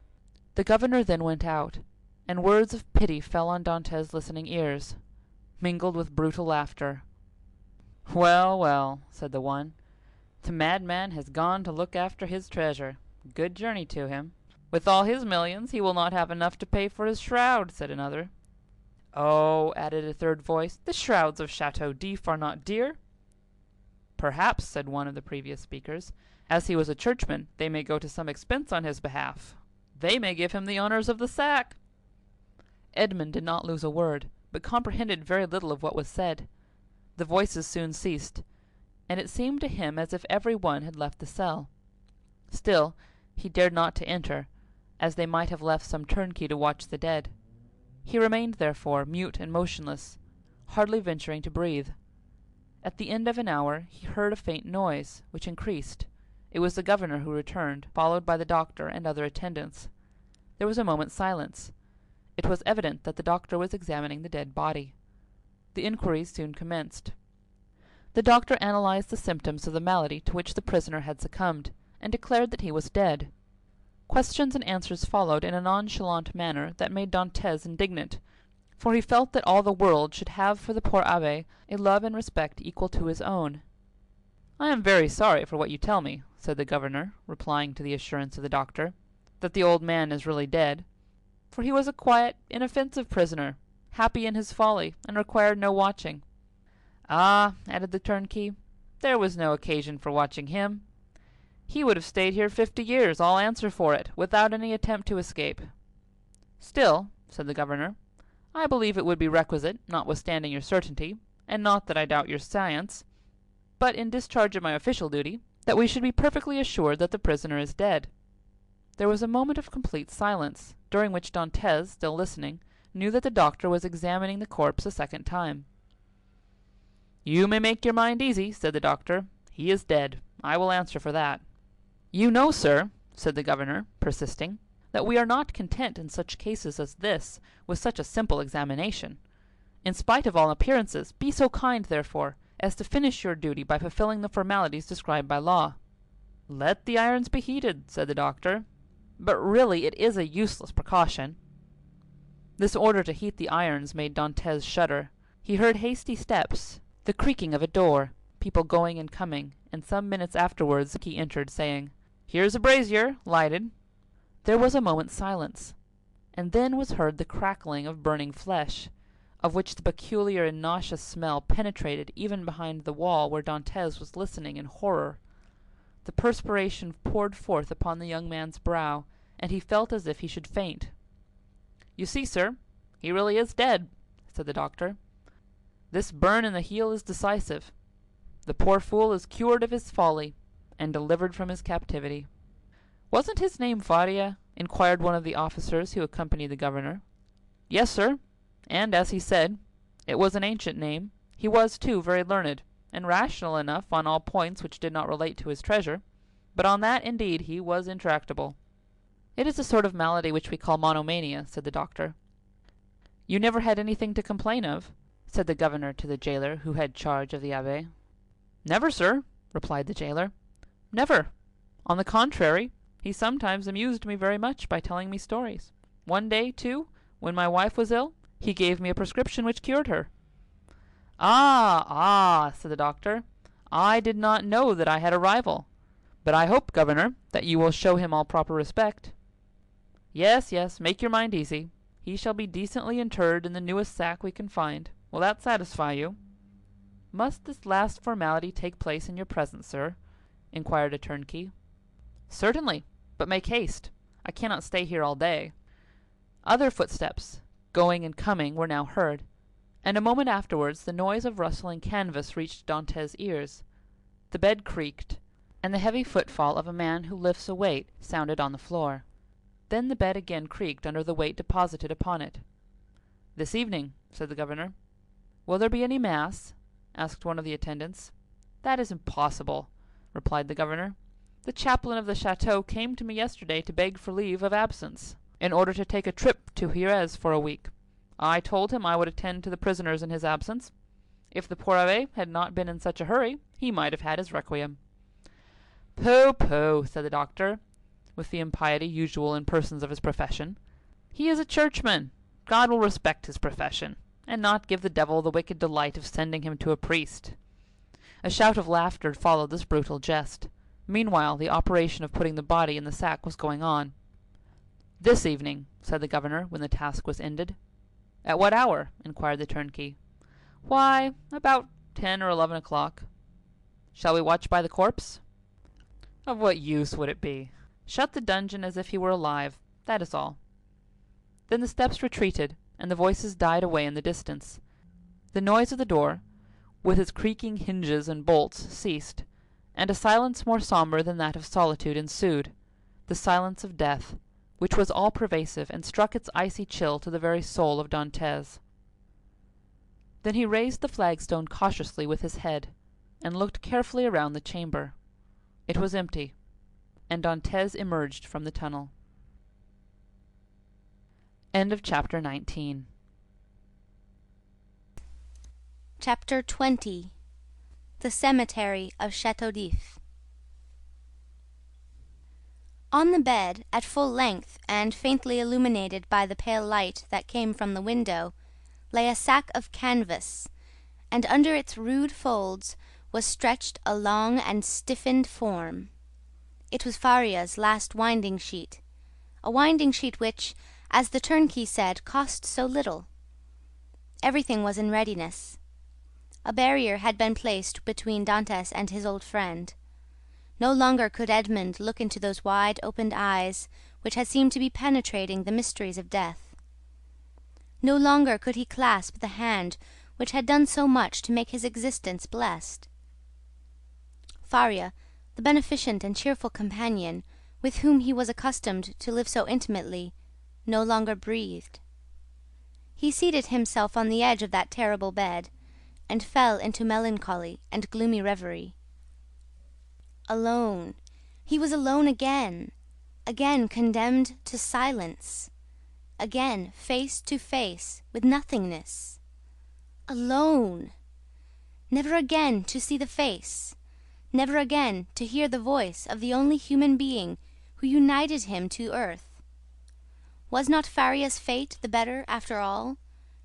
The governor then went out, and words of pity fell on Dantès' listening ears, mingled with brutal laughter. "Well, well," said the one, "the madman has gone to look after his treasure. Good journey to him. With all his millions, he will not have enough to pay for his shroud," said another. "Oh," added a third voice, "the shrouds of Chateau d'If are not dear." "Perhaps," said one of the previous speakers, "as he was a churchman, they may go to some expense on his behalf. They may give him the honors of the sack." Edmund did not lose a word, but comprehended very little of what was said. The voices soon ceased, and it seemed to him as if every one had left the cell. Still, he dared not to enter, as they might have left some turnkey to watch the dead. He remained, therefore, mute and motionless, hardly venturing to breathe. At the end of an hour he heard a faint noise, which increased. It was the governor who returned, followed by the doctor and other attendants. There was a moment's silence. It was evident that the doctor was examining the dead body. The inquiries soon commenced. The doctor analyzed the symptoms of the malady to which the prisoner had succumbed, and declared that he was dead. Questions and answers followed in a nonchalant manner that made Dantès indignant, for he felt that all the world should have for the poor abbé a love and respect equal to his own. "I am very sorry for what you tell me," said the governor, replying to the assurance of the doctor, "that the old man is really dead, for he was a quiet, inoffensive prisoner, happy in his folly, and required no watching." "Ah," added the turnkey, "there was no occasion for watching him. He would have stayed here 50 years, I'll answer for it, without any attempt to escape." "Still," said the governor, "I believe it would be requisite, notwithstanding your certainty, and not that I doubt your science, but in discharge of my official duty, that we should be perfectly assured that the prisoner is dead." There was a moment of complete silence, during which Dantès, still listening, knew that the doctor was examining the corpse a second time. "You may make your mind easy," said the doctor. "He is dead. I will answer for that." "You know, sir," said the governor, persisting, "that we are not content in such cases as this with such a simple examination. In spite of all appearances, be so kind, therefore, as to finish your duty by fulfilling the formalities described by law." "Let the irons be heated," said the doctor. "But really it is a useless precaution." This order to heat the irons made Dantès shudder. He heard hasty steps, the creaking of a door, people going and coming, and some minutes afterwards he entered, saying, "Here's a brazier, lighted." There was a moment's silence, and then was heard the crackling of burning flesh, of which the peculiar and nauseous smell penetrated even behind the wall where Dantès was listening in horror. The perspiration poured forth upon the young man's brow, and he felt as if he should faint. "You see, sir, he really is dead," said the doctor. "This burn in the heel is decisive. The poor fool is cured of his folly, and delivered from his captivity." "Wasn't his name Faria?" inquired one of the officers who accompanied the governor. "Yes, sir, and, as he said, it was an ancient name. He was, too, very learned, and rational enough on all points which did not relate to his treasure, but on that, indeed, he was intractable." "It is a sort of malady which we call monomania," said the doctor. "You never had anything to complain of?" said the governor to the jailer who had charge of the abbé. "Never, sir," replied the jailer. "Never. On the contrary, he sometimes amused me very much by telling me stories. One day, too, when my wife was ill, he gave me a prescription which cured her." "Ah, ah," said the doctor, "I did not know that I had a rival. But I hope, governor, that you will show him all proper respect." "Yes, yes, make your mind easy. He shall be decently interred in the newest sack we can find. Will that satisfy you?" "Must this last formality take place in your presence, sir?" inquired a turnkey. "Certainly, but make haste. I cannot stay here all day." Other footsteps, going and coming, were now heard, and a moment afterwards the noise of rustling canvas reached Dantès' ears. The bed creaked, and the heavy footfall of a man who lifts a weight sounded on the floor. Then the bed again creaked under the weight deposited upon it. "This evening," said the governor. "Will there be any mass?" asked one of the attendants. "That is impossible," replied the governor. "The chaplain of the château came to me yesterday to beg for leave of absence, in order to take a trip to Jerez for a week. I told him I would attend to the prisoners in his absence. If the poor abbé had not been in such a hurry, he might have had his requiem." "Pooh, pooh," said the doctor, with the impiety usual in persons of his profession. "He is a churchman. God will respect his profession, and not give the devil the wicked delight of sending him to a priest." A shout of laughter followed this brutal jest. Meanwhile the operation of putting the body in the sack was going on. "This evening," said the governor, when the task was ended. "At what hour?" inquired the turnkey. "Why, about 10 or 11 o'clock." "Shall we watch by the corpse?" "Of what use would it be? Shut the dungeon as if he were alive, that is all." Then the steps retreated, and the voices died away in the distance. The noise of the door, with its creaking hinges and bolts, ceased, and a silence more sombre than that of solitude ensued, the silence of death, which was all-pervasive and struck its icy chill to the very soul of Dantès. Then he raised the flagstone cautiously with his head, and looked carefully around the chamber. It was empty, and Dantès emerged from the tunnel. End of chapter 19. Chapter 20. The Cemetery of Château-d'If. On the bed, at full length and faintly illuminated by the pale light that came from the window, lay a sack of canvas, and under its rude folds was stretched a long and stiffened form. It was Faria's last winding-sheet, a winding-sheet which, as the turnkey said, cost so little. Everything was in readiness. A barrier had been placed between Dantès and his old friend. No longer could Edmund look into those wide-opened eyes which had seemed to be penetrating the mysteries of death. No longer could he clasp the hand which had done so much to make his existence blessed. Faria, the beneficent and cheerful companion, with whom he was accustomed to live so intimately, no longer breathed. He seated himself on the edge of that terrible bed, and fell into melancholy and gloomy reverie. Alone! He was alone again! Again condemned to silence! Again face to face with nothingness! Alone! Never again to see the face! Never again to hear the voice of the only human being who united him to earth! Was not Faria's fate the better, after all,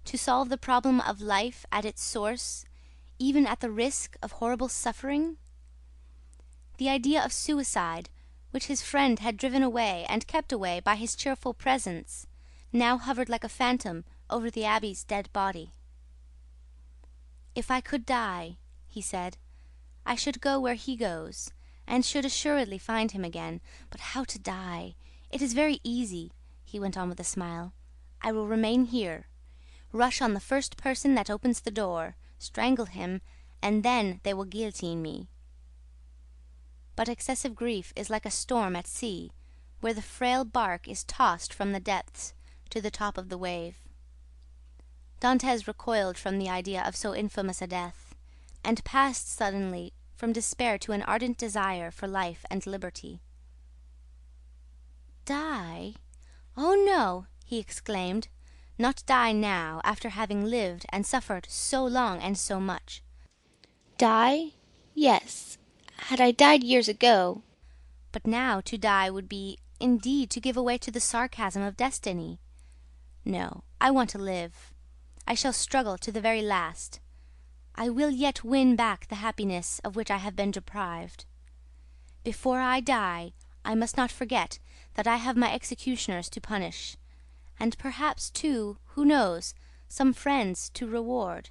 to solve the problem of life at its source, even at the risk of horrible suffering? The idea of suicide, which his friend had driven away and kept away by his cheerful presence, now hovered like a phantom over the abbé's dead body. "If I could die," he said, "I should go where he goes, and should assuredly find him again. But how to die? It is very easy," he went on with a smile. "I will remain here, rush on the first person that opens the door, strangle him, and then they will guillotine me." But excessive grief is like a storm at sea, where the frail bark is tossed from the depths to the top of the wave. Dantès recoiled from the idea of so infamous a death, and passed suddenly from despair to an ardent desire for life and liberty. "Die? Oh no!" he exclaimed. "Not die now, after having lived and suffered so long and so much. Die? Yes, had I died years ago. But now to die would be, indeed, to give way to the sarcasm of destiny. No, I want to live. I shall struggle to the very last. I will yet win back the happiness of which I have been deprived. Before I die, I must not forget that I have my executioners to punish, and perhaps, too, who knows, some friends to reward.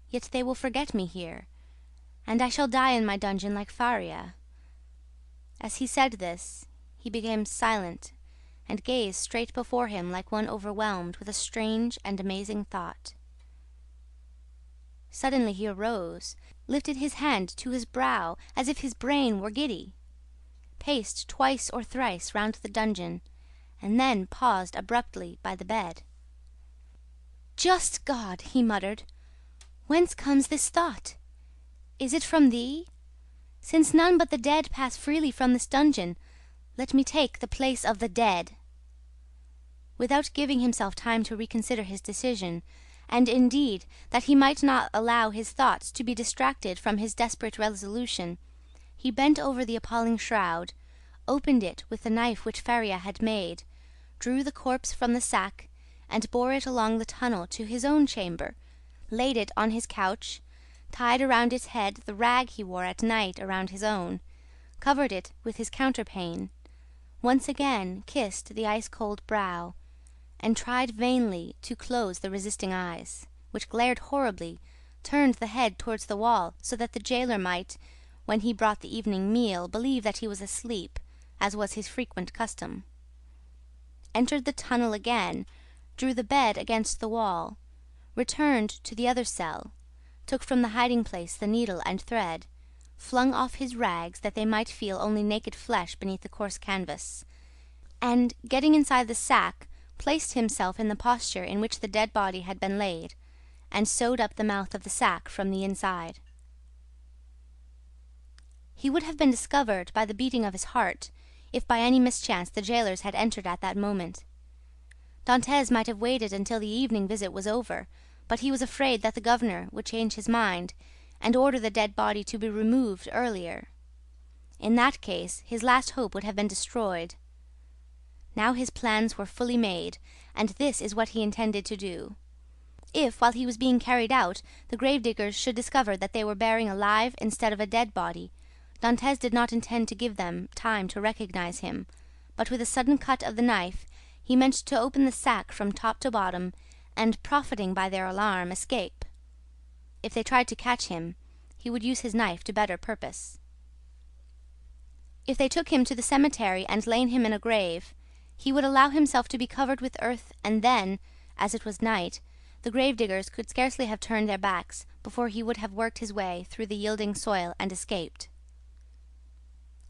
Yet they will forget me here, and I shall die in my dungeon like Faria." As he said this, he became silent, and gazed straight before him like one overwhelmed with a strange and amazing thought. Suddenly he arose, lifted his hand to his brow as if his brain were giddy, paced twice or thrice round the dungeon, and then paused abruptly by the bed. "Just God!" he muttered. "Whence comes this thought? Is it from thee? Since none but the dead pass freely from this dungeon, let me take the place of the dead." Without giving himself time to reconsider his decision, and indeed that he might not allow his thoughts to be distracted from his desperate resolution, he bent over the appalling shroud, opened it with the knife which Faria had made, drew the corpse from the sack, and bore it along the tunnel to his own chamber, laid it on his couch, tied around its head the rag he wore at night around his own, covered it with his counterpane, once again kissed the ice-cold brow, and tried vainly to close the resisting eyes, which glared horribly, turned the head towards the wall so that the jailer might, when he brought the evening meal, believe that he was asleep, as was his frequent custom. Entered the tunnel again, drew the bed against the wall, returned to the other cell, took from the hiding-place the needle and thread, flung off his rags that they might feel only naked flesh beneath the coarse canvas, and, getting inside the sack, placed himself in the posture in which the dead body had been laid, and sewed up the mouth of the sack from the inside. He would have been discovered by the beating of his heart, if by any mischance the jailers had entered at that moment. Dantès might have waited until the evening visit was over, but he was afraid that the governor would change his mind, and order the dead body to be removed earlier. In that case, his last hope would have been destroyed. Now his plans were fully made, and this is what he intended to do. If, while he was being carried out, the gravediggers should discover that they were bearing a live instead of a dead body, Dantès did not intend to give them time to recognize him, but with a sudden cut of the knife he meant to open the sack from top to bottom, and, profiting by their alarm, escape. If they tried to catch him, he would use his knife to better purpose. If they took him to the cemetery and laid him in a grave, he would allow himself to be covered with earth, and then, as it was night, the gravediggers could scarcely have turned their backs before he would have worked his way through the yielding soil and escaped.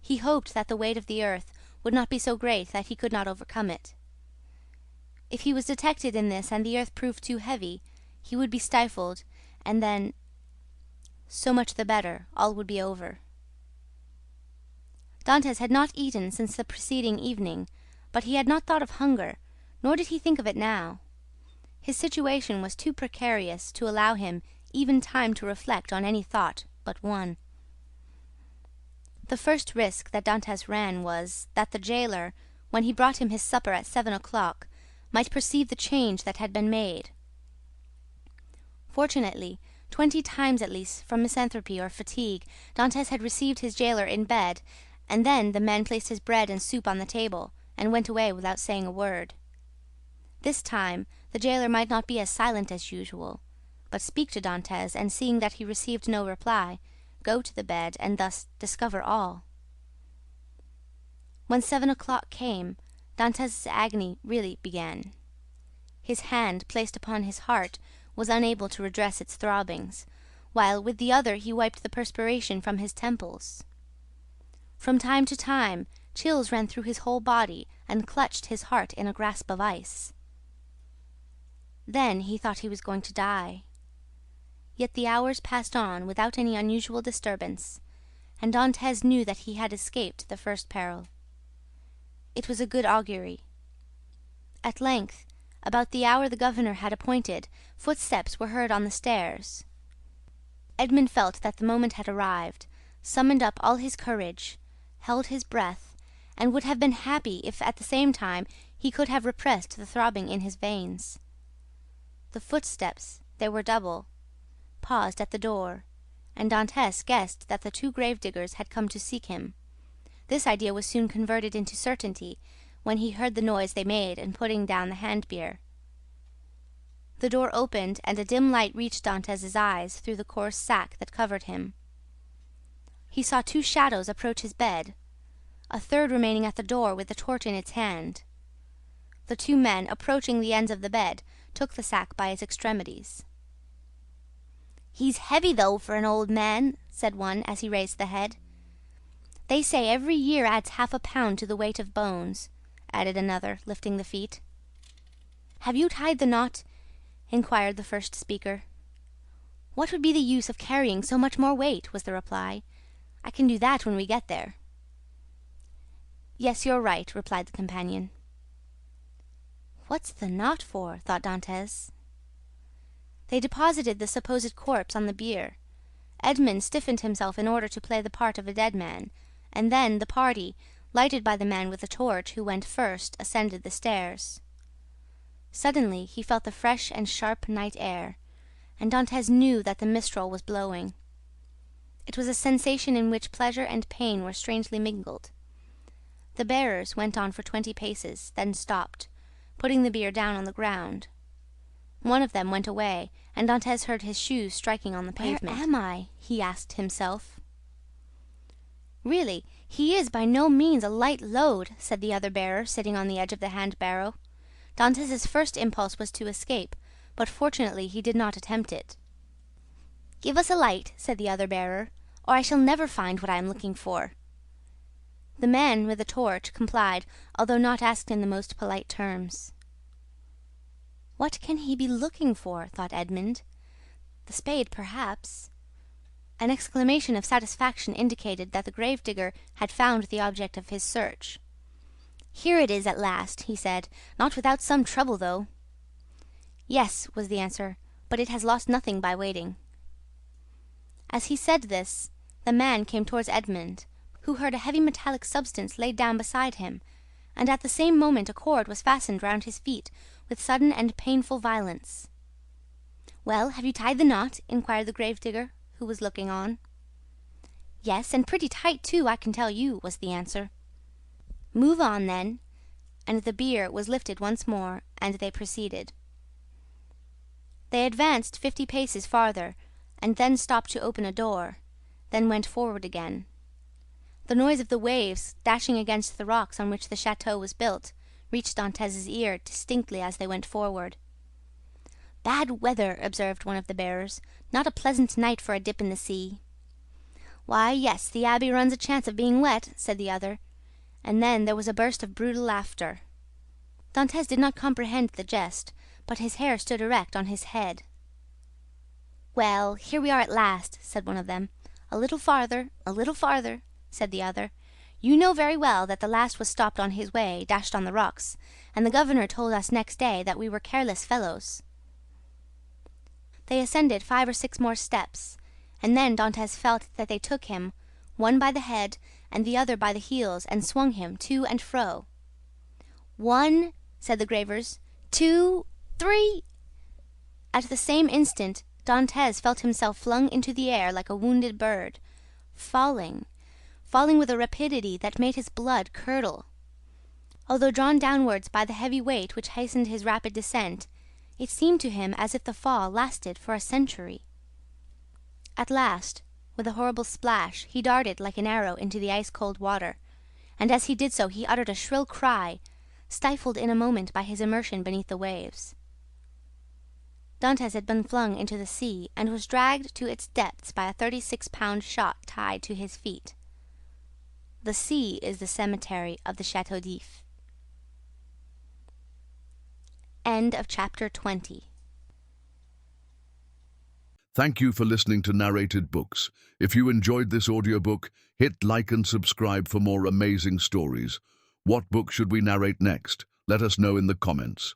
He hoped that the weight of the earth would not be so great that he could not overcome it. If he was detected in this and the earth proved too heavy, he would be stifled, and then, so much the better, all would be over. Dantès had not eaten since the preceding evening, but he had not thought of hunger, nor did he think of it now. His situation was too precarious to allow him even time to reflect on any thought but one. The first risk that Dantès ran was, that the jailer, when he brought him his supper at 7 o'clock, might perceive the change that had been made. Fortunately, 20 times at least, from misanthropy or fatigue, Dantès had received his jailer in bed, and then the man placed his bread and soup on the table, and went away without saying a word. This time the jailer might not be as silent as usual, but speak to Dantès, and seeing that he received no reply, go to the bed, and thus discover all. When 7 o'clock came, Dantès' agony really began. His hand, placed upon his heart, was unable to redress its throbbings, while with the other he wiped the perspiration from his temples. From time to time, chills ran through his whole body and clutched his heart in a grasp of ice. Then he thought he was going to die. Yet the hours passed on without any unusual disturbance, and Dantès knew that he had escaped the first peril. It was a good augury. At length, about the hour the governor had appointed, footsteps were heard on the stairs. Edmund felt that the moment had arrived, summoned up all his courage, held his breath, and would have been happy if at the same time he could have repressed the throbbing in his veins. The footsteps, they were double, paused at the door, and Dantès guessed that the 2 gravediggers had come to seek him. This idea was soon converted into certainty when he heard the noise they made in putting down the hand-bier. The door opened, and a dim light reached Dantès' eyes through the coarse sack that covered him. He saw 2 shadows approach his bed, a third remaining at the door with the torch in its hand. The 2 men, approaching the ends of the bed, took the sack by its extremities. "He's heavy, though, for an old man," said one as he raised the head. "They say every year adds half a pound to the weight of bones," added another, lifting the feet. "Have you tied the knot?" inquired the first speaker. "What would be the use of carrying so much more weight?" was the reply. "I can do that when we get there." "Yes, you're right," replied the companion. "What's the knot for?" thought Dantès. They deposited the supposed corpse on the bier. Edmund stiffened himself in order to play the part of a dead man, and then the party, lighted by the man with the torch who went first, ascended the stairs. Suddenly he felt the fresh and sharp night air, and Dantès knew that the mistral was blowing. It was a sensation in which pleasure and pain were strangely mingled. The bearers went on for 20 paces, then stopped, putting the bier down on the ground. One of them went away, and Dantès heard his shoes striking on the pavement. "Where am I?" he asked himself. "Really, he is by no means a light load," said the other bearer, sitting on the edge of the hand-barrow. Dantès' first impulse was to escape, but fortunately he did not attempt it. "Give us a light," said the other bearer, "or I shall never find what I am looking for." The man with the torch complied, although not asked in the most polite terms. "What can he be looking for?" thought Edmund. "The spade, perhaps." An exclamation of satisfaction indicated that the gravedigger had found the object of his search. "Here it is at last," he said. "Not without some trouble, though." "Yes," was the answer, "but it has lost nothing by waiting." As he said this, the man came towards Edmund, who heard a heavy metallic substance laid down beside him, and at the same moment a cord was fastened round his feet with sudden and painful violence. "Well, have you tied the knot?" inquired the gravedigger, who was looking on. "Yes, and pretty tight too, I can tell you," was the answer. "Move on, then," and the bier was lifted once more, and they proceeded. They advanced 50 paces farther, and then stopped to open a door, then went forward again. The noise of the waves dashing against the rocks on which the chateau was built reached Dantès' ear distinctly as they went forward. "Bad weather," observed one of the bearers. "Not a pleasant night for a dip in the sea." "Why, yes, the abbey runs a chance of being wet," said the other, and then there was a burst of brutal laughter. Dantès did not comprehend the jest, but his hair stood erect on his head. "Well, here we are at last," said one of them. "A little farther, a little farther," said the other. "You know very well that the last was stopped on his way, dashed on the rocks, and the governor told us next day that we were careless fellows." They ascended 5 or 6 more steps, and then Dantès felt that they took him, one by the head and the other by the heels, and swung him to and fro. "1," said the gravers, "2, 3." At the same instant Dantès felt himself flung into the air like a wounded bird, falling with a rapidity that made his blood curdle. Although drawn downwards by the heavy weight which hastened his rapid descent, it seemed to him as if the fall lasted for a century. At last, with a horrible splash, he darted like an arrow into the ice-cold water, and as he did so he uttered a shrill cry, stifled in a moment by his immersion beneath the waves. Dantès had been flung into the sea, and was dragged to its depths by a 36-pound shot tied to his feet. The sea is the cemetery of the Château d'If. End of chapter 20. Thank you for listening to Narrated Books. If you enjoyed this audiobook, hit like and subscribe for more amazing stories. What book should we narrate next? Let us know in the comments.